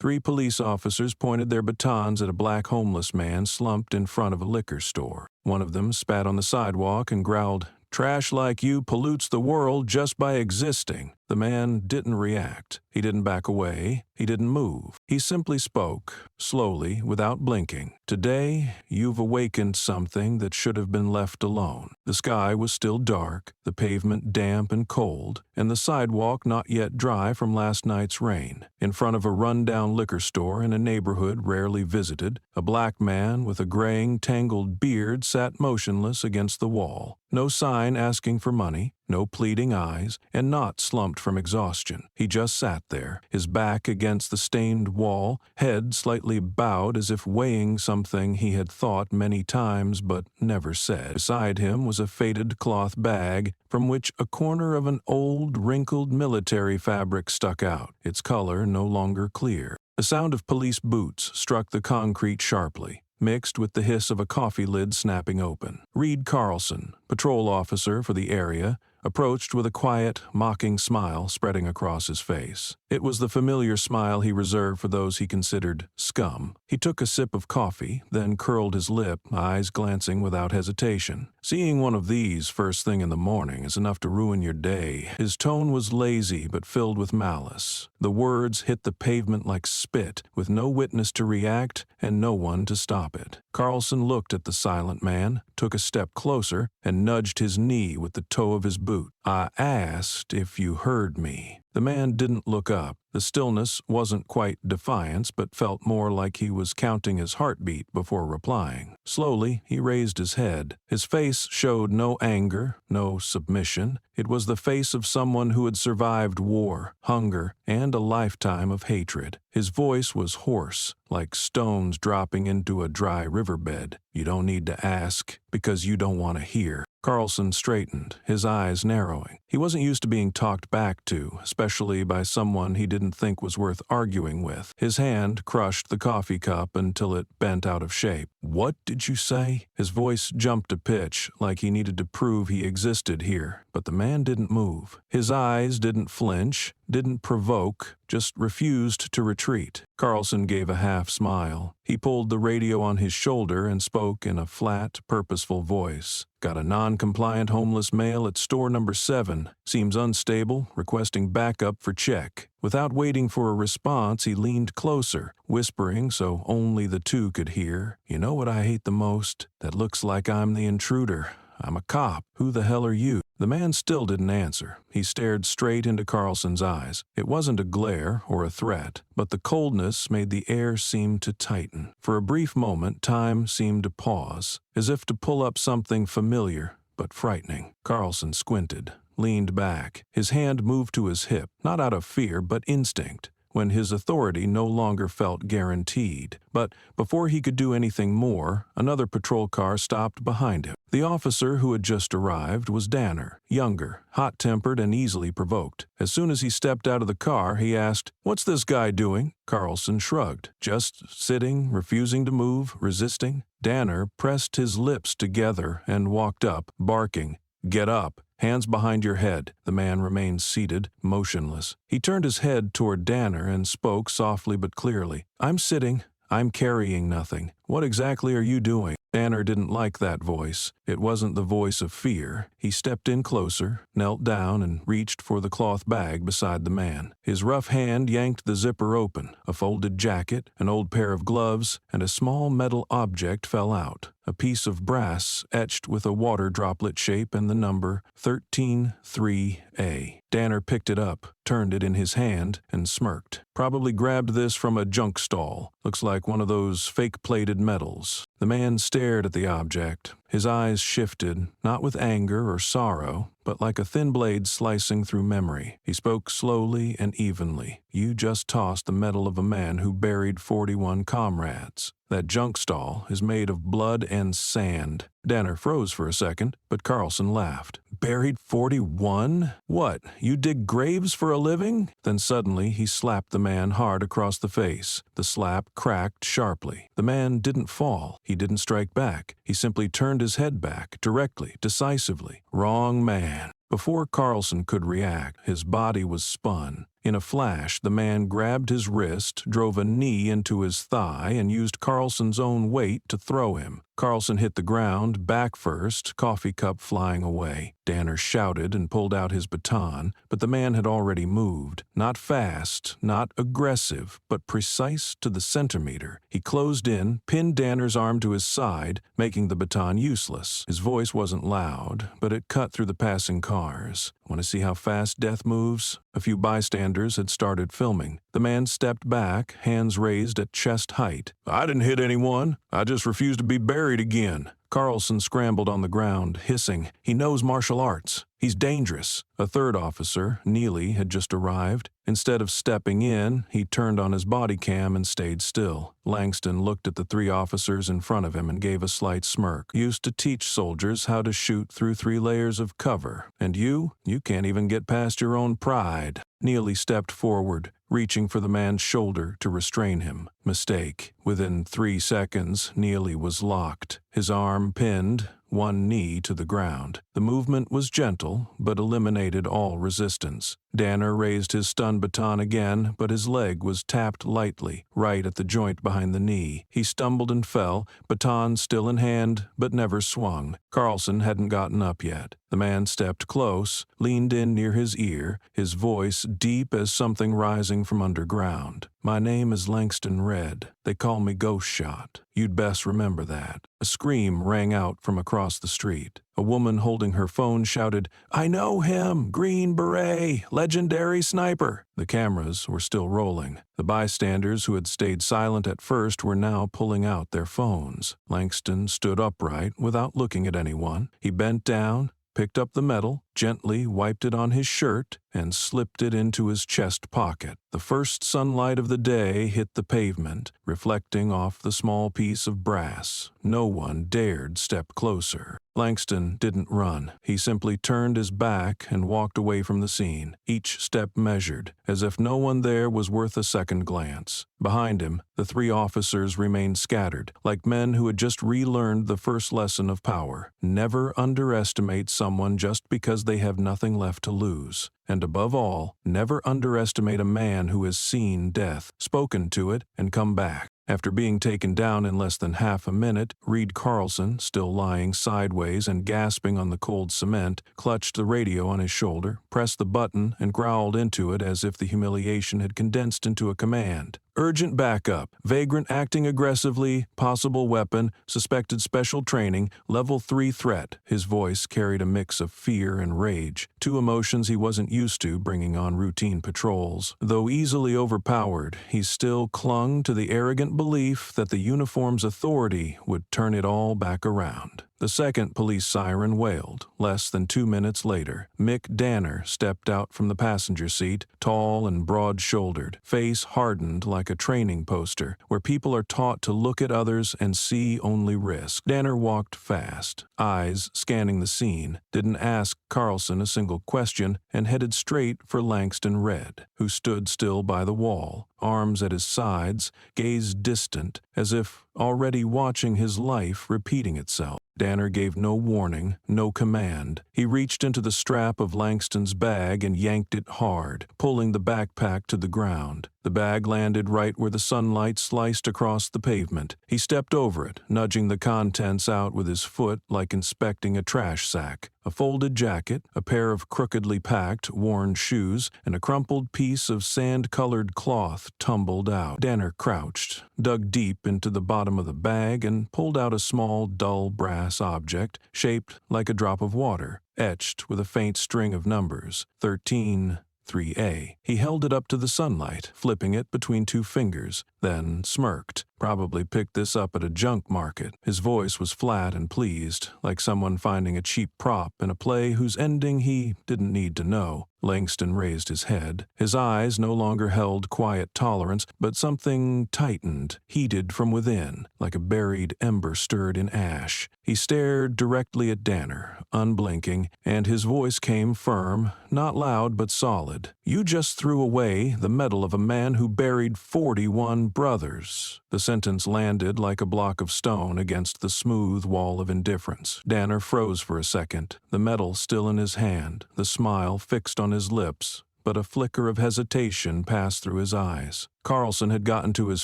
3 police officers pointed their batons at a black homeless man slumped in front of a liquor store. One of them spat on the sidewalk and growled, "Trash like you pollutes the world just by existing." The man didn't react. He didn't back away. He didn't move. He simply spoke, slowly, without blinking. "Today, you've awakened something that should have been left alone." The sky was still dark, the pavement damp and cold, and the sidewalk not yet dry from last night's rain. In front of a run-down liquor store in a neighborhood rarely visited, a black man with a graying, tangled beard sat motionless against the wall. No sign asking for money, no pleading eyes, and not slumped from exhaustion. He just sat there, his back against the stained wall, head slightly bowed as if weighing something he had thought many times but never said. Beside him was a faded cloth bag from which a corner of an old, wrinkled military fabric stuck out, its color no longer clear. The sound of police boots struck the concrete sharply, mixed with the hiss of a coffee lid snapping open. Reed Carlson, patrol officer for the area, approached with a quiet, mocking smile spreading across his face. It was the familiar smile he reserved for those he considered scum. He took a sip of coffee, then curled his lip, eyes glancing without hesitation. "Seeing one of these first thing in the morning is enough to ruin your day." His tone was lazy but filled with malice. The words hit the pavement like spit, with no witness to react and no one to stop it. Carlson looked at the silent man, took a step closer, and nudged his knee with the toe of his boot. "I asked if you heard me." The man didn't look up. The stillness wasn't quite defiance, but felt more like he was counting his heartbeat before replying. Slowly, he raised his head. His face showed no anger, no submission. It was the face of someone who had survived war, hunger, and a lifetime of hatred. His voice was hoarse, like stones dropping into a dry riverbed. "You don't need to ask, because you don't want to hear." Carlson straightened, his eyes narrowing. He wasn't used to being talked back to, especially by someone he didn't think was worth arguing with. His hand crushed the coffee cup until it bent out of shape. "What did you say?" His voice jumped a pitch, like he needed to prove he existed here, but the man didn't move. His eyes didn't flinch, didn't provoke, just refused to retreat. Carlson gave a half smile. He pulled the radio on his shoulder and spoke in a flat, purposeful voice. "Got a non-compliant homeless male at store number 7. Seems unstable, requesting backup for check." Without waiting for a response, he leaned closer, whispering so only the two could hear. "You know what I hate the most? That looks like I'm the intruder. I'm a cop. Who the hell are you?" The man still didn't answer. He stared straight into Carlson's eyes. It wasn't a glare or a threat, but the coldness made the air seem to tighten. For a brief moment, time seemed to pause, as if to pull up something familiar but frightening. Carlson squinted, leaned back. His hand moved to his hip, not out of fear but instinct, when his authority no longer felt guaranteed. But before he could do anything more, another patrol car stopped behind him. The officer who had just arrived was Danner, younger, hot-tempered and easily provoked. As soon as he stepped out of the car, he asked, "What's this guy doing?" Carlson shrugged. "Just sitting, refusing to move, resisting." Danner pressed his lips together and walked up, barking, "Get up. Hands behind your head." The man remained seated, motionless. He turned his head toward Danner and spoke softly but clearly. "I'm sitting. I'm carrying nothing. What exactly are you doing?" Danner didn't like that voice. It wasn't the voice of fear. He stepped in closer, knelt down, and reached for the cloth bag beside the man. His rough hand yanked the zipper open. A folded jacket, an old pair of gloves, and a small metal object fell out. A piece of brass etched with a water droplet shape and the number 133A. Danner picked it up, turned it in his hand, and smirked. "Probably grabbed this from a junk stall. Looks like one of those fake-plated medals." The man stared at the object. His eyes shifted, not with anger or sorrow, but like a thin blade slicing through memory. He spoke slowly and evenly. "You just tossed the medal of a man who buried 41 comrades. That junk stall is made of blood and sand." Danner froze for a second, but Carlson laughed. "Buried 41? What, you dig graves for a living?" Then suddenly he slapped the man hard across the face. The slap cracked sharply. The man didn't fall. He didn't strike back. He simply turned his head back, directly, decisively. Wrong man. Before Carlson could react, his body was spun, In a flash, the man grabbed his wrist, drove a knee into his thigh, and used Carlson's own weight to throw him. Carlson hit the ground, back first, coffee cup flying away. Danner shouted and pulled out his baton, but the man had already moved. Not fast, not aggressive, but precise to the centimeter. He closed in, pinned Danner's arm to his side, making the baton useless. His voice wasn't loud, but it cut through the passing cars. Want to see how fast death moves? A few bystanders had started filming. The man stepped back, hands raised at chest height. "I didn't hit anyone. I just refuse to be buried again." Carlson scrambled on the ground, hissing. "He knows martial arts. He's dangerous." A third officer, Neely, had just arrived. Instead of stepping in, he turned on his body cam and stayed still. Langston looked at the three officers in front of him and gave a slight smirk. "Used to teach soldiers how to shoot through 3 layers of cover. And you can't even get past your own pride." Neely stepped forward, reaching for the man's shoulder to restrain him. Mistake. Within 3 seconds, Neely was locked, his arm pinned, one knee to the ground. The movement was gentle, but eliminated all resistance. Danner raised his stun baton again, but his leg was tapped lightly, right at the joint behind the knee. He stumbled and fell, baton still in hand, but never swung. Carlson hadn't gotten up yet. The man stepped close, leaned in near his ear, his voice deep as something rising from underground. "My name is Langston Red. They call me Ghost Shot. You'd best remember that." A scream rang out from across the street. A woman holding her phone shouted, "I know him! Green Beret! Legendary sniper!" The cameras were still rolling. The bystanders who had stayed silent at first were now pulling out their phones. Langston stood upright without looking at anyone. He bent down, picked up the metal, gently wiped it on his shirt, and slipped it into his chest pocket. The first sunlight of the day hit the pavement, reflecting off the small piece of brass. No one dared step closer. Langston didn't run. He simply turned his back and walked away from the scene, each step measured, as if no one there was worth a second glance. Behind him, the 3 officers remained scattered, like men who had just relearned the first lesson of power. Never underestimate someone just because they have nothing left to lose. And above all, never underestimate a man who has seen death, spoken to it, and come back. After being taken down in less than half a minute, Reed Carlson, still lying sideways and gasping on the cold cement, clutched the radio on his shoulder, pressed the button, and growled into it as if the humiliation had condensed into a command. "Urgent backup. Vagrant acting aggressively, possible weapon, suspected special training, level 3 threat." His voice carried a mix of fear and rage, 2 emotions he wasn't used to bringing on routine patrols. Though easily overpowered, he still clung to the arrogant belief that the uniform's authority would turn it all back around. The second police siren wailed. Less than 2 minutes later, Mick Danner stepped out from the passenger seat, tall and broad-shouldered, face hardened like a training poster, where people are taught to look at others and see only risk. Danner walked fast, eyes scanning the scene, didn't ask Carlson a single question, and headed straight for Langston Red, who stood still by the wall, arms at his sides, gaze distant, as if already watching his life repeating itself. Danner gave no warning, no command. He reached into the strap of Langston's bag and yanked it hard, pulling the backpack to the ground. The bag landed right where the sunlight sliced across the pavement. He stepped over it, nudging the contents out with his foot like inspecting a trash sack. A folded jacket, a pair of crookedly packed, worn shoes, and a crumpled piece of sand-colored cloth tumbled out. Danner crouched, dug deep into the bottom of the bag, and pulled out a small, dull brass object shaped like a drop of water, etched with a faint string of numbers, 13-3A. He held it up to the sunlight, flipping it between 2 fingers, then smirked. Probably picked this up at a junk market. His voice was flat and pleased, like someone finding a cheap prop in a play whose ending he didn't need to know. Langston raised his head. His eyes no longer held quiet tolerance, but something tightened, heated from within, like a buried ember stirred in ash. He stared directly at Danner, unblinking, and his voice came firm, not loud but solid. "You just threw away the medal of a man who buried 41 brothers." The sentence landed like a block of stone against the smooth wall of indifference. Danner froze for a second, the medal still in his hand, the smile fixed on his lips, but a flicker of hesitation passed through his eyes. Carlson had gotten to his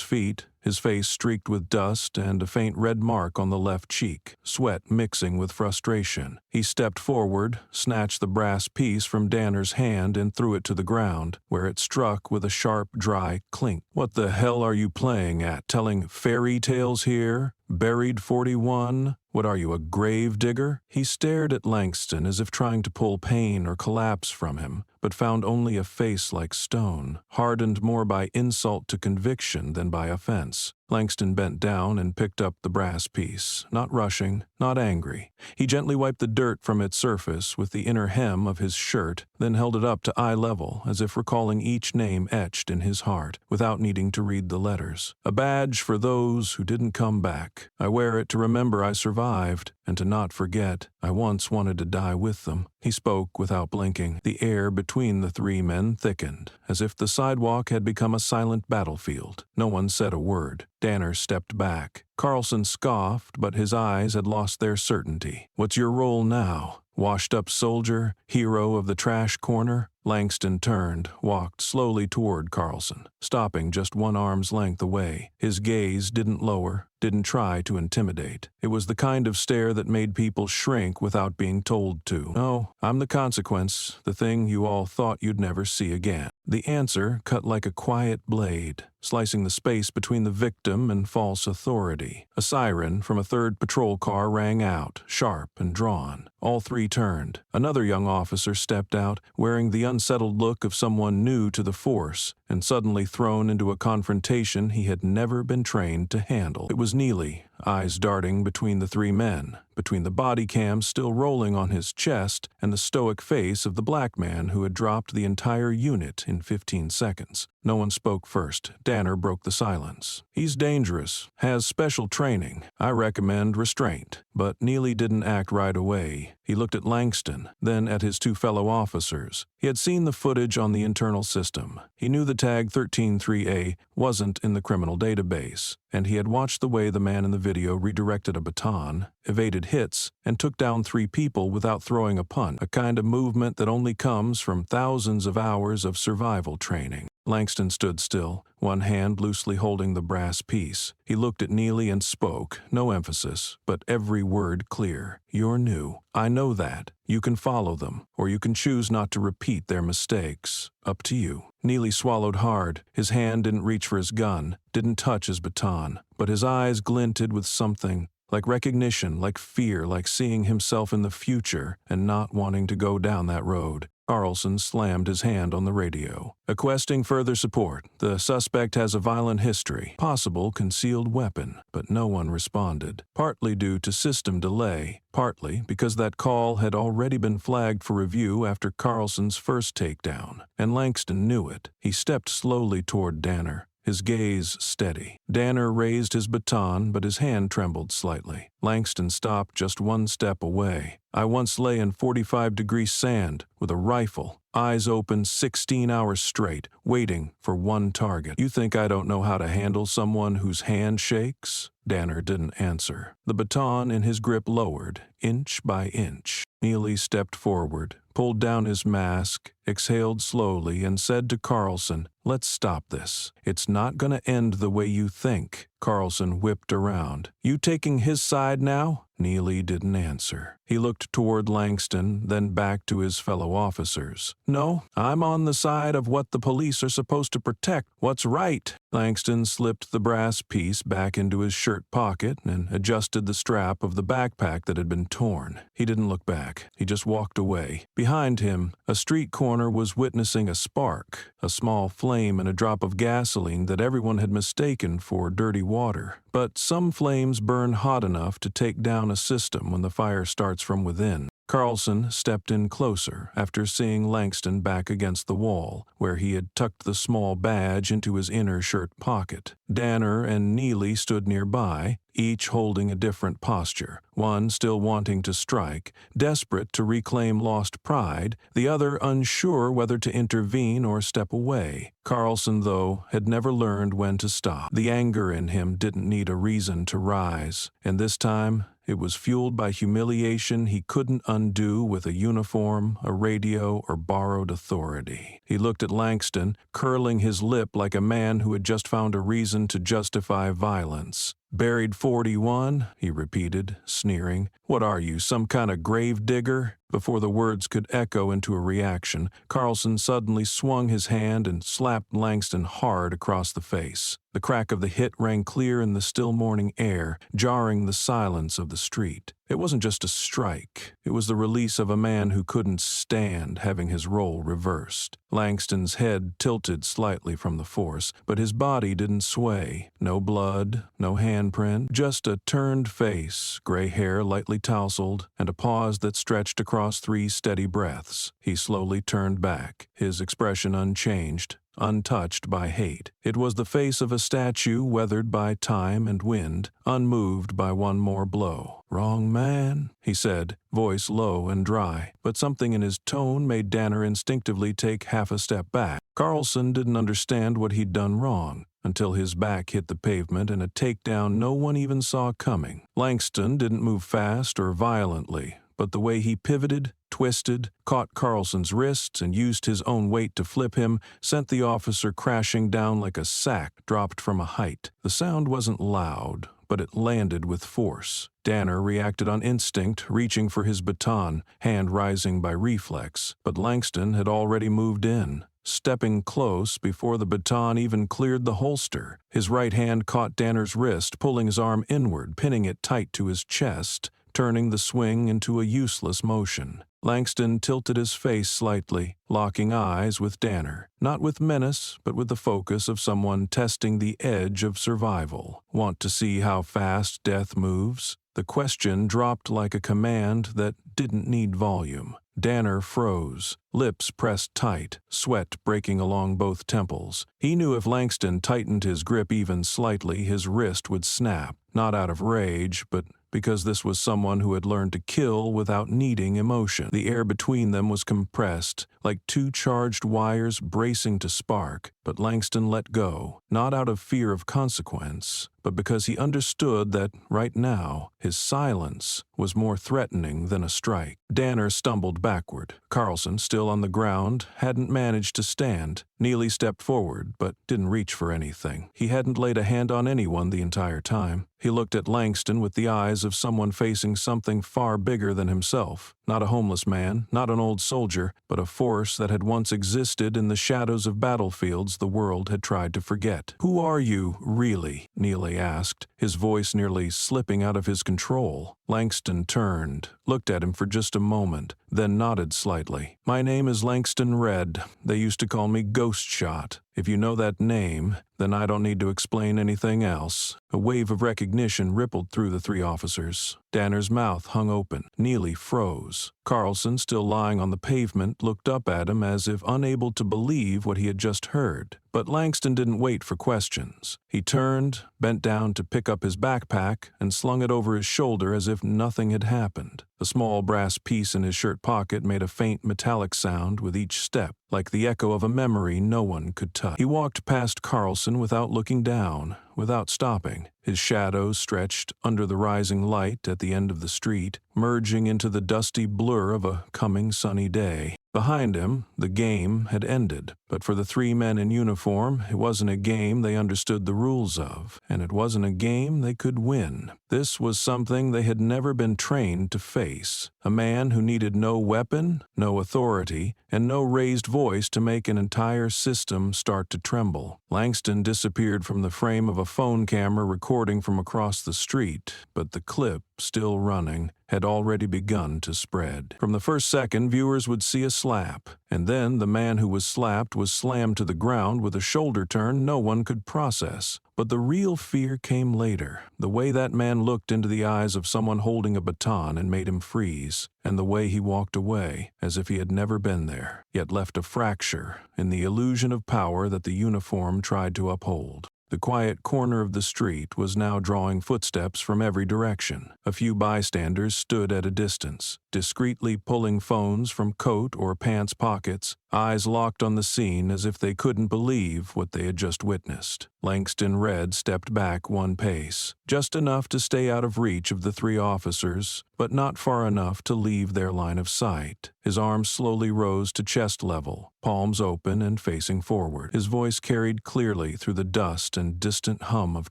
feet, his face streaked with dust and a faint red mark on the left cheek, sweat mixing with frustration. He stepped forward, snatched the brass piece from Danner's hand and threw it to the ground, where it struck with a sharp, dry clink. "What the hell are you playing at? Telling fairy tales here? Buried 41? What are you, a grave digger?" He stared at Langston as if trying to pull pain or collapse from him, but found only a face like stone, hardened more by insult to conviction than by offense. Langston bent down and picked up the brass piece, not rushing, not angry. He gently wiped the dirt from its surface with the inner hem of his shirt, then held it up to eye level, as if recalling each name etched in his heart, without needing to read the letters. "A badge for those who didn't come back. I wear it to remember I survived, and to not forget I once wanted to die with them." He spoke without blinking. The air between the three men thickened, as if the sidewalk had become a silent battlefield. No one said a word. Danner stepped back. Carlson scoffed, but his eyes had lost their certainty. "What's your role now? Washed-up soldier? Hero of the trash corner?" Langston turned, walked slowly toward Carlson, stopping just one arm's length away. His gaze didn't lower, didn't try to intimidate. It was the kind of stare that made people shrink without being told to. "No, I'm the consequence, the thing you all thought you'd never see again." The answer cut like a quiet blade, slicing the space between the victim and false authority. A siren from a third patrol car rang out, sharp and drawn. All three turned. Another young officer stepped out, wearing the unsettled look of someone new to the force, and suddenly thrown into a confrontation he had never been trained to handle. It was Neely, eyes darting between the three men, between the body cam still rolling on his chest and the stoic face of the black man who had dropped the entire unit in 15 seconds. No one spoke first. Danner broke the silence. "He's dangerous, has special training. I recommend restraint." But Neely didn't act right away. He looked at Langston, then at his two fellow officers. He had seen the footage on the internal system. He knew the tag 133A wasn't in the criminal database, and he had watched the way the man in the video redirected a baton, evaded hits, and took down 3 people without throwing a punch, a kind of movement that only comes from thousands of hours of survival training. Langston stood still, one hand loosely holding the brass piece. He looked at Neely and spoke, no emphasis, but every word clear. "You're new. I know that. You can follow them, or you can choose not to repeat their mistakes. Up to you." Neely swallowed hard. His hand didn't reach for his gun, didn't touch his baton, but his eyes glinted with something, like recognition, like fear, like seeing himself in the future and not wanting to go down that road. Carlson slammed his hand on the radio. "Requesting further support. The suspect has a violent history, possible concealed weapon," but no one responded, partly due to system delay, partly because that call had already been flagged for review after Carlson's first takedown, and Langston knew it. He stepped slowly toward Danner, his gaze steady. Danner raised his baton, but his hand trembled slightly. Langston stopped just one step away. "I once lay in 45-degree sand with a rifle, eyes open 16 hours straight, waiting for one target. You think I don't know how to handle someone whose hand shakes?" Danner didn't answer. The baton in his grip lowered, inch by inch. Neely stepped forward, pulled down his mask, exhaled slowly, and said to Carlson, "Let's stop this. It's not gonna end the way you think." Carlson whipped around. "You taking his side now?" Neely didn't answer. He looked toward Langston, then back to his fellow officers. "No, I'm on the side of what the police are supposed to protect. What's right?" Langston slipped the brass piece back into his shirt pocket and adjusted the strap of the backpack that had been torn. He didn't look back. He just walked away. Behind him, a street corner was witnessing a spark, a small flame and a drop of gasoline that everyone had mistaken for dirty water. But some flames burn hot enough to take down a system when the fire starts from within. Carlson stepped in closer after seeing Langston back against the wall, where he had tucked the small badge into his inner shirt pocket. Danner and Neely stood nearby, each holding a different posture, one still wanting to strike, desperate to reclaim lost pride, the other unsure whether to intervene or step away. Carlson, though, had never learned when to stop. The anger in him didn't need a reason to rise, and this time It was fueled by humiliation he couldn't undo with a uniform, a radio, or borrowed authority. He looked at Langston, curling his lip like a man who had just found a reason to justify violence. "Buried 41, he repeated, sneering. "What are you, some kind of grave digger?" Before the words could echo into a reaction, Carlson suddenly swung his hand and slapped Langston hard across the face. The crack of the hit rang clear in the still morning air, jarring the silence of the street. It wasn't just a strike. It was the release of a man who couldn't stand having his role reversed. Langston's head tilted slightly from the force, but his body didn't sway. No blood, no handprint, just a turned face, gray hair lightly tousled, and a pause that stretched across 3 steady breaths. He slowly turned back, his expression unchanged, untouched by hate. It was the face of a statue weathered by time and wind, unmoved by one more blow. "Wrong man," he said, voice low and dry, but something in his tone made Danner instinctively take half a step back. Carlson didn't understand what he'd done wrong, until his back hit the pavement in a takedown no one even saw coming. Langston didn't move fast or violently, but the way he pivoted, twisted, caught Carlson's wrists, and used his own weight to flip him sent the officer crashing down like a sack dropped from a height. The sound wasn't loud, but it landed with force. Danner reacted on instinct, reaching for his baton, hand rising by reflex, but Langston had already moved in. Stepping close before the baton even cleared the holster, his right hand caught Danner's wrist, pulling his arm inward, pinning it tight to his chest, turning the swing into a useless motion. Langston tilted his face slightly, locking eyes with Danner, not with menace, but with the focus of someone testing the edge of survival. "Want to see how fast death moves?" The question dropped like a command that didn't need volume. Danner froze, lips pressed tight, sweat breaking along both temples. He knew if Langston tightened his grip even slightly, his wrist would snap, not out of rage, but because this was someone who had learned to kill without needing emotion. The air between them was compressed, like 2 charged wires bracing to spark, but Langston let go, not out of fear of consequence, but because he understood that, right now, his silence was more threatening than a strike. Danner stumbled backward. Carlson, still on the ground, hadn't managed to stand. Neely stepped forward, but didn't reach for anything. He hadn't laid a hand on anyone the entire time. He looked at Langston with the eyes of someone facing something far bigger than himself. Not a homeless man, not an old soldier, but a force that had once existed in the shadows of battlefields the world had tried to forget. "Who are you, really?" Neely asked, his voice nearly slipping out of his control. Langston turned, looked at him for just a moment, then nodded slightly. "My name is Langston Red. They used to call me Ghost Shot. If you know that name, then I don't need to explain anything else." A wave of recognition rippled through the 3 officers. Danner's mouth hung open. Neely froze. Carlson, still lying on the pavement, looked up at him as if unable to believe what he had just heard. But Langston didn't wait for questions. He turned, bent down to pick up his backpack, and slung it over his shoulder as if nothing had happened. The small brass piece in his shirt pocket made a faint metallic sound with each step, like the echo of a memory no one could touch. He walked past Carlson without looking down, without stopping. His shadow stretched under the rising light at the end of the street, merging into the dusty blur of a coming sunny day. Behind him, the game had ended, but for the 3 men in uniform, it wasn't a game they understood the rules of, and it wasn't a game they could win. This was something they had never been trained to face. A man who needed no weapon, no authority, and no raised voice to make an entire system start to tremble. Langston disappeared from the frame of a phone camera recording from across the street, but the clip, still running, had already begun to spread. From the first second, viewers would see a slap, and then the man who was slapped was slammed to the ground with a shoulder turn no one could process. But the real fear came later. The way that man looked into the eyes of someone holding a baton and made him freeze, and the way he walked away, as if he had never been there, yet left a fracture in the illusion of power that the uniform tried to uphold. The quiet corner of the street was now drawing footsteps from every direction. A few bystanders stood at a distance, discreetly pulling phones from coat or pants pockets, eyes locked on the scene as if they couldn't believe what they had just witnessed. Langston Red stepped back one pace, just enough to stay out of reach of the three officers, but not far enough to leave their line of sight. His arms slowly rose to chest level, palms open and facing forward. His voice carried clearly through the dust and distant hum of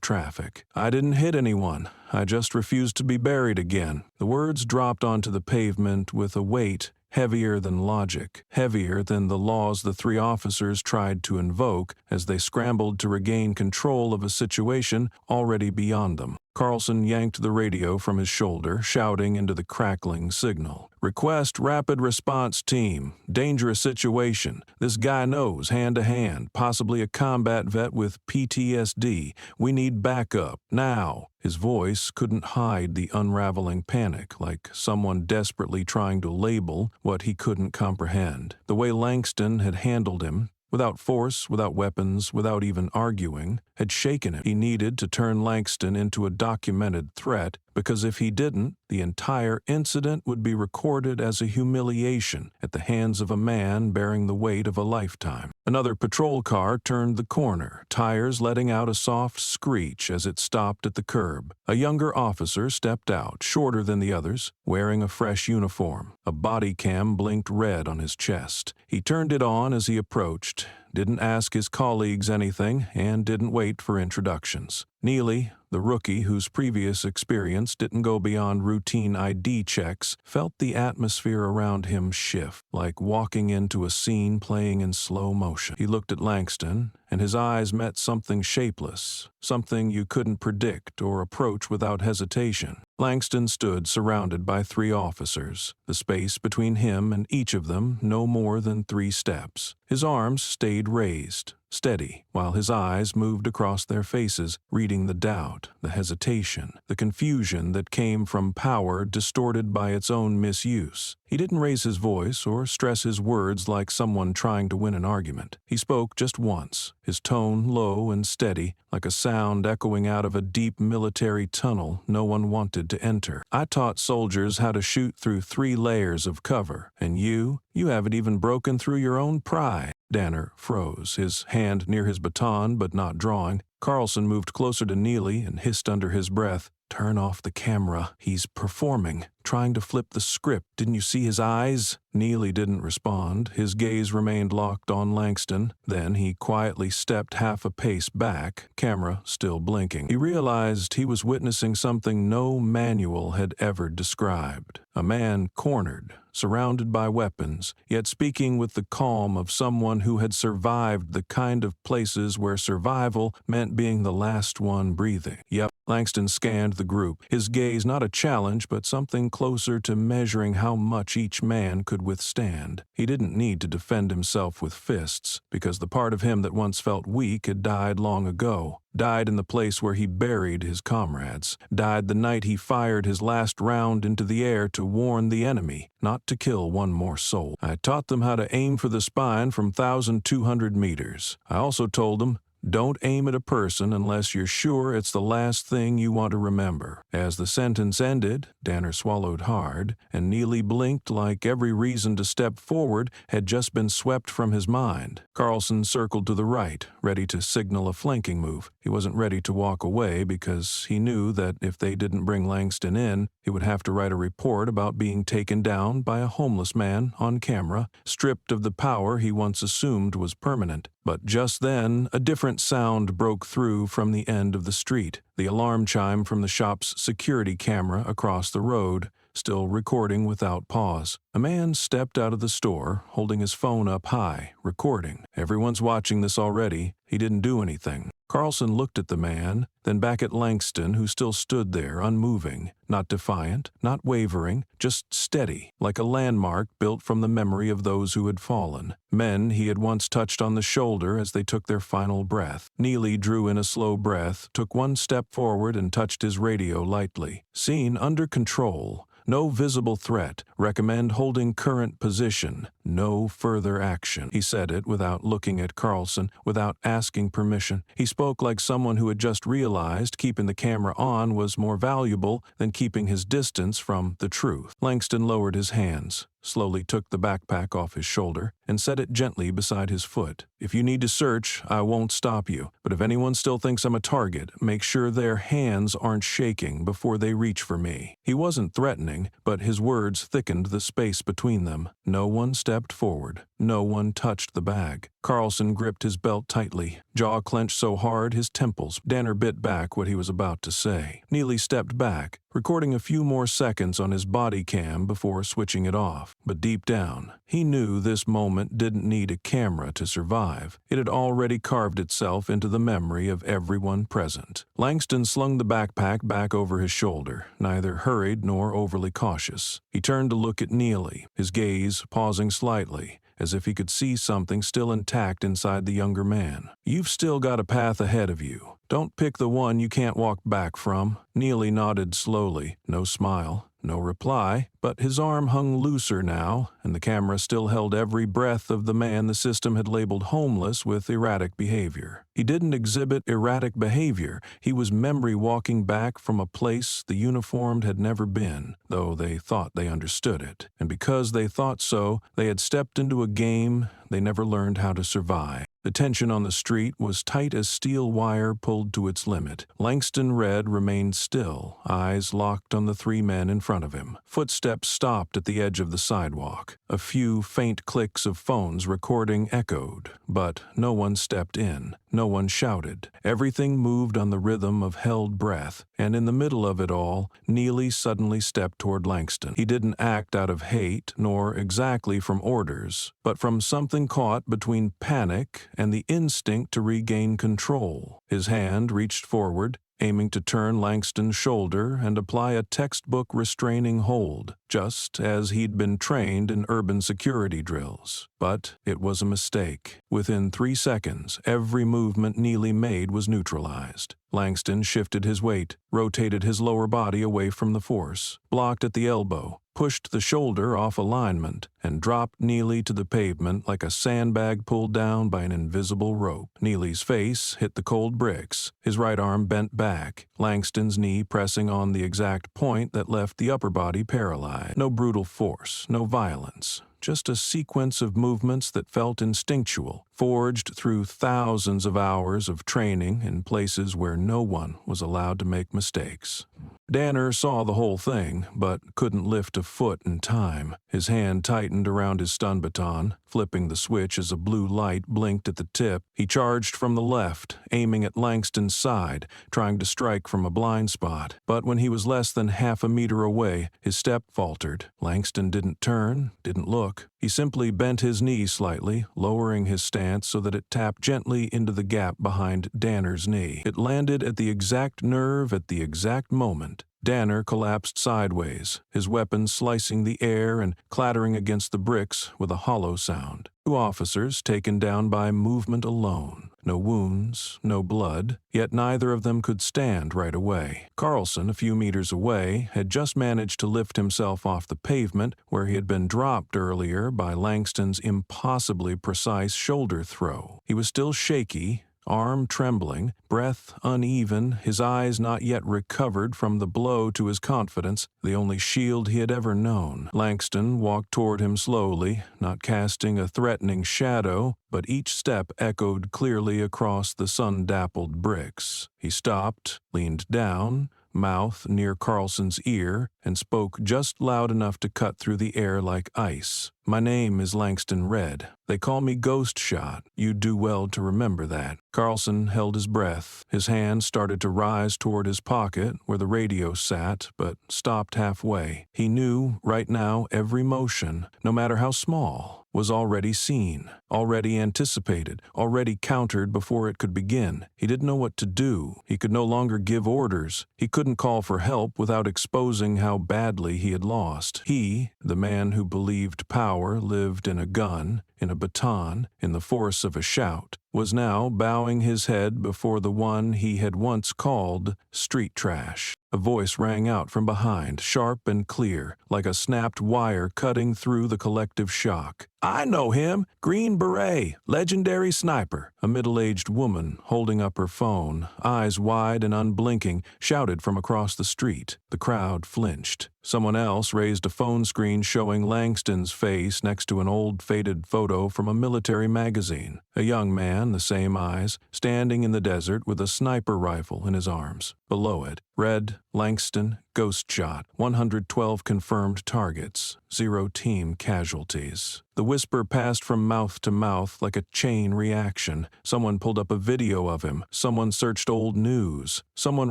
traffic. "I didn't hit anyone. I just refused to be buried again." The words dropped onto the pavement with a weight heavier than logic, heavier than the laws the three officers tried to invoke as they scrambled to regain control of a situation already beyond them. Carlson yanked the radio from his shoulder, shouting into the crackling signal. "Request rapid response team. Dangerous situation. This guy knows hand-to-hand, possibly a combat vet with PTSD. We need backup, now." His voice couldn't hide the unraveling panic, like someone desperately trying to label what he couldn't comprehend. The way Langston had handled him, without force, without weapons, without even arguing, had shaken him. He needed to turn Langston into a documented threat, because if he didn't, the entire incident would be recorded as a humiliation at the hands of a man bearing the weight of a lifetime. Another patrol car turned the corner, tires letting out a soft screech as it stopped at the curb. A younger officer stepped out, shorter than the others, wearing a fresh uniform. A body cam blinked red on his chest. He turned it on as he approached, didn't ask his colleagues anything, and didn't wait for introductions. Neely, the rookie whose previous experience didn't go beyond routine ID checks, felt the atmosphere around him shift, like walking into a scene playing in slow motion. He looked at Langston, and his eyes met something shapeless, something you couldn't predict or approach without hesitation. Langston stood surrounded by three officers, the space between him and each of them no more than 3 steps. His arms stayed raised, steady, while his eyes moved across their faces, reading the doubt, the hesitation, the confusion that came from power distorted by its own misuse. He didn't raise his voice or stress his words like someone trying to win an argument. He spoke just once, his tone low and steady, like a sound echoing out of a deep military tunnel no one wanted to enter. "I taught soldiers how to shoot through 3 layers of cover, and you haven't even broken through your own pride." Danner froze, his hand near his baton but not drawing. Carlson moved closer to Neely and hissed under his breath, "Turn off the camera. He's performing, trying to flip the script. Didn't you see his eyes?" Neely didn't respond. His gaze remained locked on Langston. Then he quietly stepped half a pace back, camera still blinking. He realized he was witnessing something no manual had ever described. A man cornered, surrounded by weapons, yet speaking with the calm of someone who had survived the kind of places where survival meant being the last one breathing. "Yep." Langston scanned the group, his gaze not a challenge but something closer to measuring how much each man could withstand. He didn't need to defend himself with fists, because the part of him that once felt weak had died long ago. Died in the place where he buried his comrades. Died the night he fired his last round into the air to warn the enemy not to kill one more soul. "I taught them how to aim for the spine from 1,200 meters. I also told them, don't aim at a person unless you're sure it's the last thing you want to remember." As the sentence ended, Danner swallowed hard, and Neely blinked like every reason to step forward had just been swept from his mind. Carlson circled to the right, ready to signal a flanking move. He wasn't ready to walk away because he knew that if they didn't bring Langston in, he would have to write a report about being taken down by a homeless man on camera, stripped of the power he once assumed was permanent. But just then, a different sound broke through from the end of the street, the alarm chime from the shop's security camera across the road, still recording without pause. A man stepped out of the store, holding his phone up high, recording. Everyone's watching this already. He didn't do anything. Carlson looked at the man, then back at Langston, who still stood there, unmoving, not defiant, not wavering, just steady, like a landmark built from the memory of those who had fallen, men he had once touched on the shoulder as they took their final breath. Neely drew in a slow breath, took one step forward and touched his radio lightly. "Scene under control. No visible threat. Recommend holding current position. No further action." He said it without looking at Carlson, without asking permission. He spoke like someone who had just realized keeping the camera on was more valuable than keeping his distance from the truth. Langston lowered his hands. slowly took the backpack off his shoulder, and set it gently beside his foot. "If you need to search, I won't stop you, but if anyone still thinks I'm a target, make sure their hands aren't shaking before they reach for me." He wasn't threatening, but his words thickened the space between them. No one stepped forward. No one touched the bag. Carlson gripped his belt tightly, jaw clenched so hard his temples. Danner bit back what he was about to say. Neely stepped back, recording a few more seconds on his body cam before switching it off. But deep down, he knew this moment didn't need a camera to survive. It had already carved itself into the memory of everyone present. Langston slung the backpack back over his shoulder, neither hurried nor overly cautious. He turned to look at Neely, his gaze pausing slightly, as if he could see something still intact inside the younger man. "You've still got a path ahead of you. Don't pick the one you can't walk back from." Neely nodded slowly, no smile, no reply, but his arm hung looser now, and the camera still held every breath of the man the system had labeled homeless with erratic behavior. He didn't exhibit erratic behavior. He was memory walking back from a place the uniformed had never been, though they thought they understood it. And because they thought so, they had stepped into a game they never learned how to survive. The tension on the street was tight as steel wire pulled to its limit. Langston Red remained still, eyes locked on the three men in front of him. Footsteps stopped at the edge of the sidewalk. A few faint clicks of phones recording echoed, but no one stepped in. No one shouted. Everything moved on the rhythm of held breath, and in the middle of it all, Neely suddenly stepped toward Langston. He didn't act out of hate, nor exactly from orders, but from something caught between panic and the instinct to regain control. His hand reached forward, aiming to turn Langston's shoulder and apply a textbook restraining hold, just as he'd been trained in urban security drills. But it was a mistake. Within 3 seconds, every movement Neely made was neutralized. Langston shifted his weight, rotated his lower body away from the force, blocked at the elbow, pushed the shoulder off alignment, and dropped Neely to the pavement like a sandbag pulled down by an invisible rope. Neely's face hit the cold bricks, his right arm bent back, Langston's knee pressing on the exact point that left the upper body paralyzed. No brutal force, no violence. Just a sequence of movements that felt instinctual, forged through thousands of hours of training in places where no one was allowed to make mistakes. Danner saw the whole thing, but couldn't lift a foot in time. His hand tightened around his stun baton, flipping the switch as a blue light blinked at the tip. He charged from the left, aiming at Langston's side, trying to strike from a blind spot. But when he was less than half a meter away, his step faltered. Langston didn't turn, didn't look. He simply bent his knee slightly, lowering his stance so that it tapped gently into the gap behind Danner's knee. It landed at the exact nerve at the exact moment. Danner collapsed sideways, his weapon slicing the air and clattering against the bricks with a hollow sound. 2 officers taken down by movement alone. No wounds, no blood, yet neither of them could stand right away. Carlson, a few meters away, had just managed to lift himself off the pavement where he had been dropped earlier by Langston's impossibly precise shoulder throw. He was still shaky, arm trembling, breath uneven, his eyes not yet recovered from the blow to his confidence, the only shield he had ever known. Langston walked toward him slowly, not casting a threatening shadow, but each step echoed clearly across the sun-dappled bricks. He stopped, leaned down, mouth near Carlson's ear, and spoke just loud enough to cut through the air like ice. "My name is Langston Red. They call me Ghost Shot. You'd do well to remember that." Carlson held his breath. His hand started to rise toward his pocket where the radio sat, but stopped halfway. He knew right now every motion, no matter how small, was already seen, already anticipated, already countered before it could begin. He didn't know what to do. He could no longer give orders. He couldn't call for help without exposing how badly he had lost. He, the man who believed power lived in a gun, in a baton, in the force of a shout, was now bowing his head before the one he had once called street trash. A voice rang out from behind, sharp and clear, like a snapped wire cutting through the collective shock. "I know him! Green Beret, legendary sniper!" A middle-aged woman, holding up her phone, eyes wide and unblinking, shouted from across the street. The crowd flinched. Someone else raised a phone screen showing Langston's face next to an old faded photo from a military magazine. A young man, the same eyes, standing in the desert with a sniper rifle in his arms. Below it, read, "Langston, ghost shot, 112 confirmed targets, 0 team casualties." The whisper passed from mouth to mouth like a chain reaction. Someone pulled up a video of him. Someone searched old news. Someone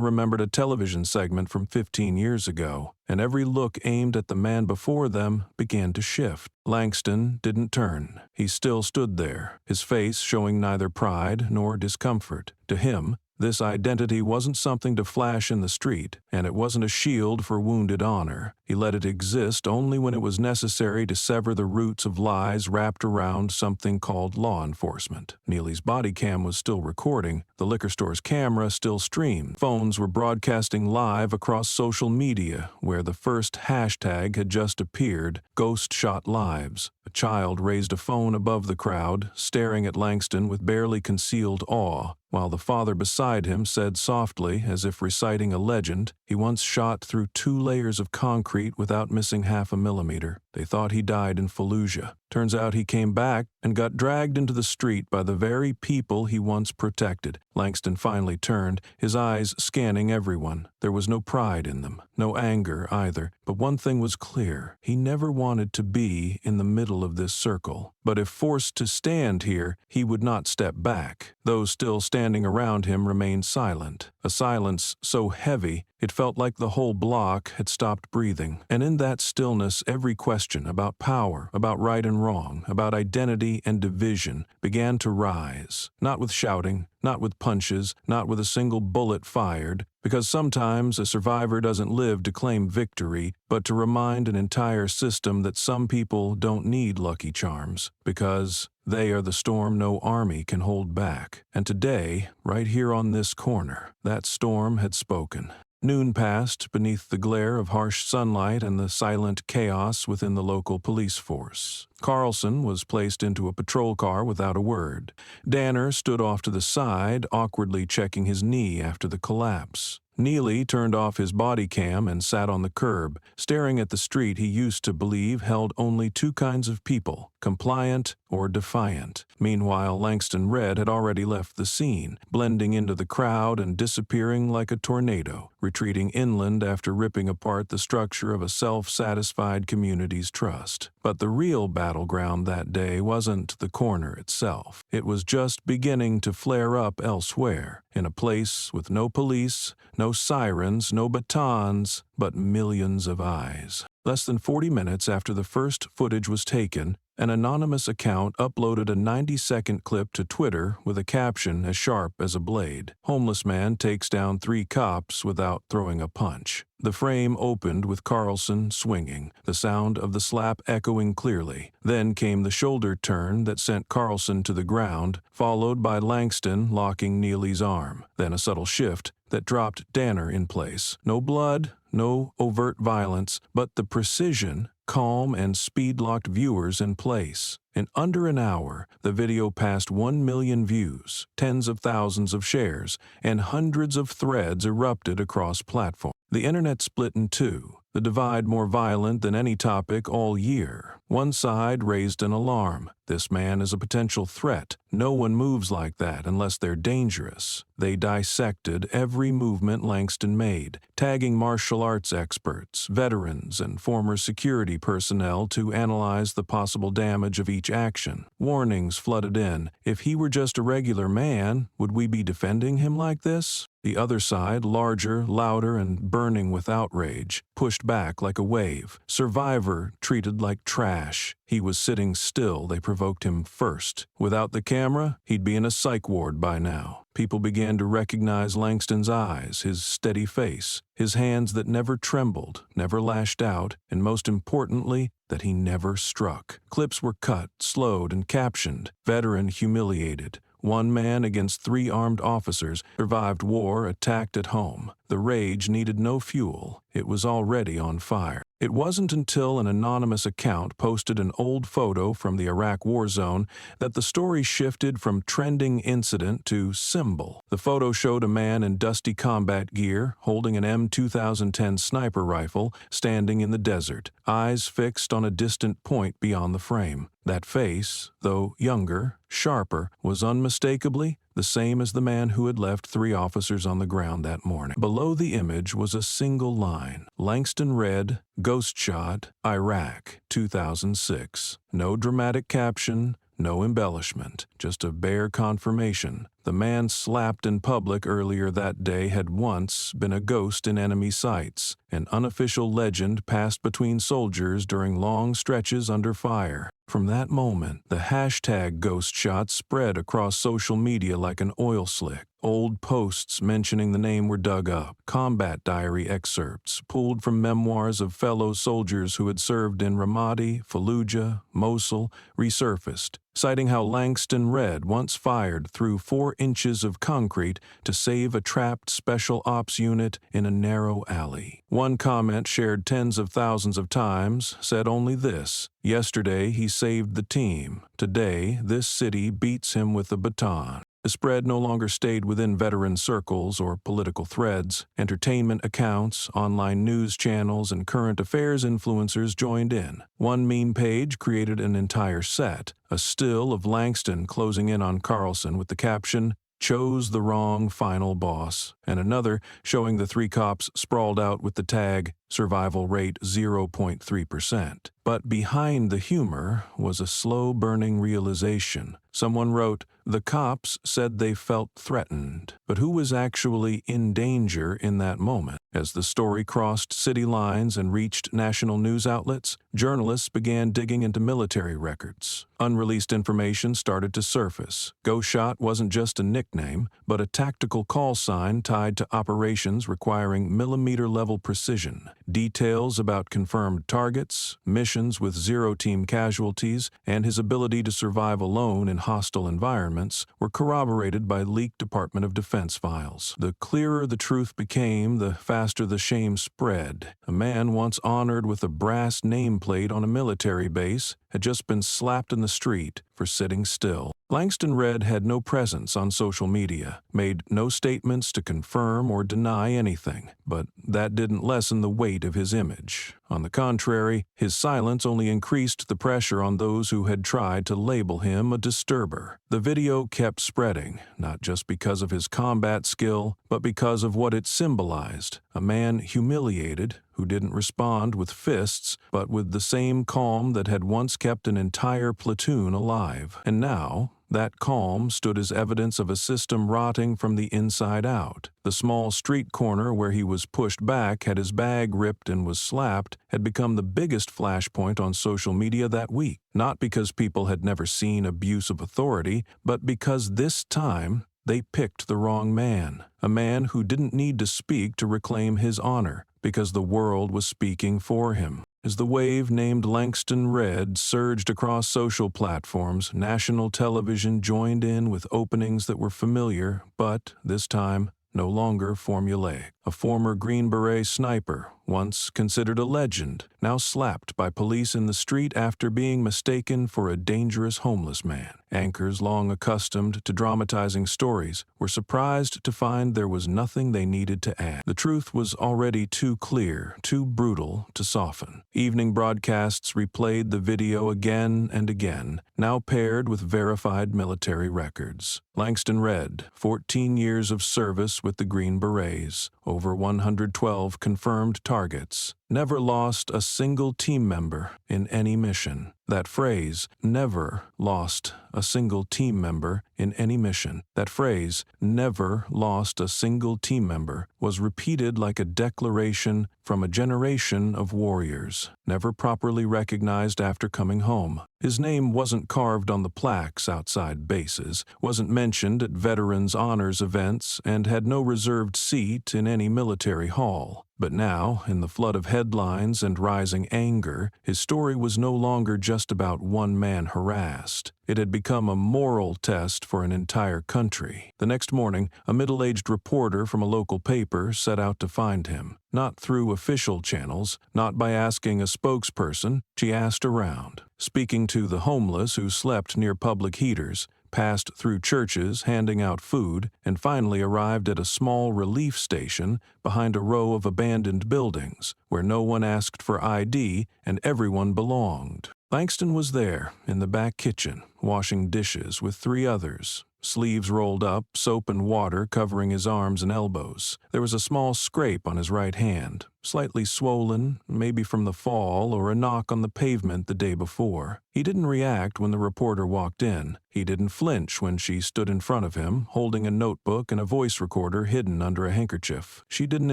remembered a television segment from 15 years ago. And every look aimed at the man before them began to shift. Langston didn't turn. He still stood there, his face showing neither pride nor discomfort. To him, this identity wasn't something to flash in the street, and it wasn't a shield for wounded honor. He let it exist only when it was necessary to sever the roots of lies wrapped around something called law enforcement. Neely's body cam was still recording, the liquor store's camera still streamed. Phones were broadcasting live across social media, where the first hashtag had just appeared, "Ghost Shot Lives." A child raised a phone above the crowd, staring at Langston with barely concealed awe, while the father beside him said softly, as if reciting a legend, "He once shot through 2 layers of concrete without missing half a millimeter. They thought he died in Fallujah. Turns out he came back and got dragged into the street by the very people he once protected." Langston finally turned, his eyes scanning everyone. There was no pride in them, no anger either, but one thing was clear. He never wanted to be in the middle of this circle. But if forced to stand here, he would not step back. Those still standing around him remained silent, a silence so heavy it felt like the whole block had stopped breathing. And in that stillness, every question about power, about right and wrong, about identity and division began to rise, not with shouting, not with punches, not with a single bullet fired, because sometimes a survivor doesn't live to claim victory, but to remind an entire system that some people don't need lucky charms, because they are the storm no army can hold back. And today, right here on this corner, that storm had spoken. Noon passed beneath the glare of harsh sunlight and the silent chaos within the local police force. Carlson was placed into a patrol car without a word. Danner stood off to the side, awkwardly checking his knee after the collapse. Neely turned off his body cam and sat on the curb, staring at the street he used to believe held only 2 kinds of people, compliant or defiant. Meanwhile, Langston Red had already left the scene, blending into the crowd and disappearing like a tornado, retreating inland after ripping apart the structure of a self-satisfied community's trust. But the real battleground that day wasn't the corner itself. It was just beginning to flare up elsewhere, in a place with no police, no sirens, no batons, but millions of eyes. Less than 40 minutes after the first footage was taken, an anonymous account uploaded a 90-second clip to Twitter with a caption as sharp as a blade. "Homeless man takes down 3 cops without throwing a punch." The frame opened with Carlson swinging, the sound of the slap echoing clearly. Then came the shoulder turn that sent Carlson to the ground, followed by Langston locking Neely's arm. Then a subtle shift that dropped Danner in place. No blood, no overt violence, but the precision, calm, and speed-locked viewers in place. In under an hour, the video passed 1 million views, tens of thousands of shares, and hundreds of threads erupted across platforms. The internet split in 2, the divide more violent than any topic all year. One side raised an alarm. This man is a potential threat. No one moves like that unless they're dangerous. They dissected every movement Langston made, tagging martial arts experts, veterans, and former security personnel to analyze the possible damage of each action. Warnings flooded in. If he were just a regular man, would we be defending him like this? The other side, larger, louder, and burning with outrage, pushed back like a wave. Survivor treated like trash. He was sitting still, they provoked him first. Without the camera, he'd be in a psych ward by now. People began to recognize Langston's eyes, his steady face, his hands that never trembled, never lashed out, and most importantly, that he never struck. Clips were cut, slowed, and captioned. Veteran humiliated. One man against 3 armed officers, survived war, attacked at home. The rage needed no fuel. It was already on fire. It wasn't until an anonymous account posted an old photo from the Iraq war zone that the story shifted from trending incident to symbol. The photo showed a man in dusty combat gear, holding an M2010 sniper rifle, standing in the desert, eyes fixed on a distant point beyond the frame. That face, though younger, sharper, was unmistakably the same as the man who had left 3 officers on the ground that morning. Below the image was a single line: Langston Red, ghost shot, Iraq, 2006. No dramatic caption, no embellishment, just a bare confirmation. The man slapped in public earlier that day had once been a ghost in enemy sights, an unofficial legend passed between soldiers during long stretches under fire. From that moment, the hashtag ghost shot spread across social media like an oil slick. Old posts mentioning the name were dug up. Combat diary excerpts, pulled from memoirs of fellow soldiers who had served in Ramadi, Fallujah, Mosul, resurfaced, citing how Langston Red once fired through 4 inches of concrete to save a trapped special ops unit in a narrow alley. One comment, shared tens of thousands of times, said only this: "Yesterday he saved the team. Today this city beats him with a baton." The spread no longer stayed within veteran circles or political threads. Entertainment accounts, online news channels, and current affairs influencers joined in. One meme page created an entire set, a still of Langston closing in on Carlson with the caption, "Chose the wrong final boss," and another showing the 3 cops sprawled out with the tag, "Survival rate 0.3%. But behind the humor was a slow-burning realization. Someone wrote, "The cops said they felt threatened." But who was actually in danger in that moment? As the story crossed city lines and reached national news outlets, journalists began digging into military records. Unreleased information started to surface. Ghost Shot wasn't just a nickname, but a tactical call sign tied to operations requiring millimeter-level precision. Details about confirmed targets, missions with 0 team casualties, and his ability to survive alone in hostile environments were corroborated by leaked Department of Defense files. The clearer the truth became, the faster the shame spread. A man once honored with a brass nameplate on a military base had just been slapped in the street for sitting still. Langston Red had no presence on social media, made no statements to confirm or deny anything, but that didn't lessen the weight of his image. On the contrary, his silence only increased the pressure on those who had tried to label him a disturber. The video kept spreading, not just because of his combat skill, but because of what it symbolized: a man humiliated who didn't respond with fists, but with the same calm that had once kept an entire platoon alive. And now, that calm stood as evidence of a system rotting from the inside out. The small street corner where he was pushed back, had his bag ripped and was slapped, had become the biggest flashpoint on social media that week. Not because people had never seen abuse of authority, but because this time they picked the wrong man. A man who didn't need to speak to reclaim his honor, because the world was speaking for him. As the wave named Langston Red surged across social platforms, national television joined in with openings that were familiar, but, this time, no longer formulaic. A former Green Beret sniper, once considered a legend, now slapped by police in the street after being mistaken for a dangerous homeless man. Anchors long accustomed to dramatizing stories were surprised to find there was nothing they needed to add. The truth was already too clear, too brutal to soften. Evening broadcasts replayed the video again and again, now paired with verified military records. Langston Red, 14 years of service with the Green Berets, over 112 confirmed targets, never lost a single team member in any mission. That phrase, "never lost a single team member in any mission," that phrase, "never lost a single team member," was repeated like a declaration from a generation of warriors, never properly recognized after coming home. His name wasn't carved on the plaques outside bases, wasn't mentioned at veterans' honors events, and had no reserved seat in any military hall. But now, in the flood of headlines and rising anger, his story was no longer just about one man harassed. It had become a moral test for an entire country. The next morning, a middle-aged reporter from a local paper set out to find him. Not through official channels, not by asking a spokesperson, she asked around. Speaking to the homeless who slept near public heaters, passed through churches handing out food, and finally arrived at a small relief station behind a row of abandoned buildings where no one asked for ID and everyone belonged. Langston was there, in the back kitchen, washing dishes with 3 others. Sleeves rolled up, soap and water covering his arms and elbows. There was a small scrape on his right hand, slightly swollen, maybe from the fall or a knock on the pavement the day before. He didn't react when the reporter walked in. He didn't flinch when she stood in front of him, holding a notebook and a voice recorder hidden under a handkerchief. She didn't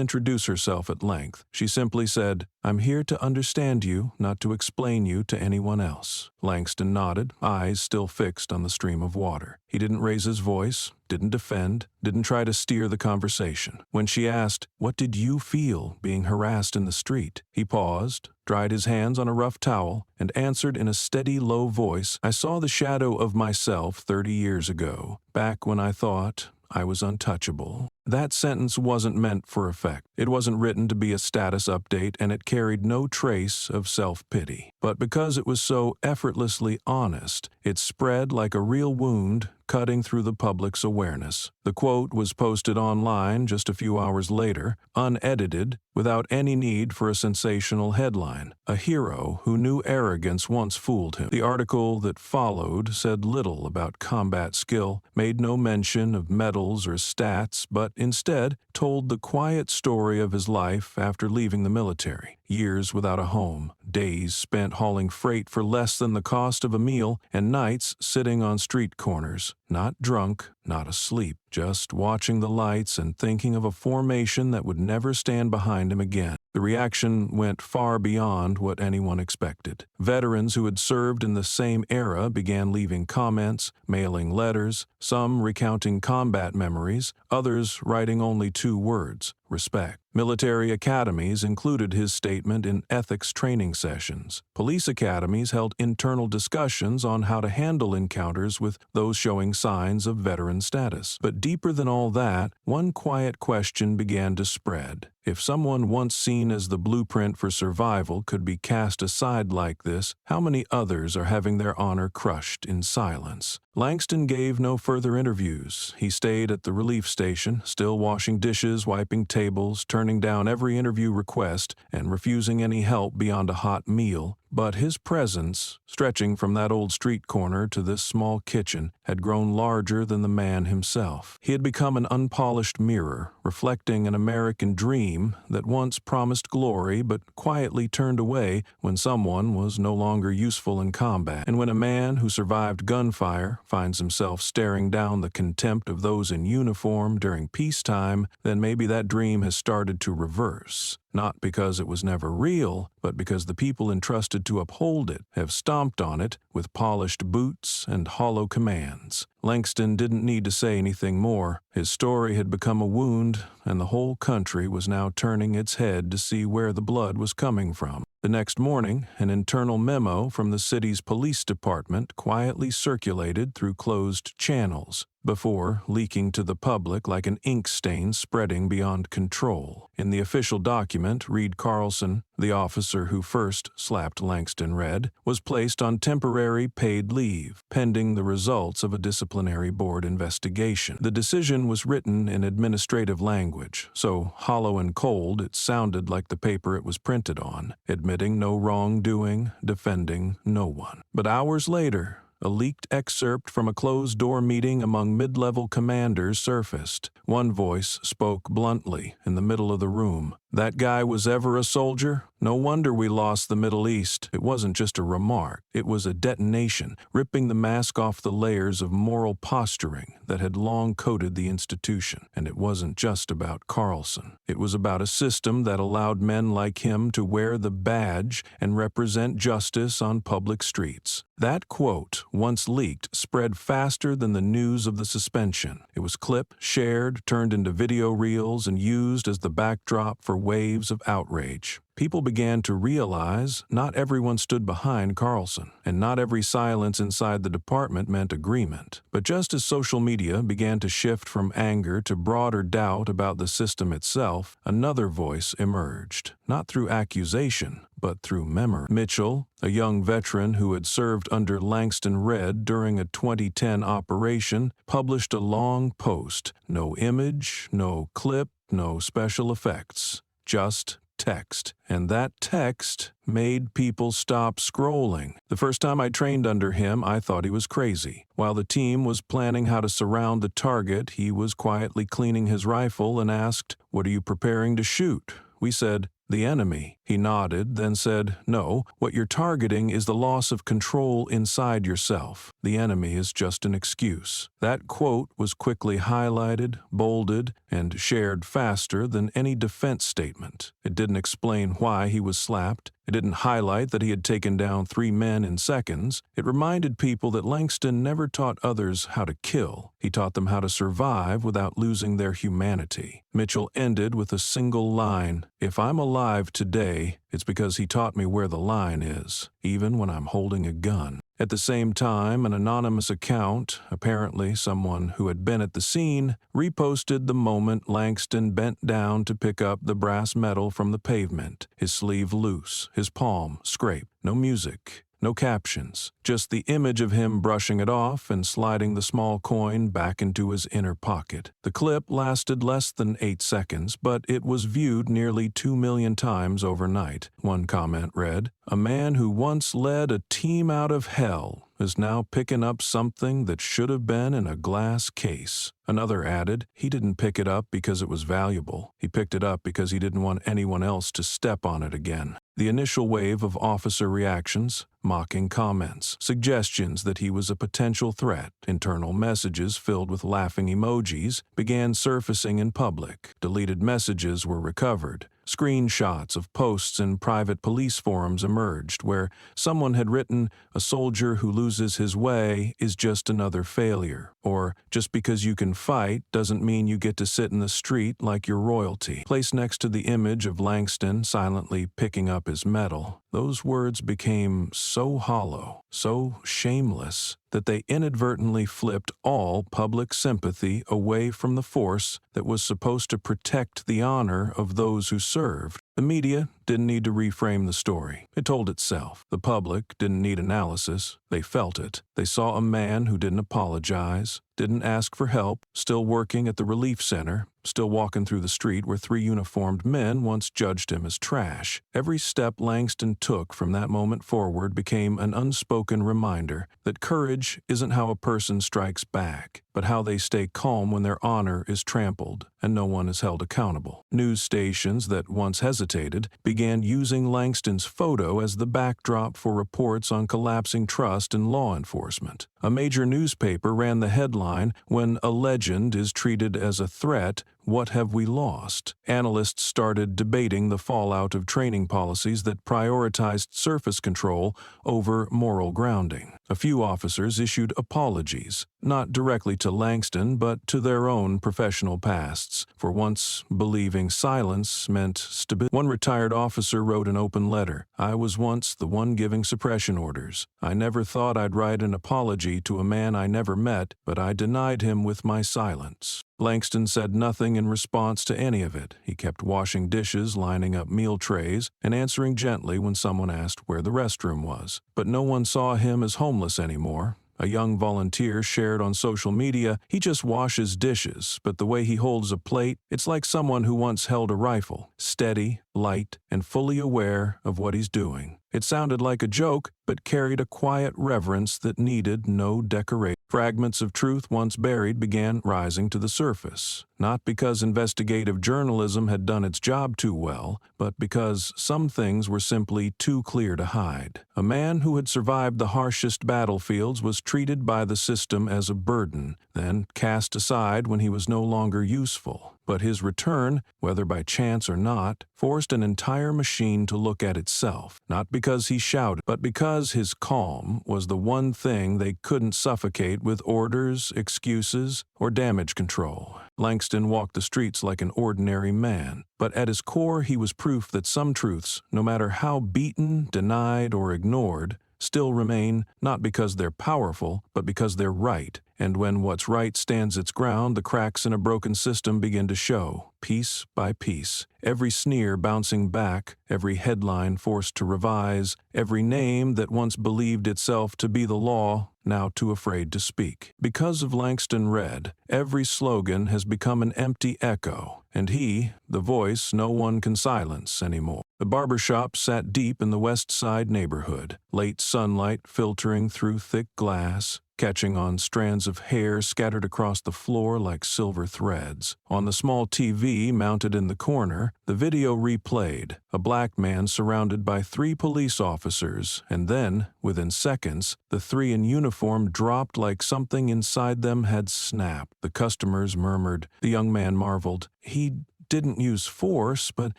introduce herself at length. She simply said, "I'm here to understand you, not to explain you to anyone else." Langston nodded, eyes still fixed on the stream of water. He didn't raise his voice, didn't defend, didn't try to steer the conversation. When she asked, "What did you feel being harassed in the street?" he paused, dried his hands on a rough towel, and answered in a steady, low voice, "I saw the shadow of myself 30 years ago, back when I thought I was untouchable." That sentence wasn't meant for effect. It wasn't written to be a status update, and it carried no trace of self-pity. But because it was so effortlessly honest, it spread like a real wound, cutting through the public's awareness. The quote was posted online just a few hours later, unedited, without any need for a sensational headline. A hero who knew arrogance once fooled him. The article that followed said little about combat skill, made no mention of medals or stats, but instead told the quiet story of his life after leaving the military. Years without a home, days spent hauling freight for less than the cost of a meal, and nights sitting on street corners, not drunk, not asleep, just watching the lights and thinking of a formation that would never stand behind him again. The reaction went far beyond what anyone expected. Veterans who had served in the same era began leaving comments, mailing letters, some recounting combat memories, others writing only 2 words: respect. Military academies included his statement in ethics training sessions. Police academies held internal discussions on how to handle encounters with those showing signs of veteran status. But deeper than all that, one quiet question began to spread. If someone once seen as the blueprint for survival could be cast aside like this, how many others are having their honor crushed in silence? Langston gave no further interviews. He stayed at the relief station, still washing dishes, wiping tables, turning down every interview request, and refusing any help beyond a hot meal. But his presence, stretching from that old street corner to this small kitchen, had grown larger than the man himself. He had become an unpolished mirror, reflecting an American dream that once promised glory but quietly turned away when someone was no longer useful in combat. And when a man who survived gunfire finds himself staring down the contempt of those in uniform during peacetime, then maybe that dream has started to reverse. Not because it was never real, but because the people entrusted to uphold it have stomped on it with polished boots and hollow commands. Langston didn't need to say anything more. His story had become a wound, and the whole country was now turning its head to see where the blood was coming from. The next morning, an internal memo from the city's police department quietly circulated through closed channels, before leaking to the public like an ink stain spreading beyond control. In the official document, Reed Carlson, the officer who first slapped Langston red, was placed on temporary paid leave, pending the results of a disciplinary board investigation. The decision was written in administrative language, so hollow and cold it sounded like the paper it was printed on, admitting no wrongdoing, defending no one. But hours later, a leaked excerpt from a closed-door meeting among mid-level commanders surfaced. One voice spoke bluntly in the middle of the room. "That guy was ever a soldier? No wonder we lost the Middle East. It wasn't just a remark. It was a detonation, ripping the mask off the layers of moral posturing that had long coated the institution. And it wasn't just about Carlson. It was about a system that allowed men like him to wear the badge and represent justice on public streets. That quote, once leaked, spread faster than the news of the suspension. It was clipped, shared, turned into video reels, and used as the backdrop for waves of outrage. People began to realize not everyone stood behind Carlson, and not every silence inside the department meant agreement. But just as social media began to shift from anger to broader doubt about the system itself, another voice emerged, not through accusation, but through memory. Mitchell, a young veteran who had served under Langston Red during a 2010 operation, published a long post. No image, no clip, no special effects, just text. And that text made people stop scrolling. The first time I trained under him, I thought he was crazy. While the team was planning how to surround the target, he was quietly cleaning his rifle and asked, "What are you preparing to shoot?" We said, "The enemy." He nodded, then said, "No, what you're targeting is the loss of control inside yourself. The enemy is just an excuse." That quote was quickly highlighted, bolded, and shared faster than any defense statement. It didn't explain why he was slapped. It didn't highlight that he had taken down 3 men in seconds. It reminded people that Langston never taught others how to kill. He taught them how to survive without losing their humanity. Mitchell ended with a single line, "If I'm alive today, it's because he taught me where the line is, even when I'm holding a gun." At the same time, an anonymous account, apparently someone who had been at the scene, reposted the moment Langston bent down to pick up the brass medal from the pavement, his sleeve loose, his palm scraped. No music, no captions, just the image of him brushing it off and sliding the small coin back into his inner pocket. The clip lasted less than 8 seconds, but it was viewed nearly 2 million times overnight. One comment read, "A man who once led a team out of hell is now picking up something that should have been in a glass case." Another added, "He didn't pick it up because it was valuable. He picked it up because he didn't want anyone else to step on it again." The initial wave of officer reactions, mocking comments, suggestions that he was a potential threat, internal messages filled with laughing emojis, began surfacing in public. Deleted messages were recovered. Screenshots of posts in private police forums emerged where someone had written, "A soldier who loses his way is just another failure," or "Just because you can fight doesn't mean you get to sit in the street like you're royalty." Placed next to the image of Langston silently picking up his medal, those words became so hollow, so shameless, that they inadvertently flipped all public sympathy away from the force that was supposed to protect the honor of those who served. The media didn't need to reframe the story. It told itself. The public didn't need analysis. They felt it. They saw a man who didn't apologize, didn't ask for help, still working at the relief center, still walking through the street where 3 uniformed men once judged him as trash. Every step Langston took from that moment forward became an unspoken reminder that courage isn't how a person strikes back, but how they stay calm when their honor is trampled and no one is held accountable. News stations that once hesitated began using Langston's photo as the backdrop for reports on collapsing trust in law enforcement. A major newspaper ran the headline, "When a legend is treated as a threat, what have we lost?" Analysts started debating the fallout of training policies that prioritized surface control over moral grounding. A few officers issued apologies, not directly to Langston, but to their own professional pasts, for once believing silence meant stability. One retired officer wrote an open letter, "I was once the one giving suppression orders. I never thought I'd write an apology to a man I never met, but I denied him with my silence." Langston said nothing in response to any of it. He kept washing dishes, lining up meal trays, and answering gently when someone asked where the restroom was. But no one saw him as homeless anymore. A young volunteer shared on social media, "He just washes dishes, but the way he holds a plate, it's like someone who once held a rifle, steady, light, and fully aware of what he's doing." It sounded like a joke, but carried a quiet reverence that needed no decoration. Fragments of truth once buried began rising to the surface, not because investigative journalism had done its job too well, but because some things were simply too clear to hide. A man who had survived the harshest battlefields was treated by the system as a burden, then cast aside when he was no longer useful. But his return, whether by chance or not, forced an entire machine to look at itself, not because he shouted, but because his calm was the one thing they couldn't suffocate with orders, excuses, or damage control. Langston walked the streets like an ordinary man, but at his core he was proof that some truths, no matter how beaten, denied, or ignored, still remain not because they're powerful, but because they're right. And when what's right stands its ground, the cracks in a broken system begin to show, piece by piece. Every sneer bouncing back, every headline forced to revise, every name that once believed itself to be the law, now too afraid to speak. Because of Langston Red, every slogan has become an empty echo, and he, the voice no one can silence anymore. The barbershop sat deep in the West Side neighborhood, late sunlight filtering through thick glass, catching on strands of hair scattered across the floor like silver threads. On the small TV mounted in the corner, the video replayed, a black man surrounded by 3 police officers, and then, within seconds, the 3 in uniform dropped like something inside them had snapped. The customers murmured. The young man marveled. He didn't use force, but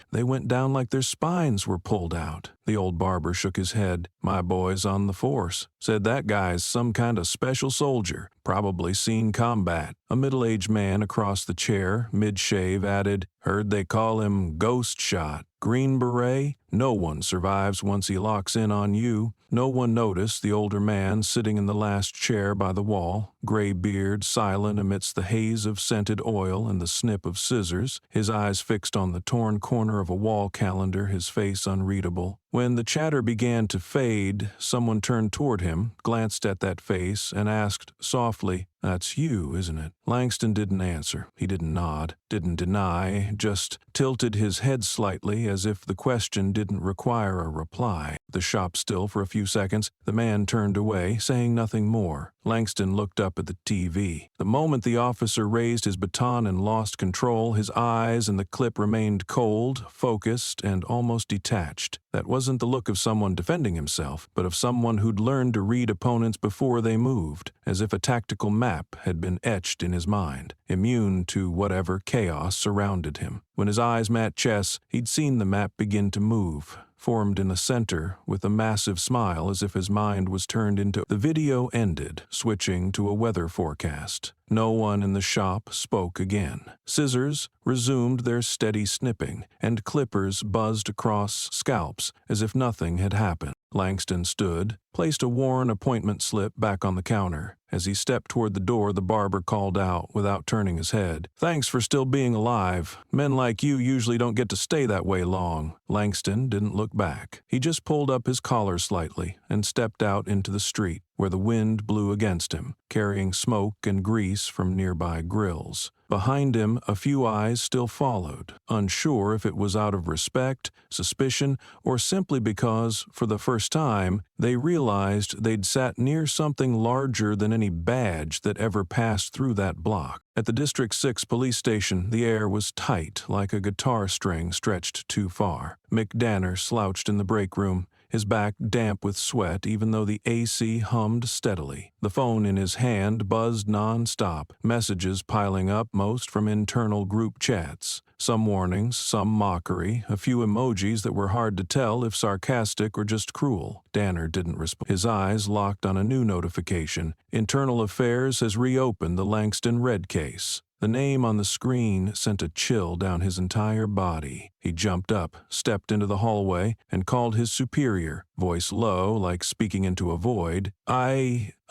they went down like their spines were pulled out. The old barber shook his head. My boy's on the force. Said that guy's some kind of special soldier, probably seen combat. A middle-aged man across the chair, mid-shave, added, heard they call him Ghost Shot. Green Beret? No one survives once he locks in on you. No one noticed the older man sitting in the last chair by the wall, gray beard silent amidst the haze of scented oil and the snip of scissors, his eyes fixed on the torn corner of a wall calendar, his face unreadable. When the chatter began to fade, someone turned toward him, glanced at that face, and asked softly, "That's you, isn't it?" Langston didn't answer. He didn't nod, didn't deny, just tilted his head slightly as if the question didn't require a reply. The shop still for a few seconds, the man turned away, saying nothing more. Langston looked up at the TV. The moment the officer raised his baton and lost control, his eyes and the clip remained cold, focused, and almost detached. That wasn't the look of someone defending himself, but of someone who'd learned to read opponents before they moved, as if a tactical map had been etched in his mind, immune to whatever chaos surrounded him. When his eyes met chess, he'd seen the map begin to move, formed in the center with a massive smile as if his mind was turned into. The video ended, switching to a weather forecast. No one in the shop spoke again. Scissors resumed their steady snipping, and clippers buzzed across scalps as if nothing had happened. Langston stood, placed a worn appointment slip back on the counter. As he stepped toward the door, the barber called out without turning his head, "Thanks for still being alive. Men like you usually don't get to stay that way long." Langston didn't look back. He just pulled up his collar slightly and stepped out into the street, where the wind blew against him, carrying smoke and grease from nearby grills. Behind him, a few eyes still followed, unsure if it was out of respect, suspicion, or simply because, for the first time, they realized they'd sat near something larger than any badge that ever passed through that block. At the District 6 police station, the air was tight, like a guitar string stretched too far. Mick Danner slouched in the break room, his back damp with sweat even though the AC hummed steadily. The phone in his hand buzzed non-stop, messages piling up, most from internal group chats. Some warnings, some mockery, a few emojis that were hard to tell if sarcastic or just cruel. Danner didn't respond. His eyes locked on a new notification. Internal Affairs has reopened the Langston Red case. The name on the screen sent a chill down his entire body. He jumped up, stepped into the hallway, and called his superior, voice low, like speaking into a void.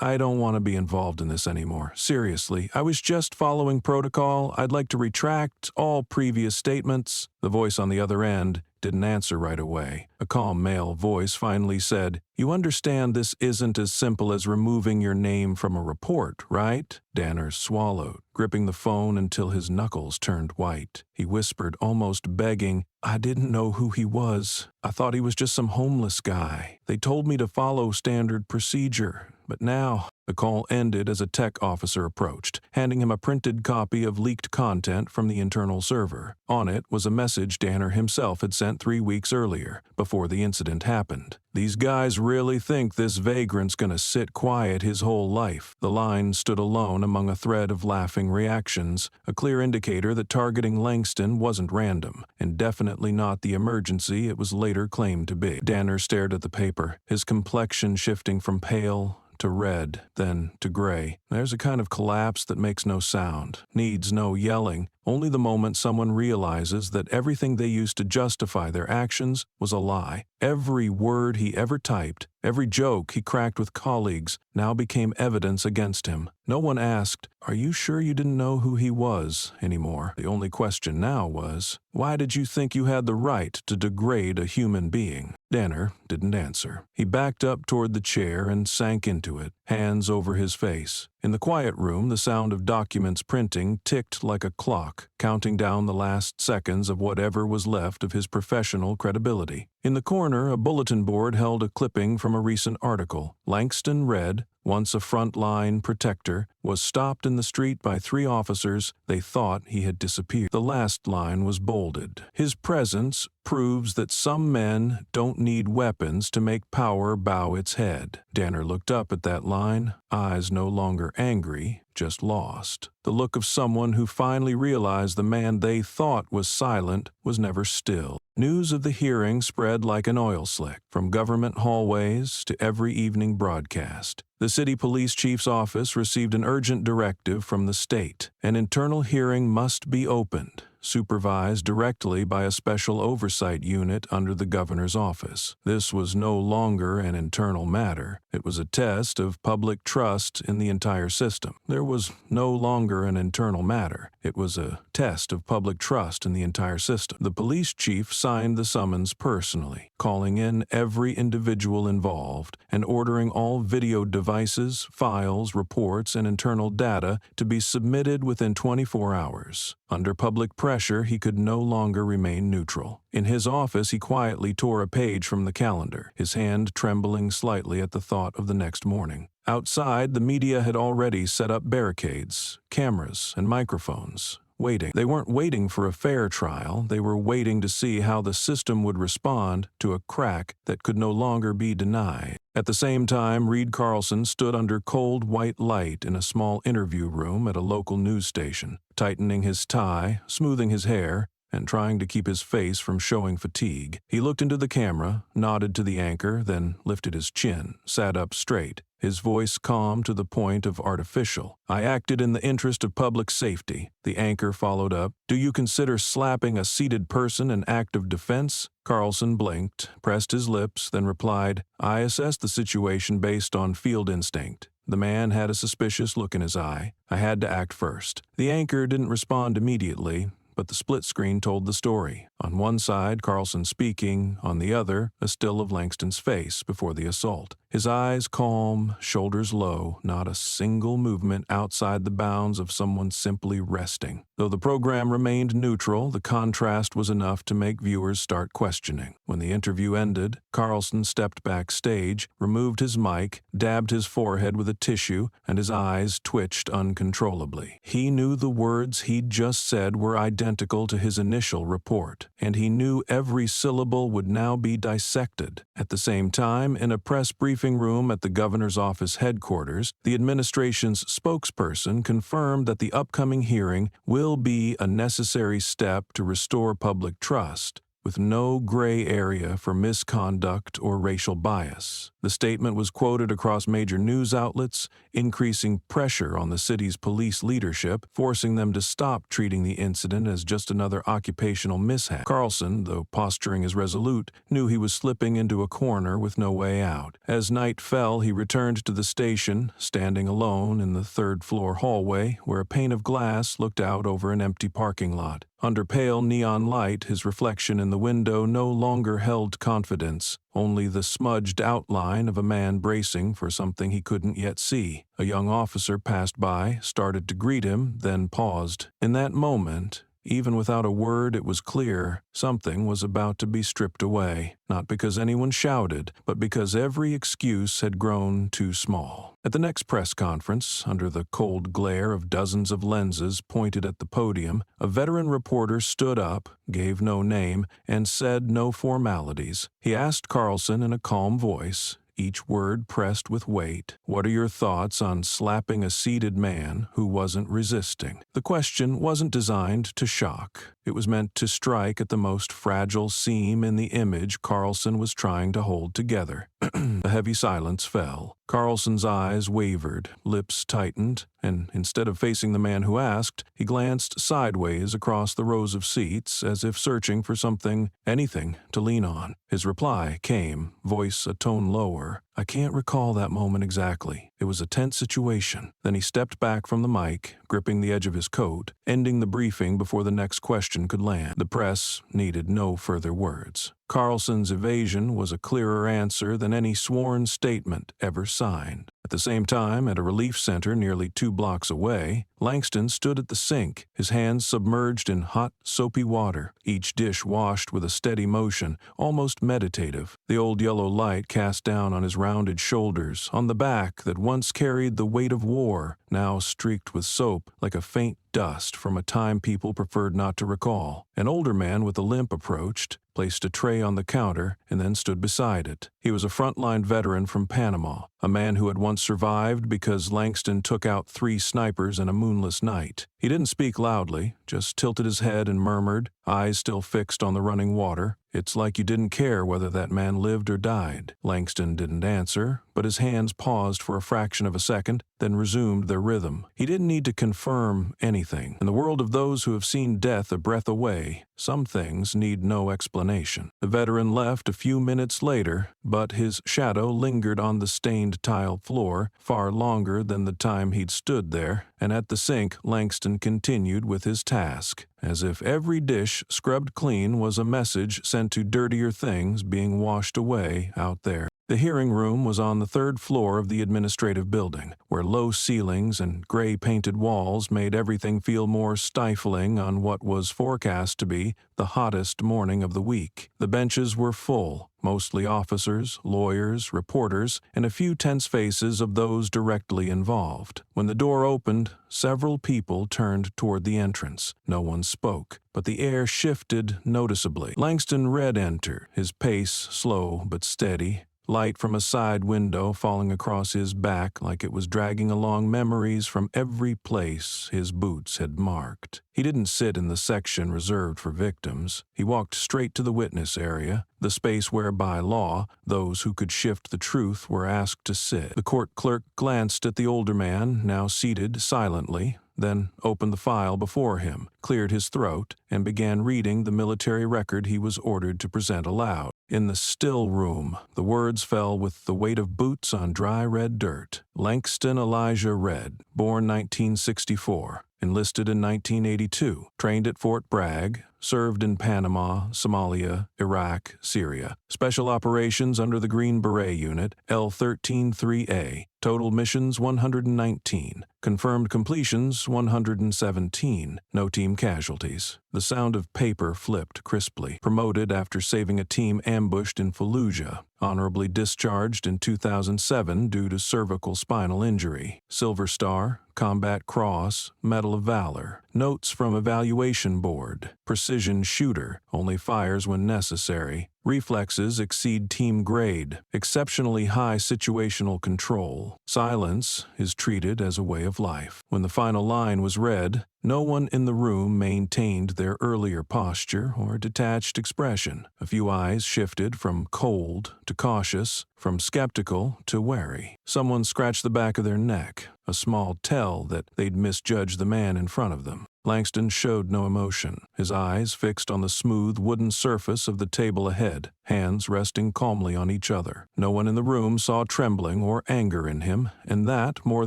I don't want to be involved in this anymore. Seriously, I was just following protocol. I'd like to retract all previous statements." The voice on the other end didn't answer right away. A calm male voice finally said, "You understand this isn't as simple as removing your name from a report, right?" Danner swallowed, gripping the phone until his knuckles turned white. He whispered, almost begging, "I didn't know who he was. I thought he was just some homeless guy. They told me to follow standard procedure. But now..." The call ended as a tech officer approached, handing him a printed copy of leaked content from the internal server. On it was a message Danner himself had sent 3 weeks earlier, before the incident happened. "These guys really think this vagrant's gonna sit quiet his whole life." The line stood alone among a thread of laughing reactions, a clear indicator that targeting Langston wasn't random, and definitely not the emergency it was later claimed to be. Danner stared at the paper, his complexion shifting from pale to red, then to gray. There's a kind of collapse that makes no sound, needs no yelling, only the moment someone realizes that everything they used to justify their actions was a lie. Every word he ever typed, every joke he cracked with colleagues, now became evidence against him. No one asked, "Are you sure you didn't know who he was?" anymore. The only question now was, "Why did you think you had the right to degrade a human being?" Danner didn't answer. He backed up toward the chair and sank into it, hands over his face. In the quiet room, the sound of documents printing ticked like a clock, counting down the last seconds of whatever was left of his professional credibility. In the corner, a bulletin board held a clipping from a recent article. Langston read, once a front-line protector, was stopped in the street by 3 officers they thought he had disappeared. The last line was bolded. "His presence proves that some men don't need weapons to make power bow its head." Danner looked up at that line, eyes no longer angry, just lost. The look of someone who finally realized the man they thought was silent was never still. News of the hearing spread like an oil slick, from government hallways to every evening broadcast. The city police chief's office received an urgent directive from the state. An internal hearing must be opened, supervised directly by a special oversight unit under the governor's office. This was no longer an internal matter. It was a test of public trust in the entire system. There was no longer an internal matter. It was a test of public trust in the entire system. The police chief signed the summons personally, calling in every individual involved and ordering all video devices, files, reports, and internal data to be submitted within 24 hours. Under public pressure, he could no longer remain neutral. In his office, he quietly tore a page from the calendar, his hand trembling slightly at the thought of the next morning. Outside, the media had already set up barricades, cameras, and microphones, waiting. They weren't waiting for a fair trial. They were waiting to see how the system would respond to a crack that could no longer be denied. At the same time, Reed Carlson stood under cold white light in a small interview room at a local news station, tightening his tie, smoothing his hair, and trying to keep his face from showing fatigue. He looked into the camera, nodded to the anchor, then lifted his chin, sat up straight, his voice calm to the point of artificial. "I acted in the interest of public safety." The anchor followed up, "Do you consider slapping a seated person an act of defense?" Carlson blinked, pressed his lips, then replied, "I assessed the situation based on field instinct." The man had a suspicious look in his eye. "I had to act first." The anchor didn't respond immediately, but the split screen told the story. On one side, Carlson speaking, on the other, a still of Langston's face before the assault. His eyes calm, shoulders low, not a single movement outside the bounds of someone simply resting. Though the program remained neutral, the contrast was enough to make viewers start questioning. When the interview ended, Carlson stepped backstage, removed his mic, dabbed his forehead with a tissue, and his eyes twitched uncontrollably. He knew the words he'd just said were identical to his initial report, and he knew every syllable would now be dissected. At the same time, in a press briefing room at the governor's office headquarters, the administration's spokesperson confirmed that the upcoming hearing will be a necessary step to restore public trust. with no gray area for misconduct or racial bias. The statement was quoted across major news outlets, increasing pressure on the city's police leadership, forcing them to stop treating the incident as just another occupational mishap. Carlson, though posturing as resolute, knew he was slipping into a corner with no way out. As night fell, he returned to the station, standing alone in the third-floor hallway where a pane of glass looked out over an empty parking lot. Under pale neon light, his reflection in the window no longer held confidence, only the smudged outline of a man bracing for something he couldn't yet see. A young officer passed by, started to greet him, then paused. In that moment, even without a word, it was clear something was about to be stripped away, not because anyone shouted, but because every excuse had grown too small. At the next press conference, under the cold glare of dozens of lenses pointed at the podium, a veteran reporter stood up, gave no name, and said no formalities. He asked Carlson in a calm voice, each word pressed with weight, "What are your thoughts on slapping a seated man who wasn't resisting?" The question wasn't designed to shock. It was meant to strike at the most fragile seam in the image Carlson was trying to hold together. A heavy silence fell. Carlson's eyes wavered, lips tightened, and instead of facing the man who asked, he glanced sideways across the rows of seats as if searching for something, anything, to lean on. His reply came, voice a tone lower. "I can't recall that moment exactly. It was a tense situation." Then he stepped back from the mic, gripping the edge of his coat, ending the briefing before the next question could land. The press needed no further words. Carlson's evasion was a clearer answer than any sworn statement ever signed. At the same time, at a relief center nearly 2 blocks away, Langston stood at the sink, his hands submerged in hot, soapy water, each dish washed with a steady motion, almost meditative. The old yellow light cast down on his rounded shoulders, on the back that once carried the weight of war, now streaked with soap like a faint dust from a time people preferred not to recall. An older man with a limp approached, placed a tray on the counter, and then stood beside it. He was a frontline veteran from Panama, a man who had once survived because Langston took out 3 snipers in a moonless night. He didn't speak loudly, just tilted his head and murmured, eyes still fixed on the running water, "It's like you didn't care whether that man lived or died." Langston didn't answer, but his hands paused for a fraction of a second, then resumed their rhythm. He didn't need to confirm anything. In the world of those who have seen death a breath away, some things need no explanation. The veteran left a few minutes later, but his shadow lingered on the stained tile floor far longer than the time he'd stood there, and at the sink Langston continued with his task, as if every dish scrubbed clean was a message sent to dirtier things being washed away out there. The hearing room was on the 3rd floor of the administrative building, where low ceilings and gray-painted walls made everything feel more stifling on what was forecast to be the hottest morning of the week. The benches were full, mostly officers, lawyers, reporters, and a few tense faces of those directly involved. When the door opened, several people turned toward the entrance. No one spoke, but the air shifted noticeably. Langston Red entered, his pace slow but steady, light from a side window falling across his back like it was dragging along memories from every place his boots had marked. He didn't sit in the section reserved for victims. He walked straight to the witness area, the space where by law those who could shift the truth were asked to sit. The court clerk glanced at the older man, now seated silently, then opened the file before him, cleared his throat, and began reading the military record he was ordered to present aloud. In the still room, the words fell with the weight of boots on dry red dirt. Langston Elijah Red, born 1964, enlisted in 1982, trained at Fort Bragg, served in Panama, Somalia, Iraq, Syria. Special operations under the Green Beret unit, L-13-3A. Total missions 119. Confirmed completions 117. No team casualties. The sound of paper flipped crisply. Promoted after saving a team ambushed in Fallujah. Honorably discharged in 2007 due to cervical spinal injury. Silver Star, Combat Cross, Medal of Valor. Notes from Evaluation Board. Precision shooter, only fires when necessary. Reflexes exceed team grade. Exceptionally high situational control. Silence is treated as a way of life. When the final line was read, No one in the room maintained their earlier posture or detached expression. A few eyes shifted from cold to cautious, from skeptical to wary. Someone scratched the back of their neck, a small tell that they'd misjudged the man in front of them. Langston showed no emotion, his eyes fixed on the smooth wooden surface of the table ahead, hands resting calmly on each other. No one in the room saw trembling or anger in him, and that, more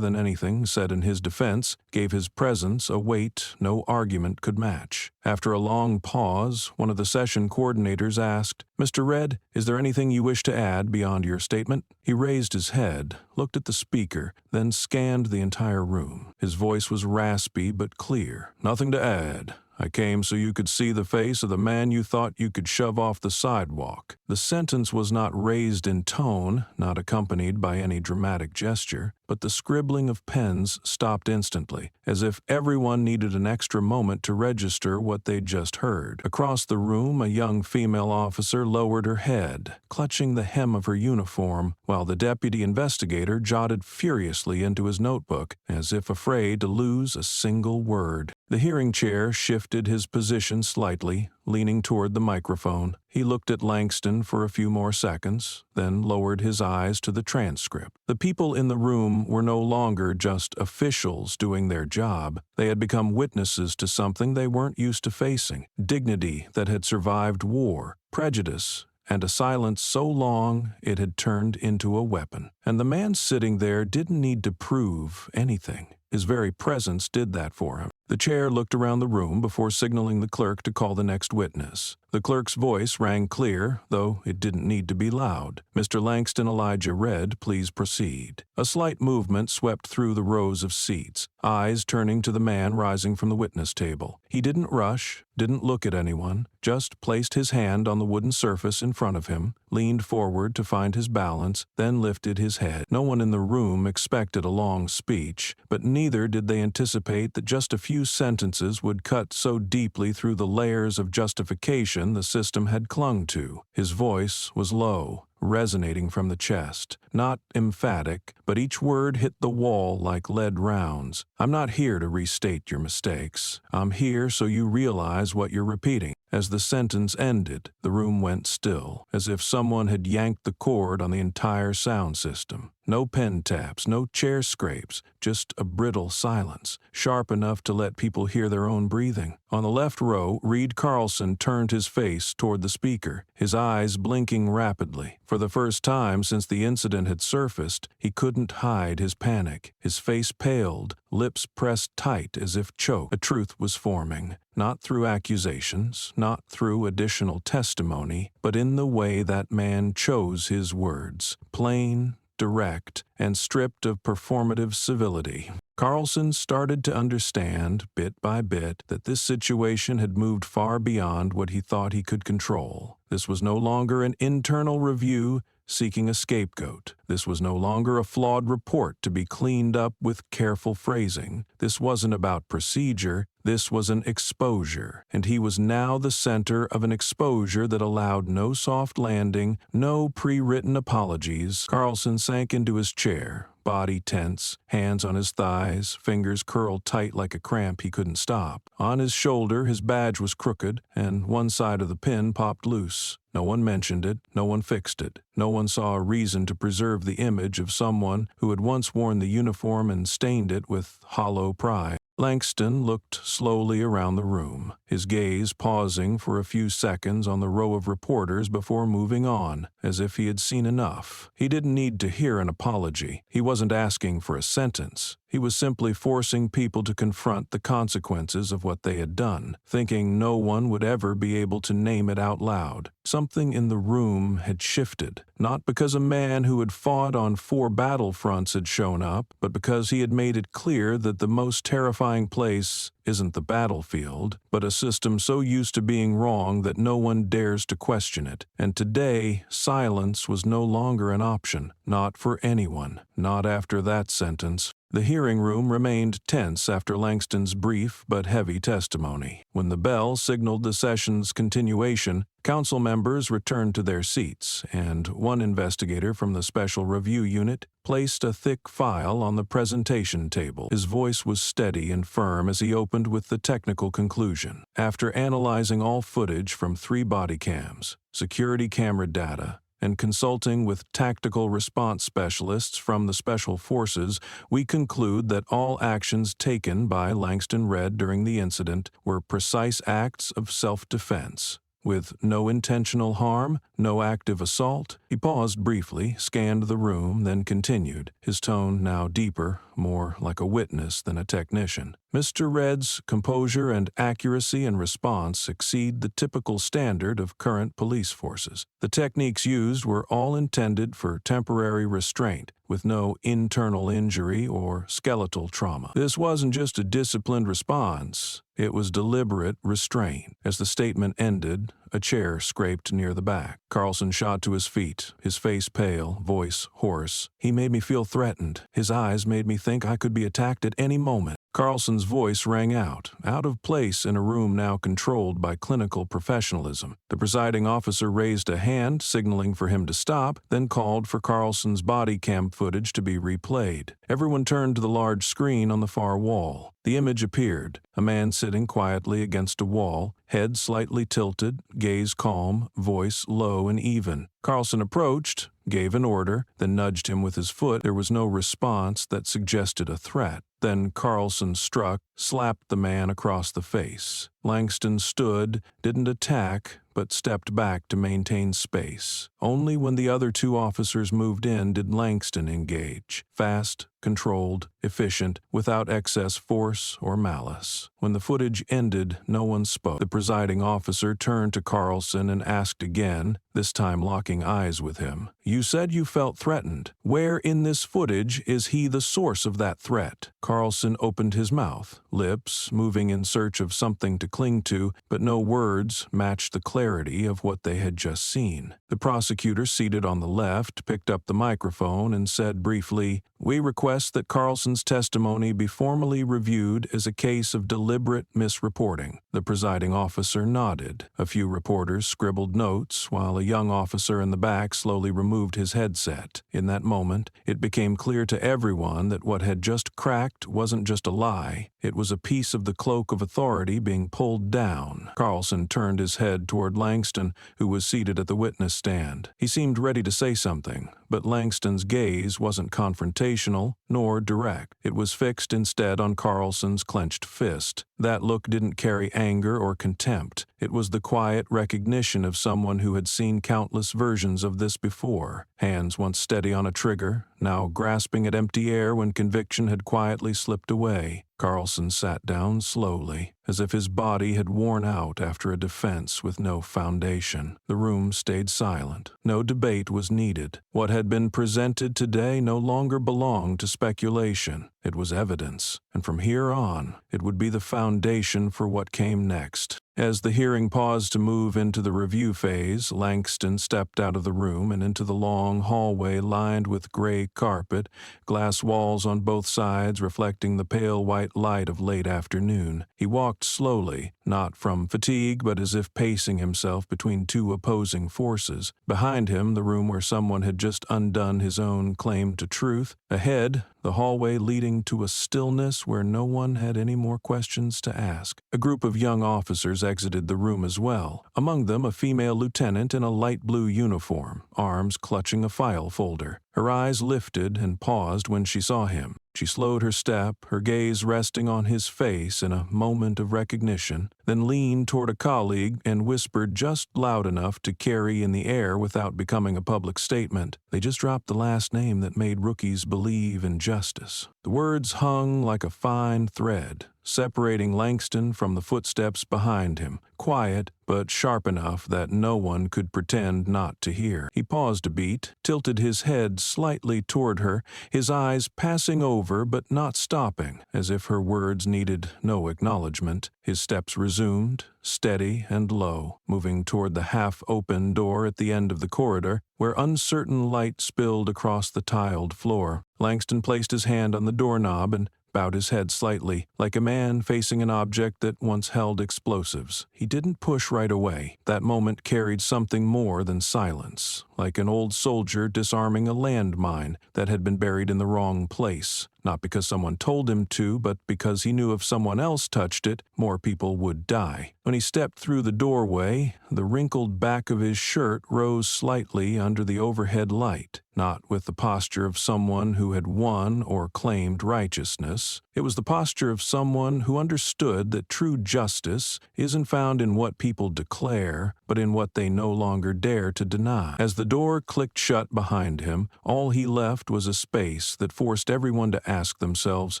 than anything said in his defense, gave his presence a weight no argument could match. After a long pause, one of the session coordinators asked, "Mr. Red, is there anything you wish to add beyond your statement?" He raised his head, looked at the speaker, then scanned the entire room. His voice was raspy but clear. "Nothing to add. I came so you could see the face of the man you thought you could shove off the sidewalk." The sentence was not raised in tone, not accompanied by any dramatic gesture, but the scribbling of pens stopped instantly, as if everyone needed an extra moment to register what they'd just heard. Across the room, a young female officer lowered her head, clutching the hem of her uniform, while the deputy investigator jotted furiously into his notebook, as if afraid to lose a single word. The hearing chair shifted his position slightly, leaning toward the microphone. He looked at Langston for a few more seconds, then lowered his eyes to the transcript. The people in the room were no longer just officials doing their job. They had become witnesses to something they weren't used to facing: dignity that had survived war, prejudice, and a silence so long it had turned into a weapon. And the man sitting there didn't need to prove anything. His very presence did that for him. The chair looked around the room before signaling the clerk to call the next witness. The clerk's voice rang clear, though it didn't need to be loud. "Mr. Langston Elijah Red, please proceed." A slight movement swept through the rows of seats, eyes turning to the man rising from the witness table. He didn't rush, didn't look at anyone, just placed his hand on the wooden surface in front of him, leaned forward to find his balance, then lifted his head. No one in the room expected a long speech, but neither did they anticipate that just a few sentences would cut so deeply through the layers of justification the system had clung to. His voice was low, resonating from the chest, not emphatic, but each word hit the wall like lead rounds. "I'm not here to restate your mistakes. I'm here so you realize what you're repeating." As the sentence ended, the room went still, as if someone had yanked the cord on the entire sound system. No pen taps, no chair scrapes, just a brittle silence, sharp enough to let people hear their own breathing. On the left row, Reed Carlson turned his face toward the speaker, his eyes blinking rapidly. For the first time since the incident had surfaced, he couldn't hide his panic. His face paled, lips pressed tight as if choked. A truth was forming, not through accusations, not through additional testimony, but in the way that man chose his words, plain, direct, and stripped of performative civility. Carlson started to understand, bit by bit, that this situation had moved far beyond what he thought he could control. This was no longer an internal review seeking a scapegoat. This was no longer a flawed report to be cleaned up with careful phrasing. This wasn't about procedure. This was an exposure, and he was now the center of an exposure that allowed no soft landing, no pre-written apologies. Carlson sank into his chair, body tense, hands on his thighs, fingers curled tight like a cramp he couldn't stop. On his shoulder, his badge was crooked, and one side of the pin popped loose. No one mentioned it, no one fixed it. No one saw a reason to preserve the image of someone who had once worn the uniform and stained it with hollow pride. Langston looked slowly around the room, his gaze pausing for a few seconds on the row of reporters before moving on, as if he had seen enough. He didn't need to hear an apology. He wasn't asking for a sentence. He was simply forcing people to confront the consequences of what they had done, thinking no one would ever be able to name it out loud. Something in the room had shifted, not because a man who had fought on 4 battlefronts had shown up, but because he had made it clear that the most terrifying place isn't the battlefield, but a system so used to being wrong that no one dares to question it. And today, silence was no longer an option, not for anyone, not after that sentence. The hearing room remained tense after Langston's brief but heavy testimony. When the bell signaled the session's continuation, council members returned to their seats, and one investigator from the Special Review Unit placed a thick file on the presentation table. His voice was steady and firm as he opened with the technical conclusion. After analyzing all footage from 3 body cams, security camera data, and consulting with tactical response specialists from the Special Forces, we conclude that all actions taken by Langston Red during the incident were precise acts of self-defense. With no intentional harm, no active assault, he paused briefly, scanned the room, then continued, his tone now deeper, more like a witness than a technician. Mr. Red's composure and accuracy in response exceed the typical standard of current police forces. The techniques used were all intended for temporary restraint, with no internal injury or skeletal trauma. This wasn't just a disciplined response, it was deliberate restraint. As the statement ended, a chair scraped near the back. Carlson shot to his feet, his face pale, voice hoarse. He made me feel threatened. His eyes made me think I could be attacked at any moment. Carlson's voice rang out of place in a room now controlled by clinical professionalism. The presiding officer raised a hand, signaling for him to stop, then called for Carlson's body cam footage to be replayed. Everyone turned to the large screen on the far wall. The image appeared, a man sitting quietly against a wall, head slightly tilted, gaze calm, voice low and even. Carlson approached, gave an order, then nudged him with his foot. There was no response that suggested a threat. Then Carlson struck, slapped the man across the face. Langston stood, didn't attack, but stepped back to maintain space. Only when the other 2 officers moved in did Langston engage. Fast, controlled, efficient, without excess force or malice. When the footage ended, no one spoke. The presiding officer turned to Carlson and asked again, this time locking eyes with him, "You said you felt threatened. Where in this footage is he the source of that threat?" Carlson opened his mouth, lips moving in search of something to cling to, but no words matched the clarity of what they had just seen. The prosecutor seated on the left picked up the microphone and said briefly, "We request that Carlson's testimony be formally reviewed as a case of deliberate misreporting." The presiding officer nodded. A few reporters scribbled notes, while a young officer in the back slowly removed his headset. In that moment, it became clear to everyone that what had just cracked wasn't just a lie. It was a piece of the cloak of authority being pulled down. Carlson turned his head toward Langston, who was seated at the witness stand. He seemed ready to say something, but Langston's gaze wasn't confrontational nor direct. It was fixed instead on Carlson's clenched fist. That look didn't carry anger or contempt. It was the quiet recognition of someone who had seen countless versions of this before. Hands once steady on a trigger, now grasping at empty air when conviction had quietly slipped away. Carlson sat down slowly, as if his body had worn out after a defense with no foundation. The room stayed silent. No debate was needed. What had been presented today no longer belonged to speculation. It was evidence, and from here on, it would be the foundation for what came next. As the hearing paused to move into the review phase, Langston stepped out of the room and into the long hallway lined with gray carpet, glass walls on both sides reflecting the pale white light of late afternoon. He walked slowly, not from fatigue but as if pacing himself between 2 opposing forces. Behind him, the room where someone had just undone his own claim to truth. Ahead, the hallway leading to a stillness where no one had any more questions to ask. A group of young officers exited the room as well, among them a female lieutenant in a light blue uniform, arms clutching a file folder. Her eyes lifted and paused when she saw him. She slowed her step, her gaze resting on his face in a moment of recognition, then leaned toward a colleague and whispered just loud enough to carry in the air without becoming a public statement. "They just dropped the last name that made rookies believe in justice." The words hung like a fine thread, separating Langston from the footsteps behind him, quiet but but sharp enough that no one could pretend not to hear. He paused a beat, tilted his head slightly toward her, his eyes passing over but not stopping, as if her words needed no acknowledgement. His steps resumed, steady and low, moving toward the half-open door at the end of the corridor, where uncertain light spilled across the tiled floor. Langston placed his hand on the doorknob and bowed his head slightly, like a man facing an object that once held explosives. He didn't push right away. That moment carried something more than silence, like an old soldier disarming a landmine that had been buried in the wrong place. Not because someone told him to, but because he knew if someone else touched it, more people would die. When he stepped through the doorway, the wrinkled back of his shirt rose slightly under the overhead light, not with the posture of someone who had won or claimed righteousness. It was the posture of someone who understood that true justice isn't found in what people declare, but in what they no longer dare to deny. As the door clicked shut behind him, all he left was a space that forced everyone to ask themselves,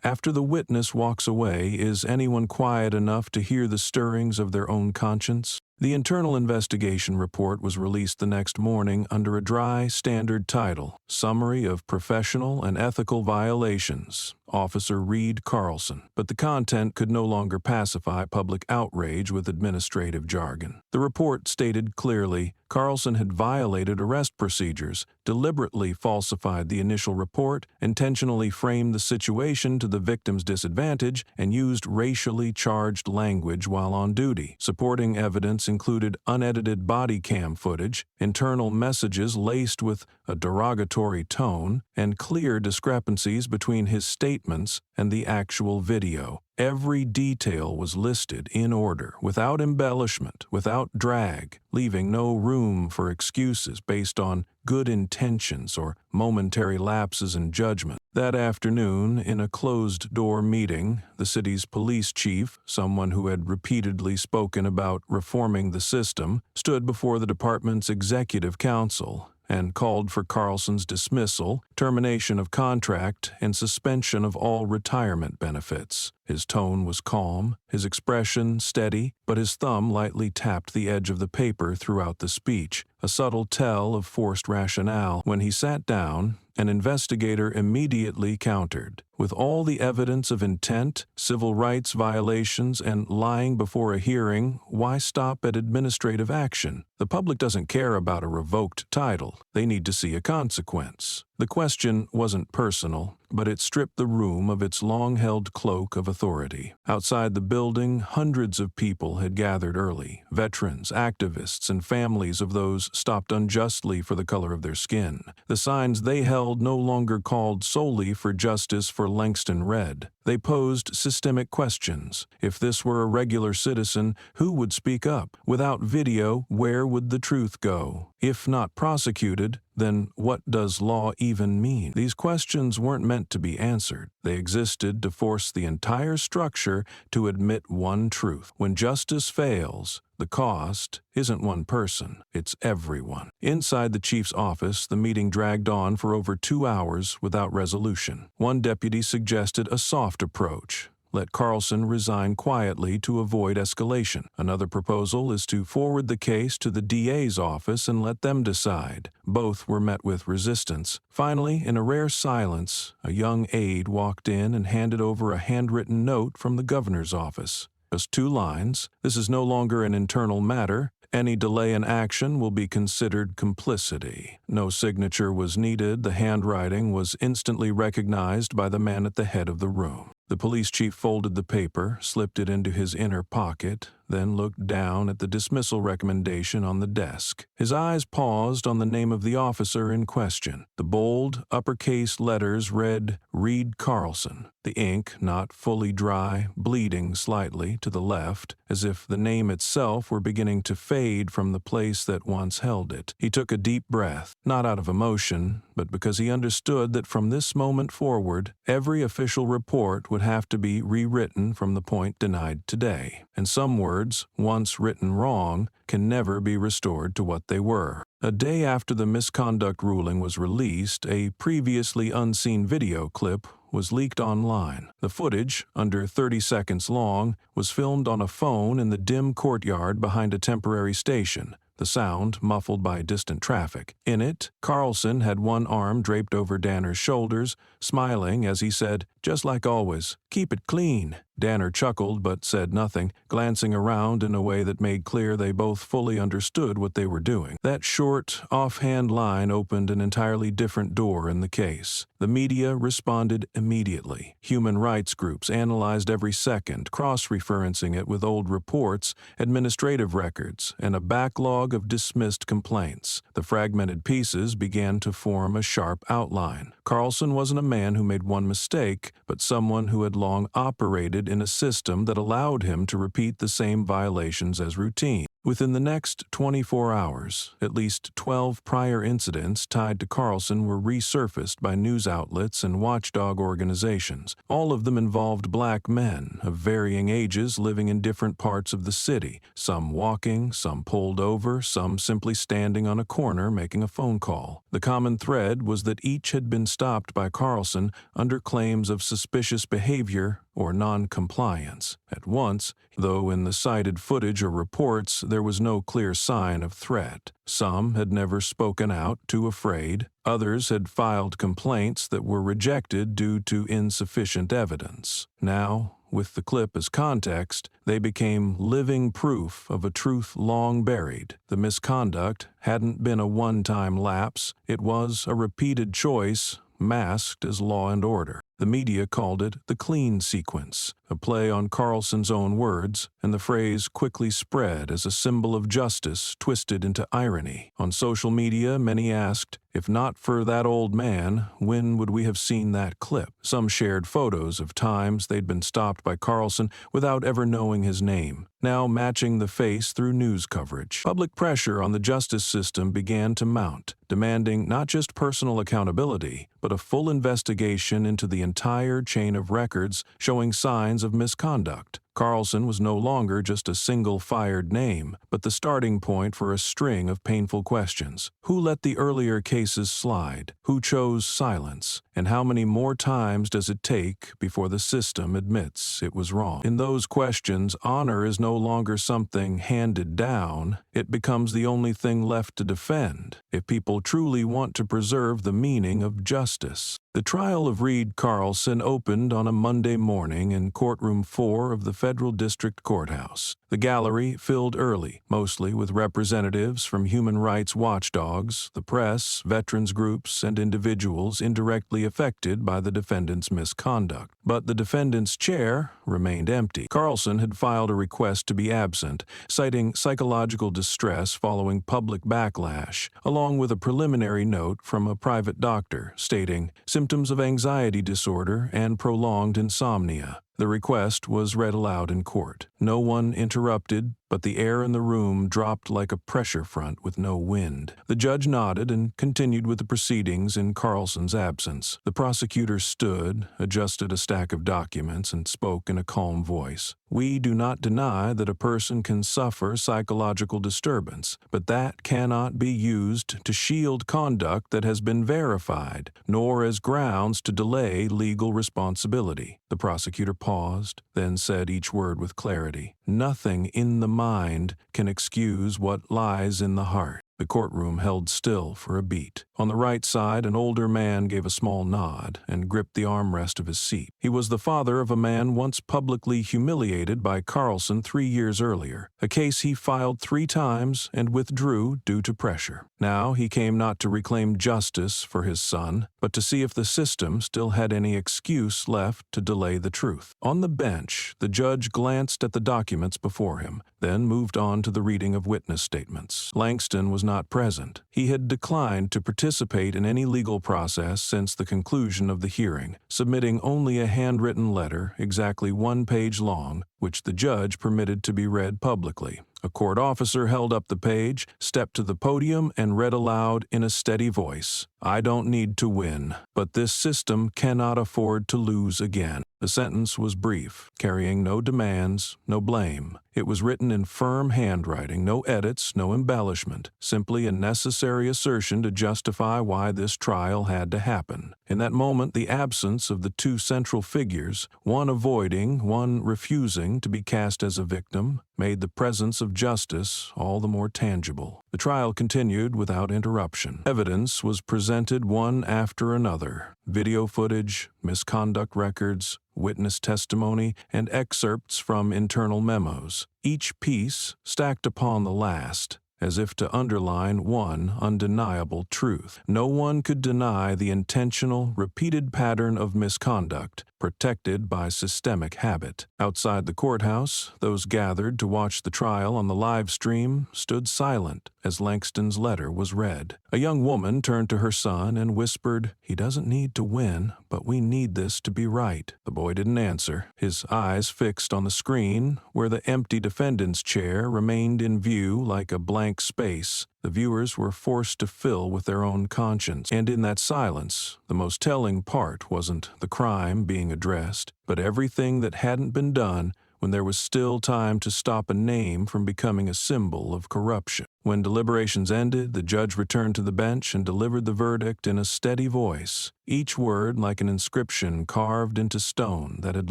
after the witness walks away, is anyone quiet enough to hear the stirrings of their own conscience? The internal investigation report was released the next morning under a dry, standard title, Summary of Professional and Ethical Violations, Officer Reed Carlson. But the content could no longer pacify public outrage with administrative jargon. The report stated clearly, Carlson had violated arrest procedures, deliberately falsified the initial report, intentionally framed the situation to the victim's disadvantage, and used racially charged language while on duty. Supporting evidence included unedited body cam footage, internal messages laced with a derogatory tone, and clear discrepancies between his statements and the actual video. Every detail was listed in order, without embellishment, without drag, leaving no room for excuses based on good intentions or momentary lapses in judgment. That afternoon, in a closed-door meeting, the city's police chief, someone who had repeatedly spoken about reforming the system, stood before the department's executive council and called for Carlson's dismissal, termination of contract, and suspension of all retirement benefits. His tone was calm, his expression steady, but his thumb lightly tapped the edge of the paper throughout the speech, a subtle tell of forced rationale. When he sat down, an investigator immediately countered. With all the evidence of intent, civil rights violations, and lying before a hearing, why stop at administrative action? The public doesn't care about a revoked title. They need to see a consequence. The question wasn't personal, but it stripped the room of its long-held cloak of authority. Outside the building, hundreds of people had gathered early, veterans, activists, and families of those stopped unjustly for the color of their skin. The signs they held no longer called solely for justice for Langston Red. They posed systemic questions. If this were a regular citizen, who would speak up? Without video, where would the truth go? If not prosecuted, then what does law even mean? These questions weren't meant to be answered. They existed to force the entire structure to admit one truth. When justice fails, the cost isn't one person, it's everyone. Inside the chief's office, the meeting dragged on for over 2 hours without resolution. One deputy suggested a soft approach. Let Carlson resign quietly to avoid escalation. Another proposal is to forward the case to the DA's office and let them decide. Both were met with resistance. Finally, in a rare silence, a young aide walked in and handed over a handwritten note from the governor's office. Just 2 lines. This is no longer an internal matter. Any delay in action will be considered complicity. No signature was needed. The handwriting was instantly recognized by the man at the head of the room. The police chief folded the paper, slipped it into his inner pocket, then looked down at the dismissal recommendation on the desk. His eyes paused on the name of the officer in question. The bold, uppercase letters read, Reed Carlson. The ink, not fully dry, bleeding slightly to the left, as if the name itself were beginning to fade from the place that once held it. He took a deep breath, not out of emotion, but because he understood that from this moment forward, every official report would have to be rewritten from the point denied today. And some words words, once written wrong, can never be restored to what they were. A day after the misconduct ruling was released, a previously unseen video clip was leaked online. The footage, under 30 seconds long, was filmed on a phone in the dim courtyard behind a temporary station, the sound muffled by distant traffic. In it, Carlson had one arm draped over Danner's shoulders, smiling as he said, "Just like always, keep it clean." Danner chuckled but said nothing, glancing around in a way that made clear they both fully understood what they were doing. That short, offhand line opened an entirely different door in the case. The media responded immediately. Human rights groups analyzed every second, cross-referencing it with old reports, administrative records, and a backlog of dismissed complaints. The fragmented pieces began to form a sharp outline. Carlson wasn't a man who made one mistake, but someone who had long operated in a system that allowed him to repeat the same violations as routine. Within the next 24 hours, at least 12 prior incidents tied to Carlson were resurfaced by news outlets and watchdog organizations. All of them involved black men of varying ages living in different parts of the city, some walking, some pulled over, some simply standing on a corner making a phone call. The common thread was that each had been stopped by Carlson under claims of suspicious behavior or non-compliance. At once, though in the cited footage or reports there was no clear sign of threat. Some had never spoken out, too afraid. Others had filed complaints that were rejected due to insufficient evidence. Now, with the clip as context, they became living proof of a truth long buried. The misconduct hadn't been a one-time lapse, it was a repeated choice, masked as law and order. The media called it the clean sequence, a play on Carlson's own words, and the phrase quickly spread as a symbol of justice twisted into irony. On social media, many asked, if not for that old man, when would we have seen that clip? Some shared photos of times they'd been stopped by Carlson without ever knowing his name, now matching the face through news coverage. Public pressure on the justice system began to mount, demanding not just personal accountability, but a full investigation into the entire chain of records showing signs of misconduct. Carlson was no longer just a single fired name, but the starting point for a string of painful questions. Who let the earlier cases slide? Who chose silence? And how many more times does it take before the system admits it was wrong? In those questions, honor is no longer something handed down. It becomes the only thing left to defend, if people truly want to preserve the meaning of justice. The trial of Reed Carlson opened on a Monday morning in Courtroom 4 of the Federal District Courthouse. The gallery filled early, mostly with representatives from human rights watchdogs, the press, veterans groups, and individuals indirectly affected by the defendant's misconduct. But the defendant's chair remained empty. Carlson had filed a request to be absent, citing psychological distress following public backlash, along with a preliminary note from a private doctor stating symptoms of anxiety disorder and prolonged insomnia. The request was read aloud in court. No one interrupted, but the air in the room dropped like a pressure front with no wind. The judge nodded and continued with the proceedings in Carlson's absence. The prosecutor stood, adjusted a stack of documents, and spoke in a calm voice. "We do not deny that a person can suffer psychological disturbance, but that cannot be used to shield conduct that has been verified, nor as grounds to delay legal responsibility." The prosecutor paused, then said each word with clarity. "Nothing in the mind can excuse what lies in the heart." The courtroom held still for a beat. On the right side, an older man gave a small nod and gripped the armrest of his seat. He was the father of a man once publicly humiliated by Carlson 3 years earlier, a case he filed 3 times and withdrew due to pressure. Now he came not to reclaim justice for his son, but to see if the system still had any excuse left to delay the truth. On the bench, the judge glanced at the documents before him, then moved on to the reading of witness statements. Langston was not present. He had declined to participate in any legal process since the conclusion of the hearing, submitting only a handwritten letter, exactly 1 page long, which the judge permitted to be read publicly. A court officer held up the page, stepped to the podium, and read aloud in a steady voice, "I don't need to win, but this system cannot afford to lose again." The sentence was brief, carrying no demands, no blame. It was written in firm handwriting, no edits, no embellishment, simply a necessary assertion to justify why this trial had to happen. In that moment, the absence of the two central figures, one avoiding, one refusing to be cast as a victim, made the presence of justice all the more tangible. The trial continued without interruption. Evidence was presented one after another: video footage, misconduct records, witness testimony, and excerpts from internal memos, each piece stacked upon the last, as if to underline one undeniable truth. No one could deny the intentional, repeated pattern of misconduct, protected by systemic habit. Outside the courthouse, those gathered to watch the trial on the live stream stood silent as Langston's letter was read. A young woman turned to her son and whispered, "He doesn't need to win, but we need this to be right." The boy didn't answer, his eyes fixed on the screen, where the empty defendant's chair remained in view like a blank space the viewers were forced to fill with their own conscience. And in that silence, the most telling part wasn't the crime being addressed, but everything that hadn't been done when there was still time to stop a name from becoming a symbol of corruption. When deliberations ended, the judge returned to the bench and delivered the verdict in a steady voice, each word like an inscription carved into stone that had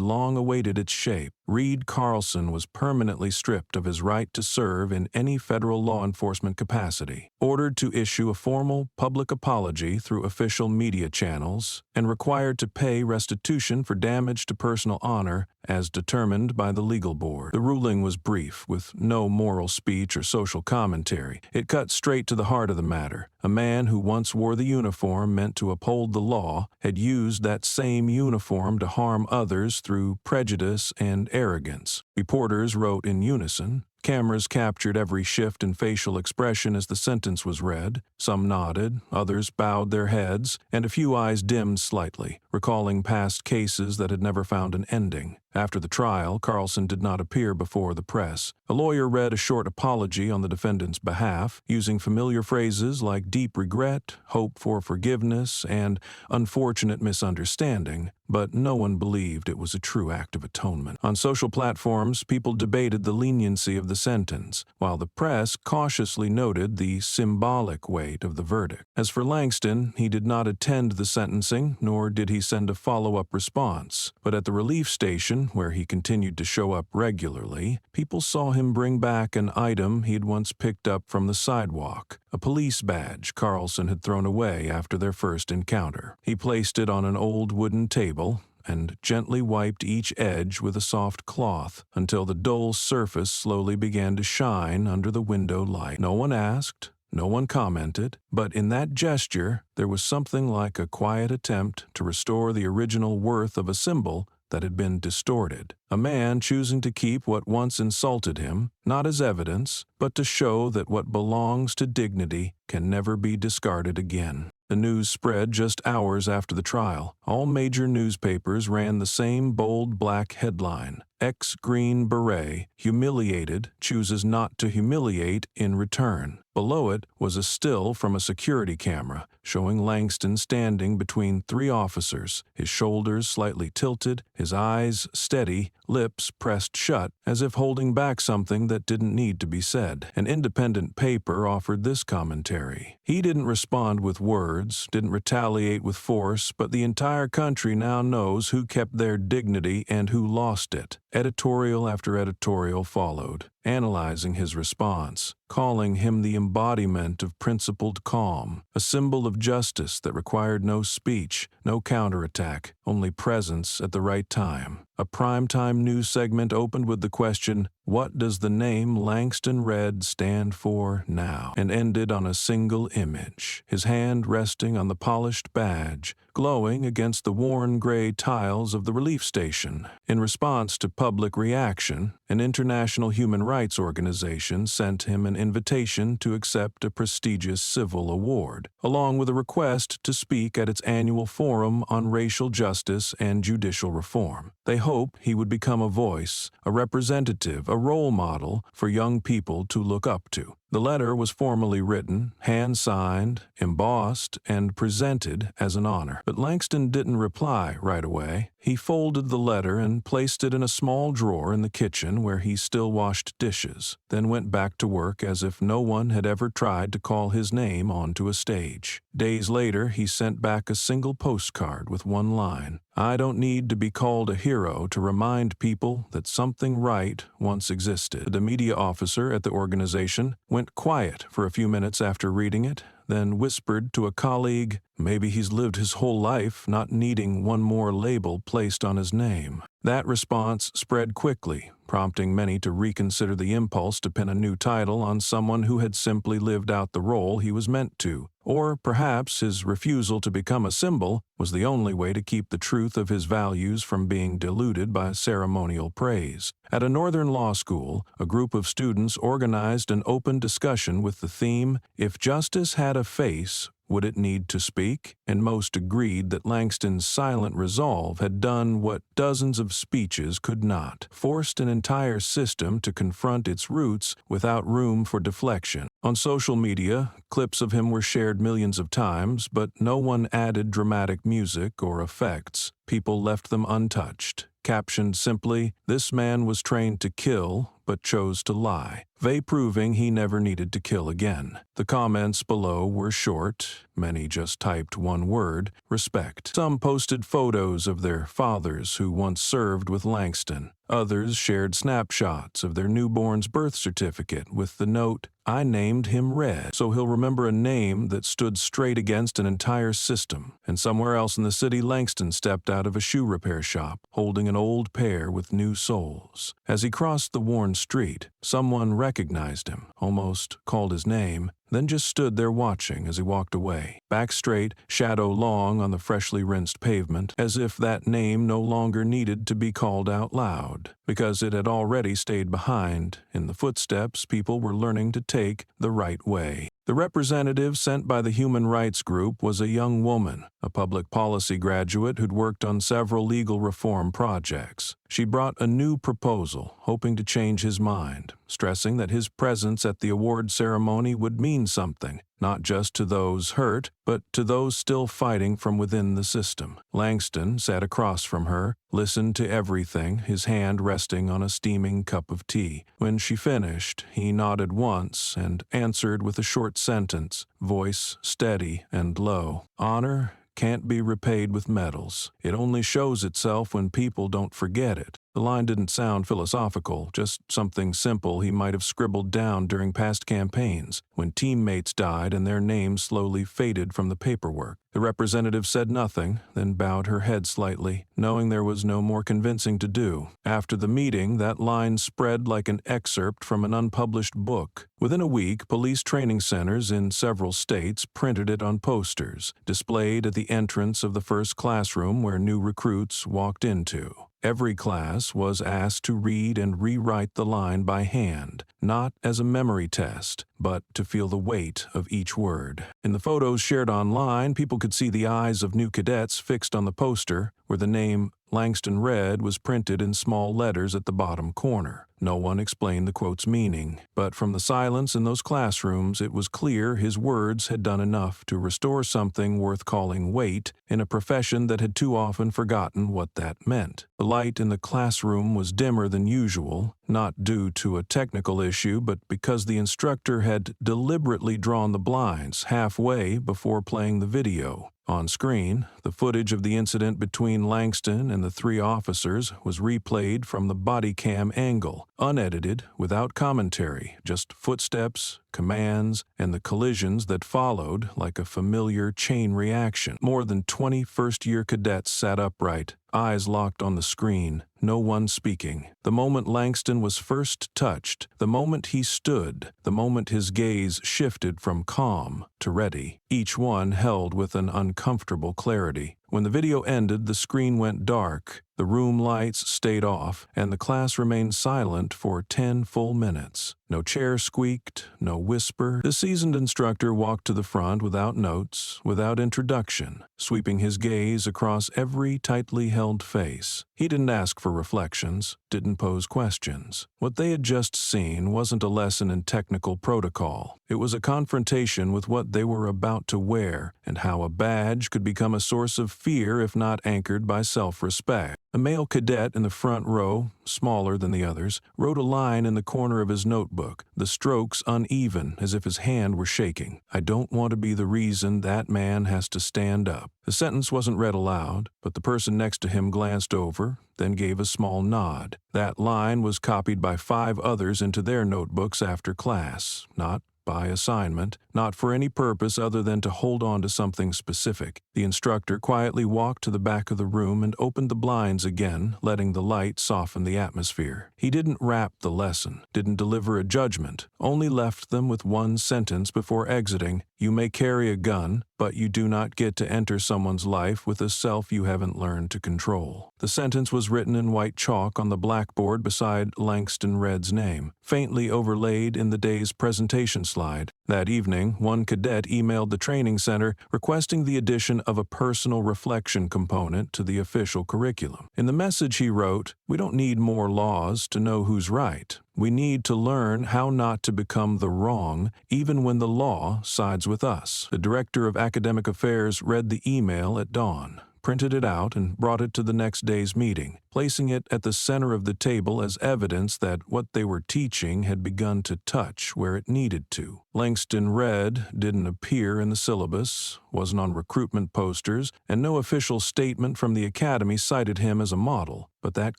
long awaited its shape. Reed Carlson was permanently stripped of his right to serve in any federal law enforcement capacity, ordered to issue a formal public apology through official media channels, and required to pay restitution for damage to personal honor as determined by the legal board. The ruling was brief, with no moral speech or social commentary. It cut straight to the heart of the matter. A man who once wore the uniform meant to uphold the law had used that same uniform to harm others through prejudice and arrogance. Reporters wrote in unison. Cameras captured every shift in facial expression as the sentence was read. Some nodded, others bowed their heads, and a few eyes dimmed slightly, recalling past cases that had never found an ending. After the trial, Carlson did not appear before the press. A lawyer read a short apology on the defendant's behalf, using familiar phrases like deep regret, hope for forgiveness, and unfortunate misunderstanding, but no one believed it was a true act of atonement. On social platforms, people debated the leniency of the sentence, while the press cautiously noted the symbolic weight of the verdict. As for Langston, he did not attend the sentencing, nor did he send a follow-up response, but at the relief station, where he continued to show up regularly, people saw him bring back an item he'd once picked up from the sidewalk, a police badge Carlson had thrown away after their first encounter. He placed it on an old wooden table and gently wiped each edge with a soft cloth until the dull surface slowly began to shine under the window light. No one asked, no one commented, but in that gesture there was something like a quiet attempt to restore the original worth of a symbol that had been distorted. A man choosing to keep what once insulted him, not as evidence, but to show that what belongs to dignity can never be discarded again. The news spread just hours after the trial. All major newspapers ran the same bold black headline: "Ex-Green Beret, humiliated, chooses not to humiliate in return." Below it was a still from a security camera, showing Langston standing between three officers, his shoulders slightly tilted, his eyes steady, lips pressed shut, as if holding back something that didn't need to be said. An independent paper offered this commentary: "He didn't respond with words, didn't retaliate with force, but the entire country now knows who kept their dignity and who lost it." Editorial after editorial followed, analyzing his response, calling him the embodiment of principled calm, a symbol of justice that required no speech, no counterattack, only presence at the right time. A primetime news segment opened with the question, "What does the name Langston Red stand for now?" and ended on a single image, his hand resting on the polished badge, glowing against the worn gray tiles of the relief station. In response to public reaction, an international human rights organization sent him an invitation to accept a prestigious civil award, along with a request to speak at its annual forum on racial justice and judicial reform. They hope he would become a voice, a representative, a role model for young people to look up to. The letter was formally written, hand-signed, embossed, and presented as an honor. But Langston didn't reply right away. He folded the letter and placed it in a small drawer in the kitchen where he still washed dishes, then went back to work as if no one had ever tried to call his name onto a stage. Days later, he sent back a single postcard with one line: "I don't need to be called a hero to remind people that something right once existed." The media officer at the organization went quiet for a few minutes after reading it, then whispered to a colleague, "Maybe he's lived his whole life not needing one more label placed on his name." That response spread quickly, prompting many to reconsider the impulse to pin a new title on someone who had simply lived out the role he was meant to. Or perhaps his refusal to become a symbol was the only way to keep the truth of his values from being diluted by ceremonial praise. At a northern law school, a group of students organized an open discussion with the theme, "If justice had a face, would it need to speak?" And most agreed that Langston's silent resolve had done what dozens of speeches could not: forced an entire system to confront its roots without room for deflection. On social media, clips of him were shared millions of times, but no one added dramatic music or effects. People left them untouched, captioned simply, "This man was trained to kill, but chose to lie," proving he never needed to kill again. The comments below were short. Many just typed one word: respect. Some posted photos of their fathers who once served with Langston. Others shared snapshots of their newborn's birth certificate with the note, "I named him Red, so he'll remember a name that stood straight against an entire system." And somewhere else in the city, Langston stepped out of a shoe repair shop, holding an old pair with new soles. As he crossed the worn street, someone recognized him, almost called his name, then just stood there watching as he walked away, back straight, shadow long on the freshly rinsed pavement, as if that name no longer needed to be called out loud, because it had already stayed behind in the footsteps people were learning to take the right way. The representative sent by the human rights group was a young woman, a public policy graduate who'd worked on several legal reform projects. She brought a new proposal, hoping to change his mind, stressing that his presence at the award ceremony would mean something, not just to those hurt, but to those still fighting from within the system. Langston sat across from her, listened to everything, his hand resting on a steaming cup of tea. When she finished, he nodded once and answered with a short sentence, voice steady and low. "Honor can't be repaid with medals. It only shows itself when people don't forget it." The line didn't sound philosophical, just something simple he might have scribbled down during past campaigns, when teammates died and their names slowly faded from the paperwork. The representative said nothing, then bowed her head slightly, knowing there was no more convincing to do. After the meeting, that line spread like an excerpt from an unpublished book. Within a week, police training centers in several states printed it on posters, displayed at the entrance of the first classroom where new recruits walked into. Every class was asked to read and rewrite the line by hand, not as a memory test, but to feel the weight of each word. In the photos shared online, people could see the eyes of new cadets fixed on the poster, where the name Langston Red was printed in small letters at the bottom corner. No one explained the quote's meaning, but from the silence in those classrooms, it was clear his words had done enough to restore something worth calling weight in a profession that had too often forgotten what that meant. The light in the classroom was dimmer than usual, not due to a technical issue, but because the instructor had deliberately drawn the blinds halfway before playing the video. On screen, the footage of the incident between Langston and the three officers was replayed from the body cam angle, unedited, without commentary, just footsteps, commands, and the collisions that followed like a familiar chain reaction. More than 20 first-year cadets sat upright, eyes locked on the screen, no one speaking. The moment Langston was first touched, the moment he stood, the moment his gaze shifted from calm to ready, each one held with an uncomfortable clarity. When the video ended, the screen went dark, the room lights stayed off, and the class remained silent for 10 full minutes. No chair squeaked, no whisper. The seasoned instructor walked to the front without notes, without introduction, sweeping his gaze across every tightly held face. He didn't ask for reflections, didn't pose questions. What they had just seen wasn't a lesson in technical protocol. It was a confrontation with what they were about to wear and how a badge could become a source of fear if not anchored by self-respect. A male cadet in the front row, smaller than the others, wrote a line in the corner of his notebook, the strokes uneven as if his hand were shaking. "I don't want to be the reason that man has to stand up." The sentence wasn't read aloud, but the person next to him glanced over, then gave a small nod. That line was copied by 5 others into their notebooks after class, not by assignment, not for any purpose other than to hold on to something specific. The instructor quietly walked to the back of the room and opened the blinds again, letting the light soften the atmosphere. He didn't wrap the lesson, didn't deliver a judgment, only left them with one sentence before exiting: "You may carry a gun, but you do not get to enter someone's life with a self you haven't learned to control." The sentence was written in white chalk on the blackboard beside Langston Red's name, faintly overlaid in the day's presentation slide. That evening, one cadet emailed the training center requesting the addition of a personal reflection component to the official curriculum. In the message he wrote, "We don't need more laws to know who's right. We need to learn how not to become the wrong, even when the law sides with us." The director of academic affairs read the email at dawn, printed it out, and brought it to the next day's meeting, placing it at the center of the table as evidence that what they were teaching had begun to touch where it needed to. Langston Red didn't appear in the syllabus, wasn't on recruitment posters, and no official statement from the academy cited him as a model. But that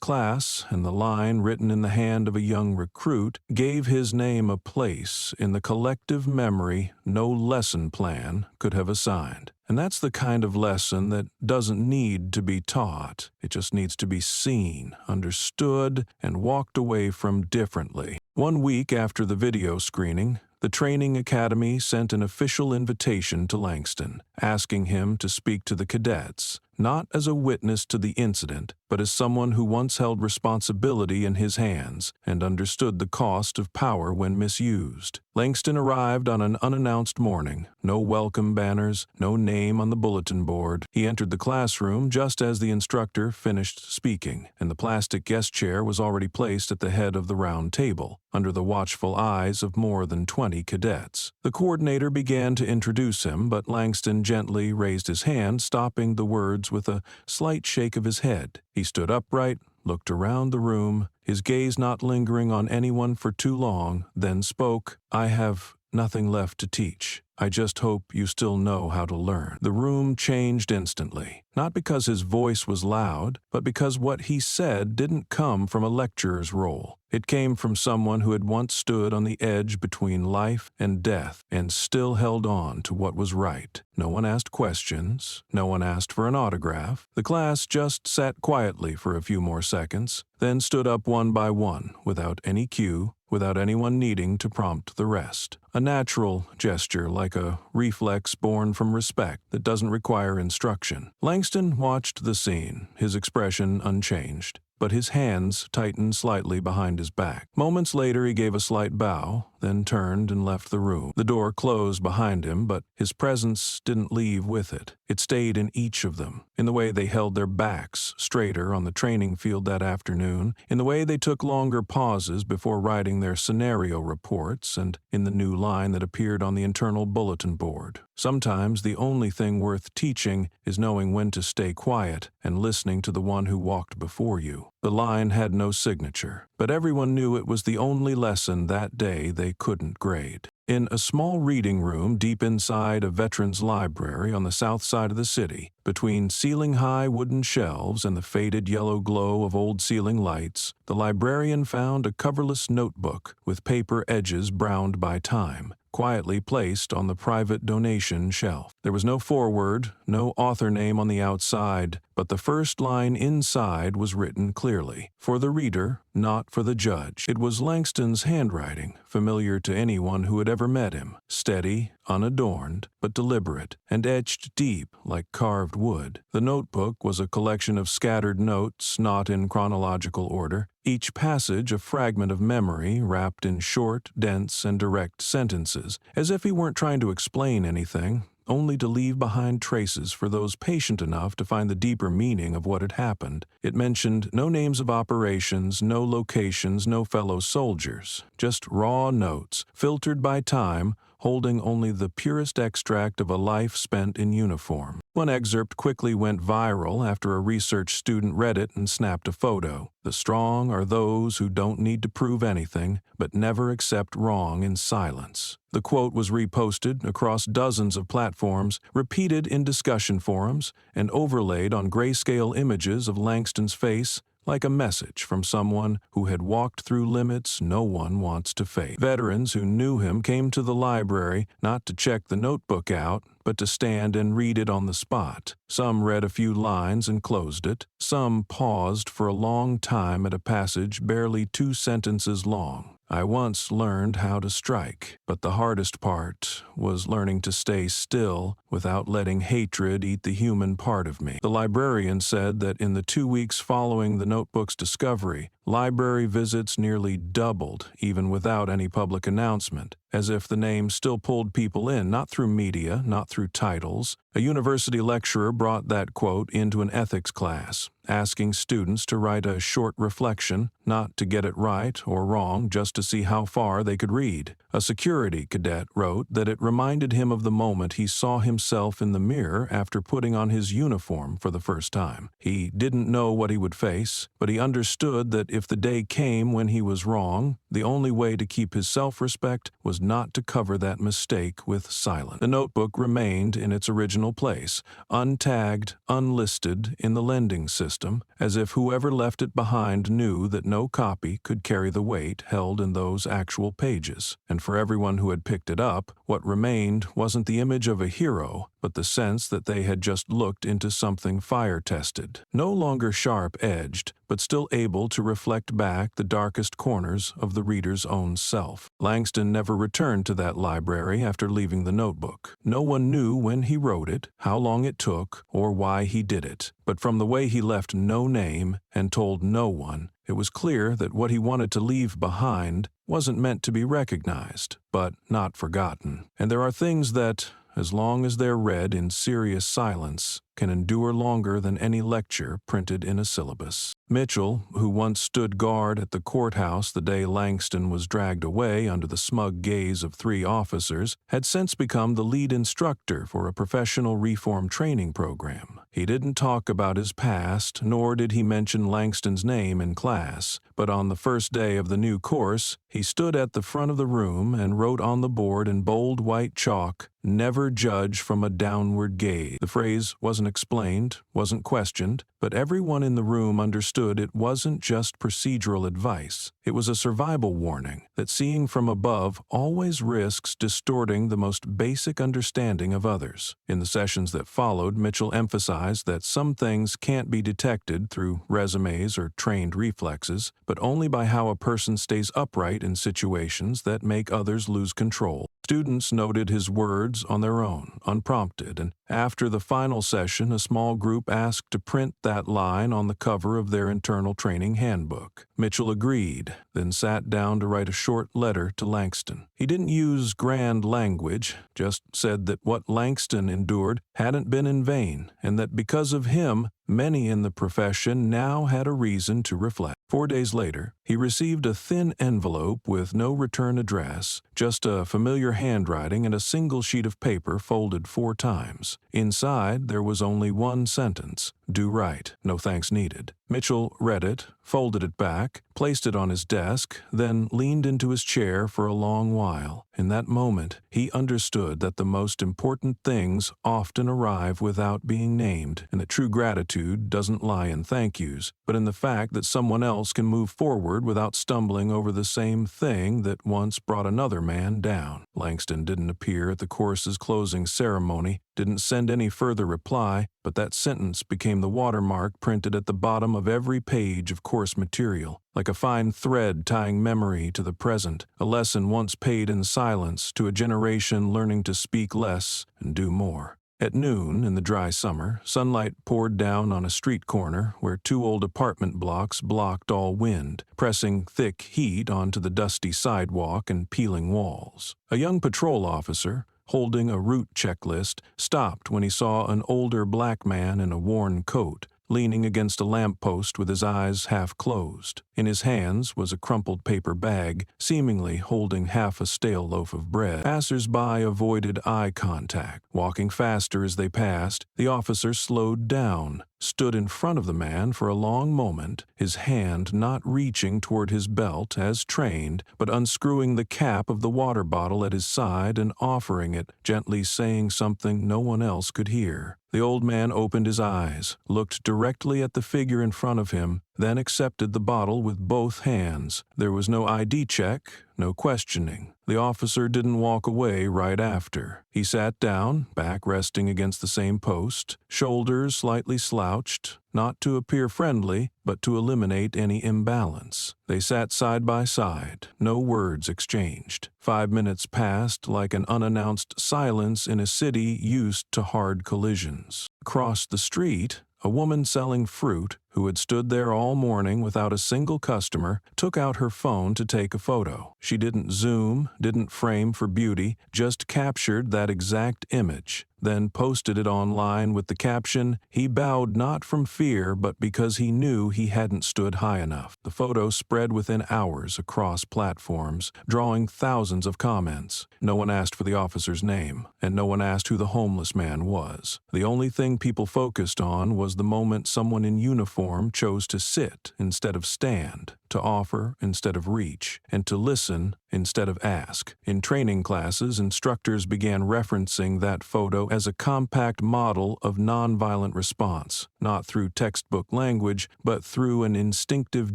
class, and the line written in the hand of a young recruit, gave his name a place in the collective memory no lesson plan could have assigned. And that's the kind of lesson that doesn't need to be taught. It just needs to be seen, understood, and walked away from differently. 1 week after the video screening, the training academy sent an official invitation to Langston, asking him to speak to the cadets, not as a witness to the incident, but as someone who once held responsibility in his hands and understood the cost of power when misused. Langston arrived on an unannounced morning, no welcome banners, no name on the bulletin board. He entered the classroom just as the instructor finished speaking, and the plastic guest chair was already placed at the head of the round table, under the watchful eyes of more than 20 cadets. The coordinator began to introduce him, but Langston gently raised his hand, stopping the words with a slight shake of his head. He stood upright, looked around the room, his gaze not lingering on anyone for too long, then spoke. "I have nothing left to teach. I just hope you still know how to learn." The room changed instantly, not because his voice was loud, but because what he said didn't come from a lecturer's role. It came from someone who had once stood on the edge between life and death and still held on to what was right. No one asked questions. No one asked for an autograph. The class just sat quietly for a few more seconds, then stood up one by one, without any cue, without anyone needing to prompt the rest. A natural gesture, like a reflex born from respect that doesn't require instruction. Langston watched the scene, his expression unchanged, but his hands tightened slightly behind his back. Moments later, he gave a slight bow, then turned and left the room. The door closed behind him, but his presence didn't leave with it. It stayed in each of them, in the way they held their backs straighter on the training field that afternoon, in the way they took longer pauses before writing their scenario reports, and in the new line that appeared on the internal bulletin board. Sometimes the only thing worth teaching is knowing when to stay quiet and listening to the one who walked before you. The line had no signature, but everyone knew it was the only lesson that day they couldn't grade. In a small reading room deep inside a veterans library on the south side of the city, between ceiling-high wooden shelves and the faded yellow glow of old ceiling lights, the librarian found a coverless notebook with paper edges browned by time. quietly placed on the private donation shelf. There was no foreword, no author name on the outside, but the first line inside was written clearly. For the reader, not for the judge. It was Langston's handwriting, familiar to anyone who had ever met him. Steady, unadorned, but deliberate, and etched deep like carved wood. The notebook was a collection of scattered notes, not in chronological order, each passage a fragment of memory wrapped in short, dense, and direct sentences, as if he weren't trying to explain anything, only to leave behind traces for those patient enough to find the deeper meaning of what had happened. It mentioned no names of operations, no locations, no fellow soldiers, just raw notes, filtered by time, holding only the purest extract of a life spent in uniform. One excerpt quickly went viral after a research student read it and snapped a photo. The strong are those who don't need to prove anything, but never accept wrong in silence. The quote was reposted across dozens of platforms, repeated in discussion forums, and overlaid on grayscale images of Langston's face like a message from someone who had walked through limits no one wants to face. Veterans who knew him came to the library not to check the notebook out, but to stand and read it on the spot. Some read a few lines and closed it. Some paused for a long time at a passage barely 2 sentences long. I once learned how to strike, but the hardest part was learning to stay still without letting hatred eat the human part of me. The librarian said that in the 2 weeks following the notebook's discovery, library visits nearly doubled, even without any public announcement, as if the name still pulled people in, not through media, not through titles. A university lecturer brought that quote into an ethics class, asking students to write a short reflection, not to get it right or wrong, just to see how far they could read. A security cadet wrote that it reminded him of the moment he saw himself in the mirror after putting on his uniform for the first time. He didn't know what he would face, but he understood that if the day came when he was wrong, the only way to keep his self-respect was not to cover that mistake with silence. The notebook remained in its original place, untagged, unlisted in the lending system, as if whoever left it behind knew that no copy could carry the weight held in those actual pages. And for everyone who had picked it up, what remained wasn't the image of a hero, but the sense that they had just looked into something fire-tested, no longer sharp-edged, but still able to reflect back the darkest corners of the reader's own self. Langston never returned to that library after leaving the notebook. No one knew when he wrote it, how long it took, or why he did it. But from the way he left no name and told no one, it was clear that what he wanted to leave behind wasn't meant to be recognized, but not forgotten. And there are things that, as long as they're read in serious silence, can endure longer than any lecture printed in a syllabus. Mitchell, who once stood guard at the courthouse the day Langston was dragged away under the smug gaze of 3 officers, had since become the lead instructor for a professional reform training program. He didn't talk about his past, nor did he mention Langston's name in class, but on the first day of the new course, he stood at the front of the room and wrote on the board in bold white chalk, "Never judge from a downward gaze." The phrase wasn't explained, wasn't questioned, but everyone in the room understood it wasn't just procedural advice. It was a survival warning that seeing from above always risks distorting the most basic understanding of others. In the sessions that followed, Mitchell emphasized that some things can't be detected through resumes or trained reflexes, but only by how a person stays upright in situations that make others lose control. Students noted his words on their own, unprompted, and after the final session, a small group asked to print that line on the cover of their internal training handbook. Mitchell agreed, then sat down to write a short letter to Langston. He didn't use grand language, just said that what Langston endured hadn't been in vain, and that because of him, many in the profession now had a reason to reflect. 4 days later, he received a thin envelope with no return address, just a familiar handwriting and a single sheet of paper folded 4 times. Inside, there was only one sentence: Do right. No thanks needed. Mitchell read it, folded it back, placed it on his desk, then leaned into his chair for a long while. In that moment, he understood that the most important things often arrive without being named, and that true gratitude doesn't lie in thank yous, but in the fact that someone else can move forward without stumbling over the same thing that once brought another man down. Langston didn't appear at the course's closing ceremony, didn't send any further reply, but that sentence became the watermark printed at the bottom of every page of course material, like a fine thread tying memory to the present, a lesson once paid in silence to a generation learning to speak less and do more. At noon, in the dry summer, sunlight poured down on a street corner where two old apartment blocks blocked all wind, pressing thick heat onto the dusty sidewalk and peeling walls. A young patrol officer, holding a route checklist, stopped when he saw an older black man in a worn coat, leaning against a lamppost with his eyes half closed. In his hands was a crumpled paper bag, seemingly holding half a stale loaf of bread. Passers-by avoided eye contact. Walking faster as they passed, the officer slowed down, stood in front of the man for a long moment, his hand not reaching toward his belt as trained, but unscrewing the cap of the water bottle at his side and offering it, gently saying something no one else could hear. The old man opened his eyes, looked directly at the figure in front of him, then accepted the bottle with both hands. There was no ID check, no questioning. The officer didn't walk away right after. He sat down, back resting against the same post, shoulders slightly slouched, not to appear friendly, but to eliminate any imbalance. They sat side by side, no words exchanged. 5 minutes passed like an unannounced silence in a city used to hard collisions. Across the street, a woman selling fruit, who had stood there all morning without a single customer, took out her phone to take a photo. She didn't zoom, didn't frame for beauty, just captured that exact image, then posted it online with the caption, "He bowed not from fear, but because he knew he hadn't stood high enough." The photo spread within hours across platforms, drawing thousands of comments. No one asked for the officer's name, and no one asked who the homeless man was. The only thing people focused on was the moment someone in uniform chose to sit instead of stand, to offer instead of reach, and to listen instead of ask. In training classes, instructors began referencing that photo as a compact model of nonviolent response, not through textbook language, but through an instinctive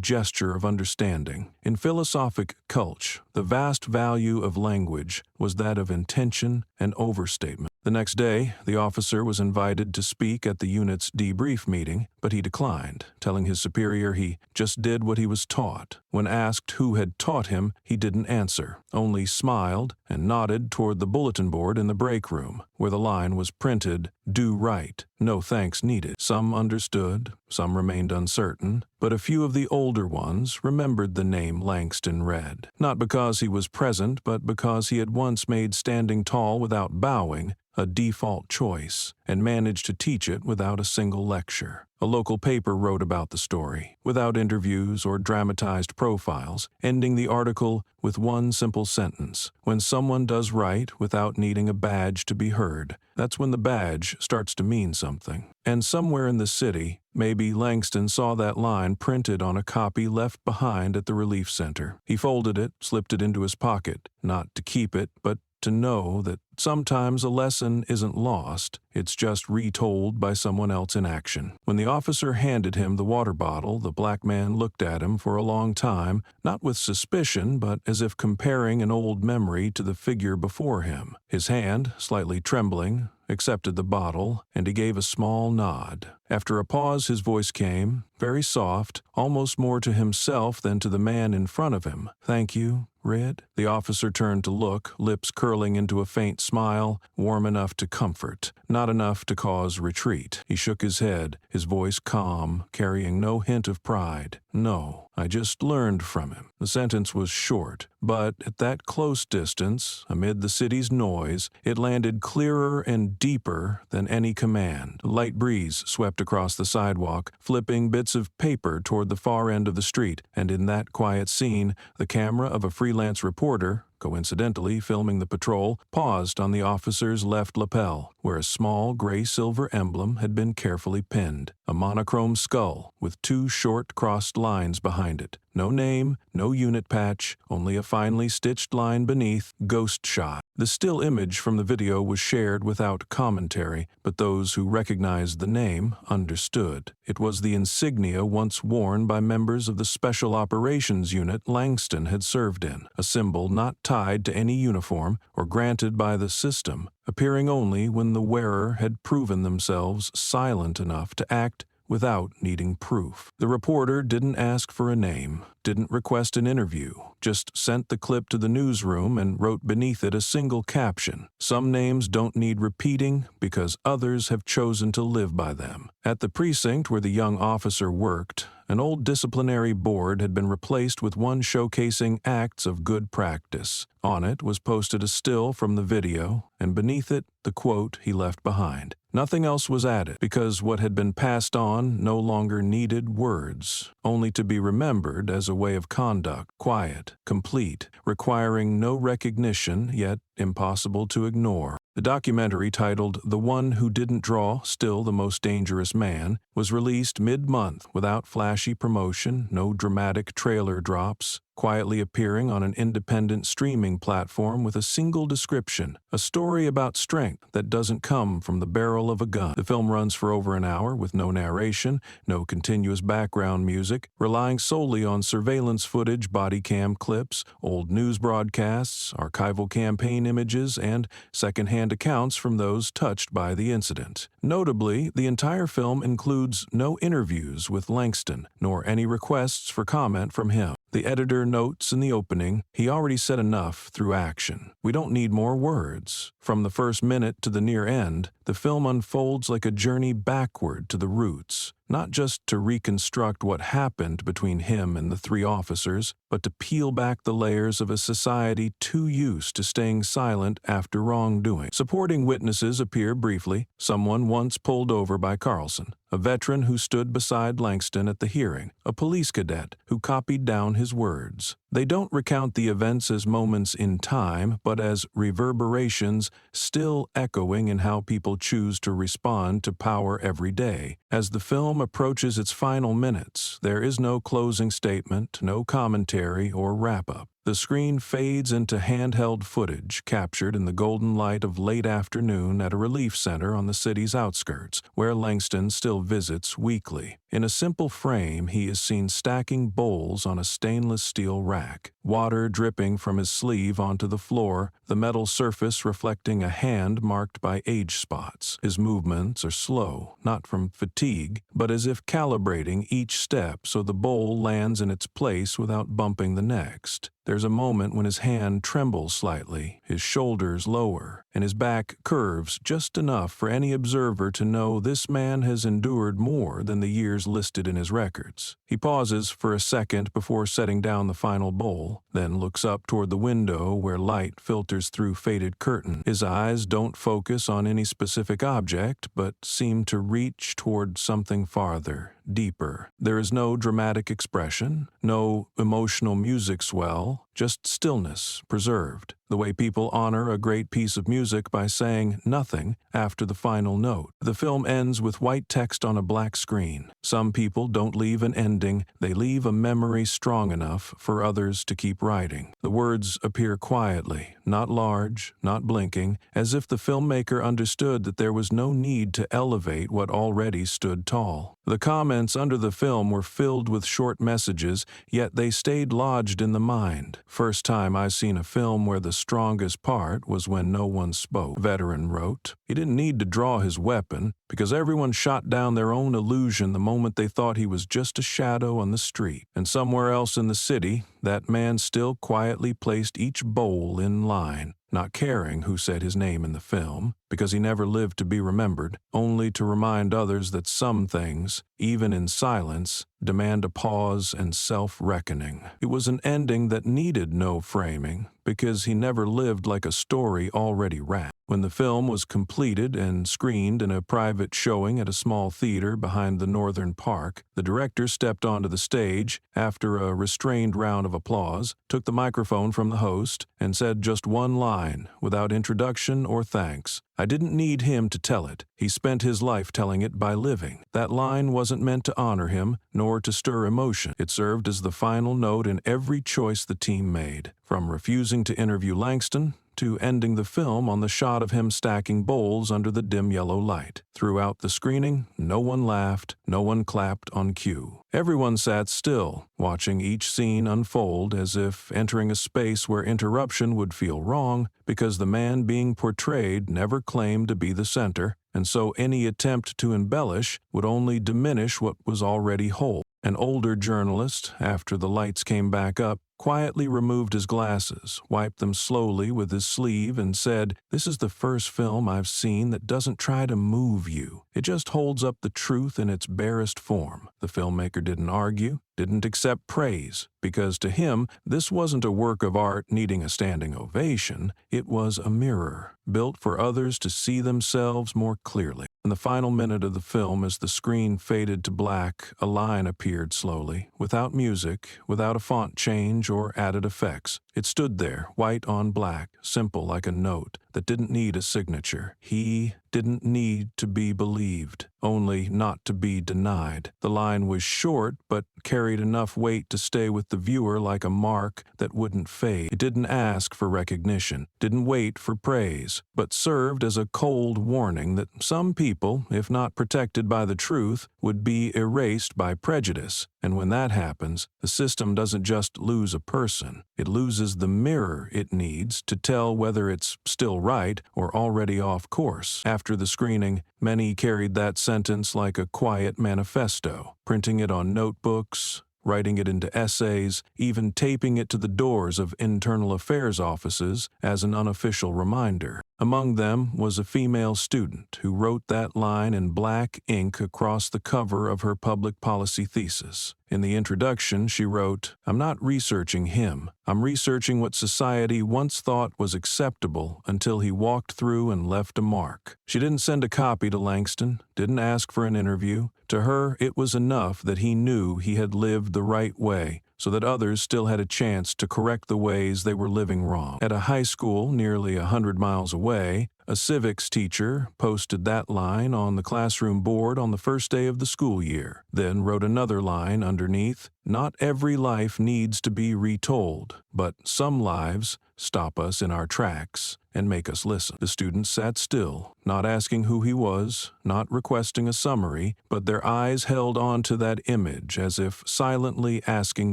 gesture of understanding. In philosophic culture, the vast value of language was that of intention and overstatement. The next day, the officer was invited to speak at the unit's debrief meeting, but he declined, telling his superior he just did what he was taught. When asked who had taught him, he didn't answer, only smiled and nodded toward the bulletin board in the break room, where the line was printed, "Do right, no thanks needed." Some understood, some remained uncertain, but a few of the older ones remembered the name Langston read, not because he was present, but because he had once made standing tall without bowing a default choice, and managed to teach it without a single lecture. A local paper wrote about the story, without interviews or dramatized profiles, ending the article with one simple sentence: "When someone does right without needing a badge to be heard, that's when the badge starts to mean something." And somewhere in the city, maybe Langston saw that line printed on a copy left behind at the relief center. He folded it, slipped it into his pocket, not to keep it, but to know that sometimes a lesson isn't lost, it's just retold by someone else in action. When the officer handed him the water bottle, the black man looked at him for a long time, not with suspicion, but as if comparing an old memory to the figure before him. His hand, slightly trembling, accepted the bottle, and he gave a small nod. After a pause, his voice came, very soft, almost more to himself than to the man in front of him. "Thank you, Red?" The officer turned to look, lips curling into a faint smile, warm enough to comfort, not enough to cause retreat. He shook his head, his voice calm, carrying no hint of pride. "No, I just learned from him." The sentence was short, but at that close distance, amid the city's noise, it landed clearer and deeper than any command. A light breeze swept across the sidewalk, flipping bits of paper toward the far end of the street, and in that quiet scene, the camera of a freelance reporter coincidentally filming the patrol, paused on the officer's left lapel, where a small gray-silver emblem had been carefully pinned, a monochrome skull with two short crossed lines behind it. No name, no unit patch, only a finely stitched line beneath, "Ghost Shot." The still image from the video was shared without commentary, but those who recognized the name understood. It was the insignia once worn by members of the Special Operations Unit Langston had served in, a symbol not tied to any uniform or granted by the system, appearing only when the wearer had proven themselves silent enough to act without needing proof. The reporter didn't ask for a name, didn't request an interview, just sent the clip to the newsroom and wrote beneath it a single caption: "Some names don't need repeating because others have chosen to live by them." At the precinct where the young officer worked, an old disciplinary board had been replaced with one showcasing acts of good practice. On it was posted a still from the video, and beneath it, the quote he left behind. Nothing else was added, because what had been passed on no longer needed words, only to be remembered as a way of conduct, quiet, complete, requiring no recognition, yet impossible to ignore. The documentary, titled "The One Who Didn't Draw, Still the Most Dangerous Man," was released mid-month without flashy promotion, no dramatic trailer drops, quietly appearing on an independent streaming platform with a single description, a story about strength that doesn't come from the barrel of a gun. The film runs for over an hour with no narration, no continuous background music, relying solely on surveillance footage, body cam clips, old news broadcasts, archival campaign images, and secondhand accounts from those touched by the incident. Notably, the entire film includes no interviews with Langston, nor any requests for comment from him. The editor notes in the opening, "He already said enough through action. We don't need more words." From the first minute to the near end, the film unfolds like a journey backward to the roots, not just to reconstruct what happened between him and the three officers, but to peel back the layers of a society too used to staying silent after wrongdoing. Supporting witnesses appear briefly. Someone once pulled over by Carlson, a veteran who stood beside Langston at the hearing, a police cadet who copied down his words. They don't recount the events as moments in time, but as reverberations still echoing in how people choose to respond to power every day. As the film approaches its final minutes, there is no closing statement, no commentary or wrap-up. The screen fades into handheld footage captured in the golden light of late afternoon at a relief center on the city's outskirts, where Langston still visits weekly. In a simple frame, he is seen stacking bowls on a stainless steel rack, water dripping from his sleeve onto the floor, the metal surface reflecting a hand marked by age spots. His movements are slow, not from fatigue, but as if calibrating each step so the bowl lands in its place without bumping the next. There's a moment when his hand trembles slightly, his shoulders lower, and his back curves just enough for any observer to know this man has endured more than the years listed in his records. He pauses for a second before setting down the final bowl, then looks up toward the window where light filters through faded curtain. His eyes don't focus on any specific object, but seem to reach toward something farther, deeper. There is no dramatic expression, no emotional music swell, just stillness preserved, the way people honor a great piece of music by saying nothing after the final note. The film ends with white text on a black screen. Some people don't leave an ending, they leave a memory strong enough for others to keep writing. The words appear quietly, not large, not blinking, as if the filmmaker understood that there was no need to elevate what already stood tall. The comments under the film were filled with short messages, yet they stayed lodged in the mind. "First time I seen a film where the strongest part was when no one spoke," veteran wrote. He didn't need to draw his weapon, because everyone shot down their own illusion the moment they thought he was just a shadow on the street. And somewhere else in the city, that man still quietly placed each bowl in line, not caring who said his name in the film, because he never lived to be remembered, only to remind others that some things, even in silence, demand a pause and self-reckoning. It was an ending that needed no framing, because he never lived like a story already wrapped. When the film was completed and screened in a private showing at a small theater behind the Northern Park, the director stepped onto the stage after a restrained round of applause, took the microphone from the host, and said just one line, without introduction or thanks. I didn't need him to tell it. He spent his life telling it by living. That line wasn't meant to honor him, nor to stir emotion. It served as the final note in every choice the team made, from refusing to interview Langston to ending the film on the shot of him stacking bowls under the dim yellow light. Throughout the screening, no one laughed, no one clapped on cue. Everyone sat still, watching each scene unfold as if entering a space where interruption would feel wrong because the man being portrayed never claimed to be the center, and so any attempt to embellish would only diminish what was already whole. An older journalist, after the lights came back up, quietly removed his glasses, wiped them slowly with his sleeve, and said, "This is the first film I've seen that doesn't try to move you. It just holds up the truth in its barest form." The filmmaker didn't argue, didn't accept praise, because to him, this wasn't a work of art needing a standing ovation. It was a mirror, built for others to see themselves more clearly. In the final minute of the film, as the screen faded to black, a line appeared slowly, without music, without a font change or added effects. It stood there, white on black, simple like a note that didn't need a signature. He didn't need to be believed, only not to be denied. The line was short, but carried enough weight to stay with the viewer like a mark that wouldn't fade. It didn't ask for recognition, didn't wait for praise, but served as a cold warning that some people, if not protected by the truth, would be erased by prejudice. And when that happens, the system doesn't just lose a person, it loses the mirror it needs to tell whether it's still right or already off course. After the screening, many carried that sentence like a quiet manifesto, printing it on notebooks, writing it into essays, even taping it to the doors of internal affairs offices as an unofficial reminder. Among them was a female student who wrote that line in black ink across the cover of her public policy thesis. In the introduction, she wrote, "I'm not researching him. I'm researching what society once thought was acceptable until he walked through and left a mark." She didn't send a copy to Langston, didn't ask for an interview. To her, it was enough that he knew he had lived the right way, so that others still had a chance to correct the ways they were living wrong. At a high school nearly 100 miles away, a civics teacher posted that line on the classroom board on the first day of the school year, then wrote another line underneath, "Not every life needs to be retold, but some lives stop us in our tracks and make us listen." The students sat still, not asking who he was, not requesting a summary, but their eyes held on to that image as if silently asking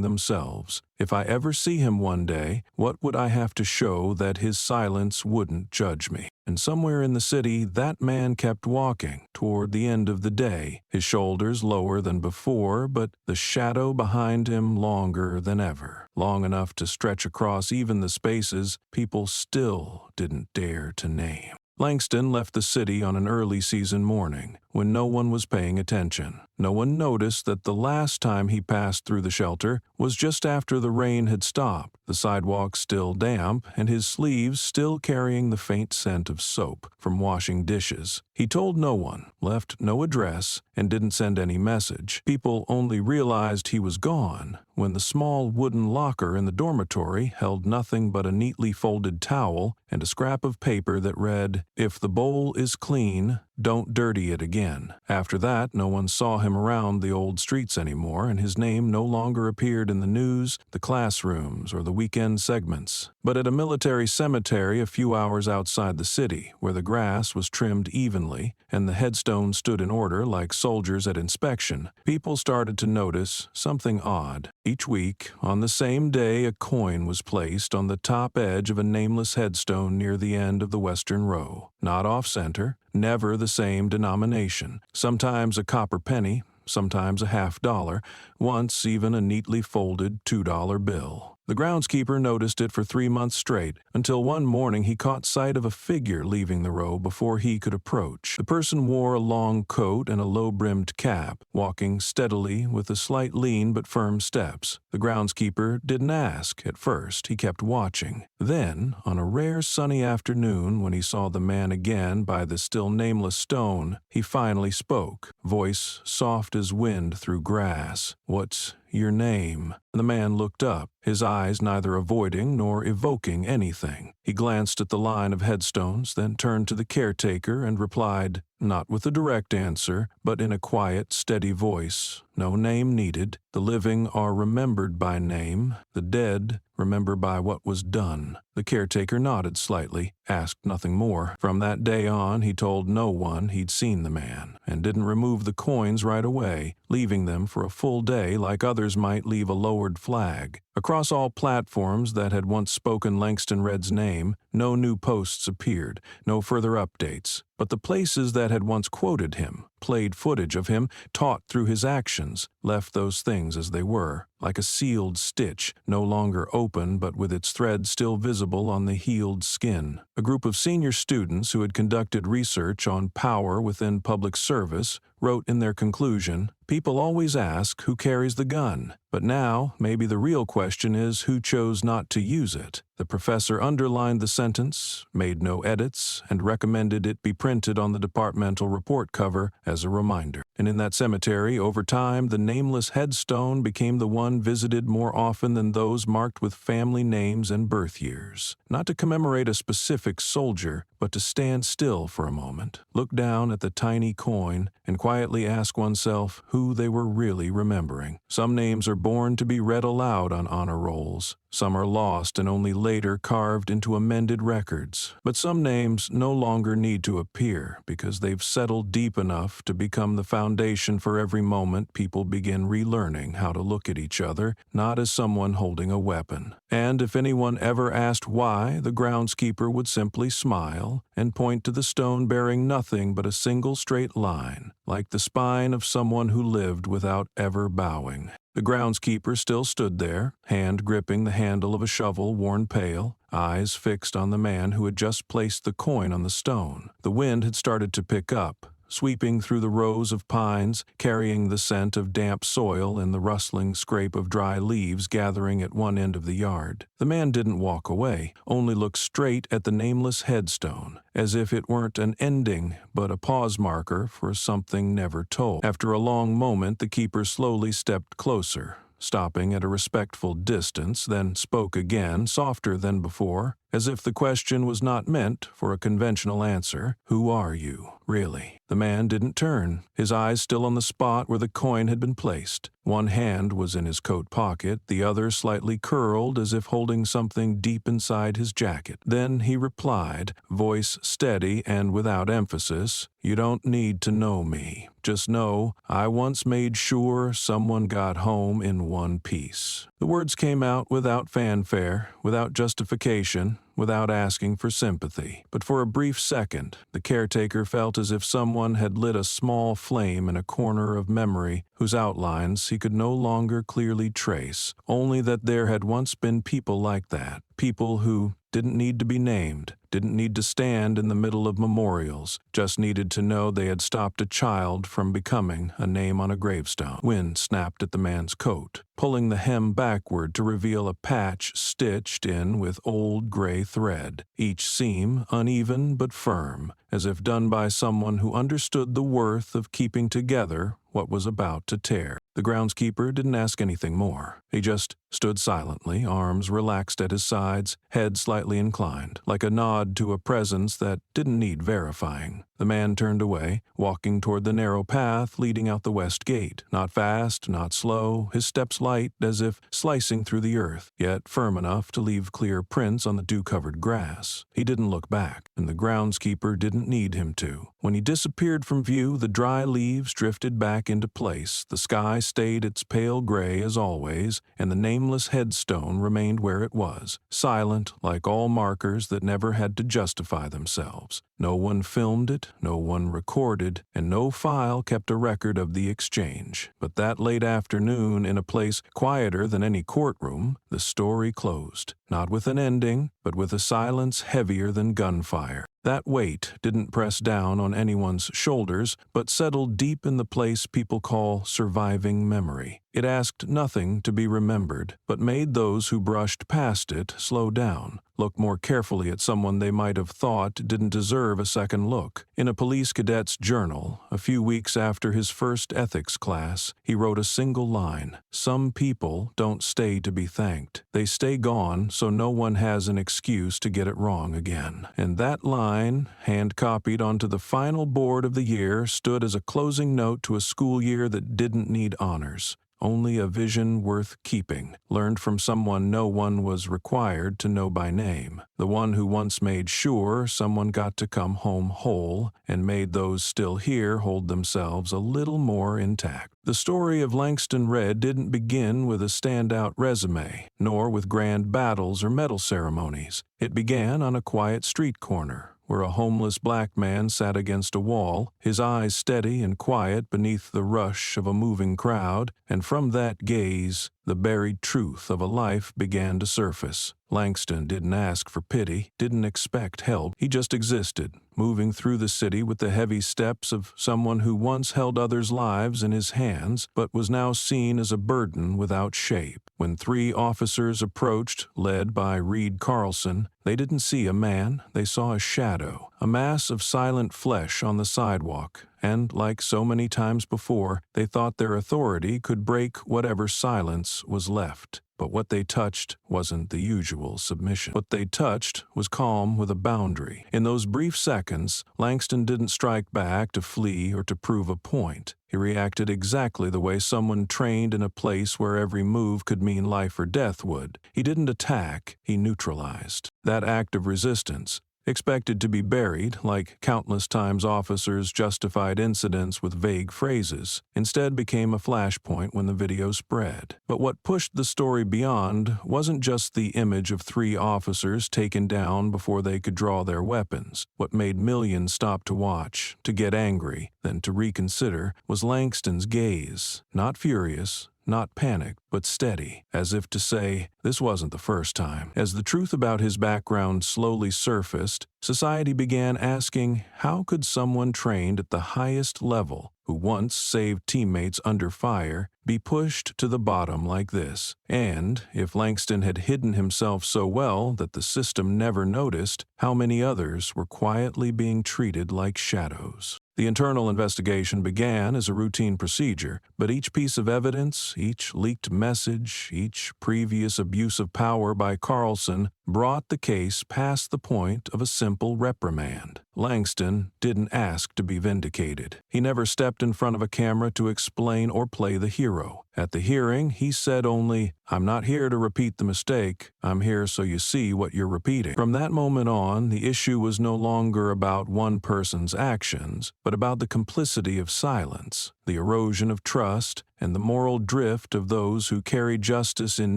themselves, "If I ever see him one day, what would I have to show that his silence wouldn't judge me?" And somewhere in the city, that man kept walking toward the end of the day, his shoulders lower than before, but the shadow behind him longer than ever, long enough to stretch across even the spaces people still didn't dare to name. Langston left the city on an early season morning, when no one was paying attention. No one noticed that the last time he passed through the shelter was just after the rain had stopped, the sidewalk still damp, and his sleeves still carrying the faint scent of soap from washing dishes. He told no one, left no address, and didn't send any message. People only realized he was gone when the small wooden locker in the dormitory held nothing but a neatly folded towel and a scrap of paper that read, "If the bowl is clean, don't dirty it again." After that, no one saw him around the old streets anymore, and his name no longer appeared in the news, the classrooms, or the weekend segments. But at a military cemetery a few hours outside the city, where the grass was trimmed evenly and the headstones stood in order like soldiers at inspection, people started to notice something odd. Each week, on the same day, a coin was placed on the top edge of a nameless headstone near the end of the western row. Not off-center, never the same denomination. Sometimes a copper penny, sometimes a $50, once even a neatly folded $2 bill. The groundskeeper noticed it for 3 months straight, until one morning he caught sight of a figure leaving the row before he could approach. The person wore a long coat and a low-brimmed cap, walking steadily with a slight lean but firm steps. The groundskeeper didn't ask at first. He kept watching. Then, on a rare sunny afternoon, when he saw the man again by the still nameless stone, he finally spoke, voice soft as wind through grass. "What's your name?" The man looked up, his eyes neither avoiding nor evoking anything. He glanced at the line of headstones, then turned to the caretaker and replied, not with a direct answer, but in a quiet, steady voice, "No name needed. The living are remembered by name. The dead remember by what was done." The caretaker nodded slightly, asked nothing more. From that day on, he told no one he'd seen the man, and didn't remove the coins right away, leaving them for a full day like others might leave a lowered flag. Across all platforms that had once spoken Langston Redd's name, no new posts appeared, no further updates. But the places that had once quoted him, played footage of him, taught through his actions, left those things as they were, like a sealed stitch, no longer open but with its thread still visible on the healed skin. A group of senior students who had conducted research on power within public service wrote in their conclusion, "People always ask who carries the gun, but now maybe the real question is who chose not to use it." The professor underlined the sentence, made no edits, and recommended it be printed on the departmental report cover as a reminder. And in that cemetery, over time, the nameless headstone became the one visited more often than those marked with family names and birth years. Not to commemorate a specific soldier, but to stand still for a moment, look down at the tiny coin, and quietly ask oneself who they were really remembering. Some names are born to be read aloud on honor rolls. Some are lost and only later carved into amended records. But some names no longer need to appear because they've settled deep enough to become the foundation for every moment people begin relearning how to look at each other, not as someone holding a weapon. And if anyone ever asked why, the groundskeeper would simply smile and point to the stone bearing nothing but a single straight line, like the spine of someone who lived without ever bowing. The groundskeeper still stood there, hand gripping the handle of a shovel worn pale, eyes fixed on the man who had just placed the coin on the stone. The wind had started to pick up, sweeping through the rows of pines, carrying the scent of damp soil and the rustling scrape of dry leaves gathering at one end of the yard. The man didn't walk away, only looked straight at the nameless headstone, as if it weren't an ending, but a pause marker for something never told. After a long moment, the keeper slowly stepped closer, stopping at a respectful distance, then spoke again, softer than before, as if the question was not meant for a conventional answer. "Who are you, really?" The man didn't turn, his eyes still on the spot where the coin had been placed. One hand was in his coat pocket, the other slightly curled as if holding something deep inside his jacket. Then he replied, voice steady and without emphasis, "You don't need to know me. Just know I once made sure someone got home in one piece." The words came out without fanfare, without justification, without asking for sympathy. But for a brief second, the caretaker felt as if someone had lit a small flame in a corner of memory whose outlines he could no longer clearly trace, only that there had once been people like that, people who didn't need to be named, didn't need to stand in the middle of memorials, just needed to know they had stopped a child from becoming a name on a gravestone. Wind snapped at the man's coat, pulling the hem backward to reveal a patch stitched in with old gray thread, each seam uneven but firm, as if done by someone who understood the worth of keeping together what was about to tear. The groundskeeper didn't ask anything more. He just stood silently, arms relaxed at his sides, head slightly inclined, like a nod to a presence that didn't need verifying. The man turned away, walking toward the narrow path leading out the west gate. Not fast, not slow, his steps light as if slicing through the earth, yet firm enough to leave clear prints on the dew-covered grass. He didn't look back, and the groundskeeper didn't need him to. When he disappeared from view, the dry leaves drifted back into place, the sky stayed its pale gray as always, and the nameless headstone remained where it was, silent like all markers that never had to justify themselves. No one filmed it, no one recorded, and no file kept a record of the exchange. But that late afternoon, in a place quieter than any courtroom, the story closed. Not with an ending, but with a silence heavier than gunfire. That weight didn't press down on anyone's shoulders, but settled deep in the place people call surviving memory. It asked nothing to be remembered, but made those who brushed past it slow down, look more carefully at someone they might have thought didn't deserve a second look. In a police cadet's journal, a few weeks after his first ethics class, he wrote a single line: "Some people don't stay to be thanked. They stay gone so no one has an excuse to get it wrong again." And that line, hand-copied onto the final board of the year, stood as a closing note to a school year that didn't need honors. Only a vision worth keeping, learned from someone no one was required to know by name. The one who once made sure someone got to come home whole and made those still here hold themselves a little more intact. The story of Langston Red didn't begin with a standout resume, nor with grand battles or medal ceremonies. It began on a quiet street corner, where a homeless black man sat against a wall, his eyes steady and quiet beneath the rush of a moving crowd, and from that gaze, the buried truth of a life began to surface. Langston didn't ask for pity, didn't expect help. He just existed, moving through the city with the heavy steps of someone who once held others' lives in his hands, but was now seen as a burden without shape. When 3 officers approached, led by Reed Carlson, they didn't see a man, they saw a shadow, a mass of silent flesh on the sidewalk, and, like so many times before, they thought their authority could break whatever silence was left. But what they touched wasn't the usual submission. What they touched was calm with a boundary. In those brief seconds, Langston didn't strike back to flee or to prove a point. He reacted exactly the way someone trained in a place where every move could mean life or death would. He didn't attack, he neutralized. That act of resistance, expected to be buried, like countless times officers justified incidents with vague phrases, instead became a flashpoint when the video spread. But what pushed the story beyond wasn't just the image of 3 officers taken down before they could draw their weapons. What made millions stop to watch, to get angry, then to reconsider, was Langston's gaze, not furious, not panicked, but steady, as if to say, this wasn't the first time. As the truth about his background slowly surfaced, society began asking, how could someone trained at the highest level, who once saved teammates under fire, be pushed to the bottom like this? And, if Langston had hidden himself so well that the system never noticed, how many others were quietly being treated like shadows? The internal investigation began as a routine procedure, but each piece of evidence, each leaked message, each previous abuse of power by Carlson brought the case past the point of a simple reprimand. Langston didn't ask to be vindicated. He never stepped in front of a camera to explain or play the hero. At the hearing, he said only, "I'm not here to repeat the mistake. I'm here so you see what you're repeating." From that moment on, the issue was no longer about one person's actions, but about the complicity of silence, the erosion of trust, and the moral drift of those who carry justice in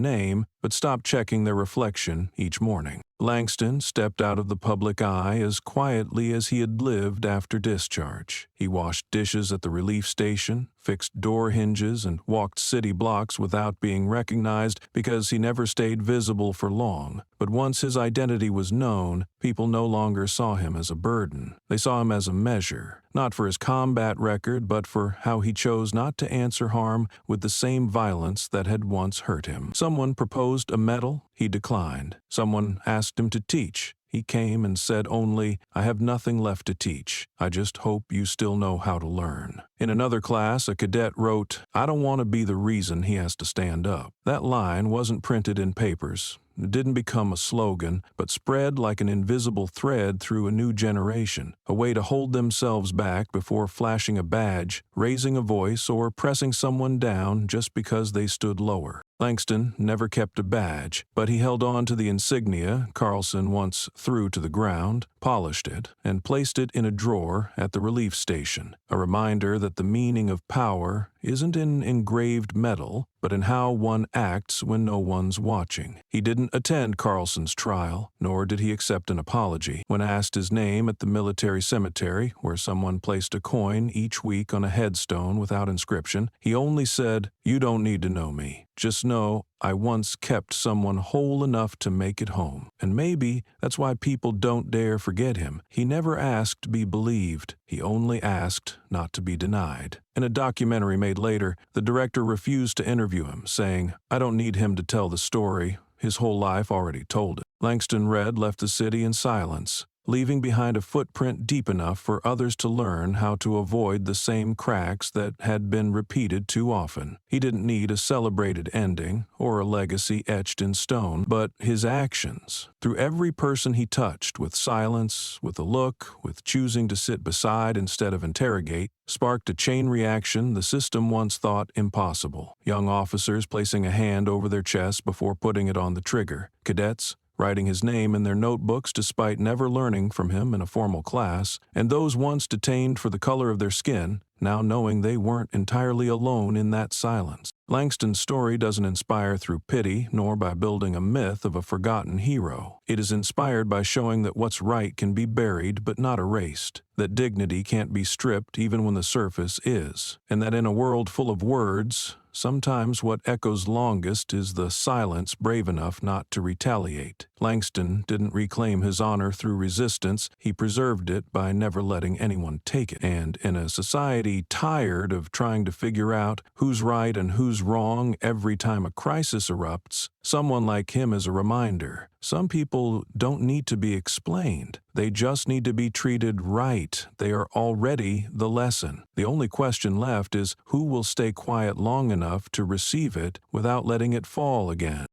name but stop checking their reflection each morning. Langston stepped out of the public eye as quietly as he had lived after discharge. He washed dishes at the relief station, fixed door hinges, and walked city blocks without being recognized because he never stayed visible for long. But once his identity was known, people no longer saw him as a burden. They saw him as a measure, not for his combat record, but for how he chose not to answer harm with the same violence that had once hurt him. Someone proposed a medal, he declined. Someone asked him to teach. He came and said only, "I have nothing left to teach. I just hope you still know how to learn." In another class, a cadet wrote, "I don't want to be the reason he has to stand up." That line wasn't printed in papers. It didn't become a slogan, but spread like an invisible thread through a new generation, a way to hold themselves back before flashing a badge, raising a voice, or pressing someone down just because they stood lower. Langston never kept a badge, but he held on to the insignia Carlson once threw to the ground, polished it, and placed it in a drawer at the relief station, a reminder that the meaning of power isn't in engraved metal, but in how one acts when no one's watching. He didn't attend Carlson's trial, nor did he accept an apology. When asked his name at the military cemetery, where someone placed a coin each week on a headstone without inscription, he only said, "You don't need to know me. Just know I once kept someone whole enough to make it home." And maybe that's why people don't dare forget him. He never asked to be believed. He only asked not to be denied. In a documentary made later, the director refused to interview him, saying, "I don't need him to tell the story. His whole life already told it." Langston Red left the city in silence, leaving behind a footprint deep enough for others to learn how to avoid the same cracks that had been repeated too often. He didn't need a celebrated ending or a legacy etched in stone, but his actions, through every person he touched, with silence, with a look, with choosing to sit beside instead of interrogate, sparked a chain reaction the system once thought impossible. Young officers placing a hand over their chest before putting it on the trigger, cadets writing his name in their notebooks despite never learning from him in a formal class, and those once detained for the color of their skin, now knowing they weren't entirely alone in that silence. Langston's story doesn't inspire through pity, nor by building a myth of a forgotten hero. It is inspired by showing that what's right can be buried but not erased, that dignity can't be stripped even when the surface is, and that in a world full of words, sometimes what echoes longest is the silence brave enough not to retaliate. Langston didn't reclaim his honor through resistance, he preserved it by never letting anyone take it. And in a society tired of trying to figure out who's right and who's wrong every time a crisis erupts, someone like him is a reminder. Some people don't need to be explained. They just need to be treated right. They are already the lesson. The only question left is who will stay quiet long enough to receive it without letting it fall again.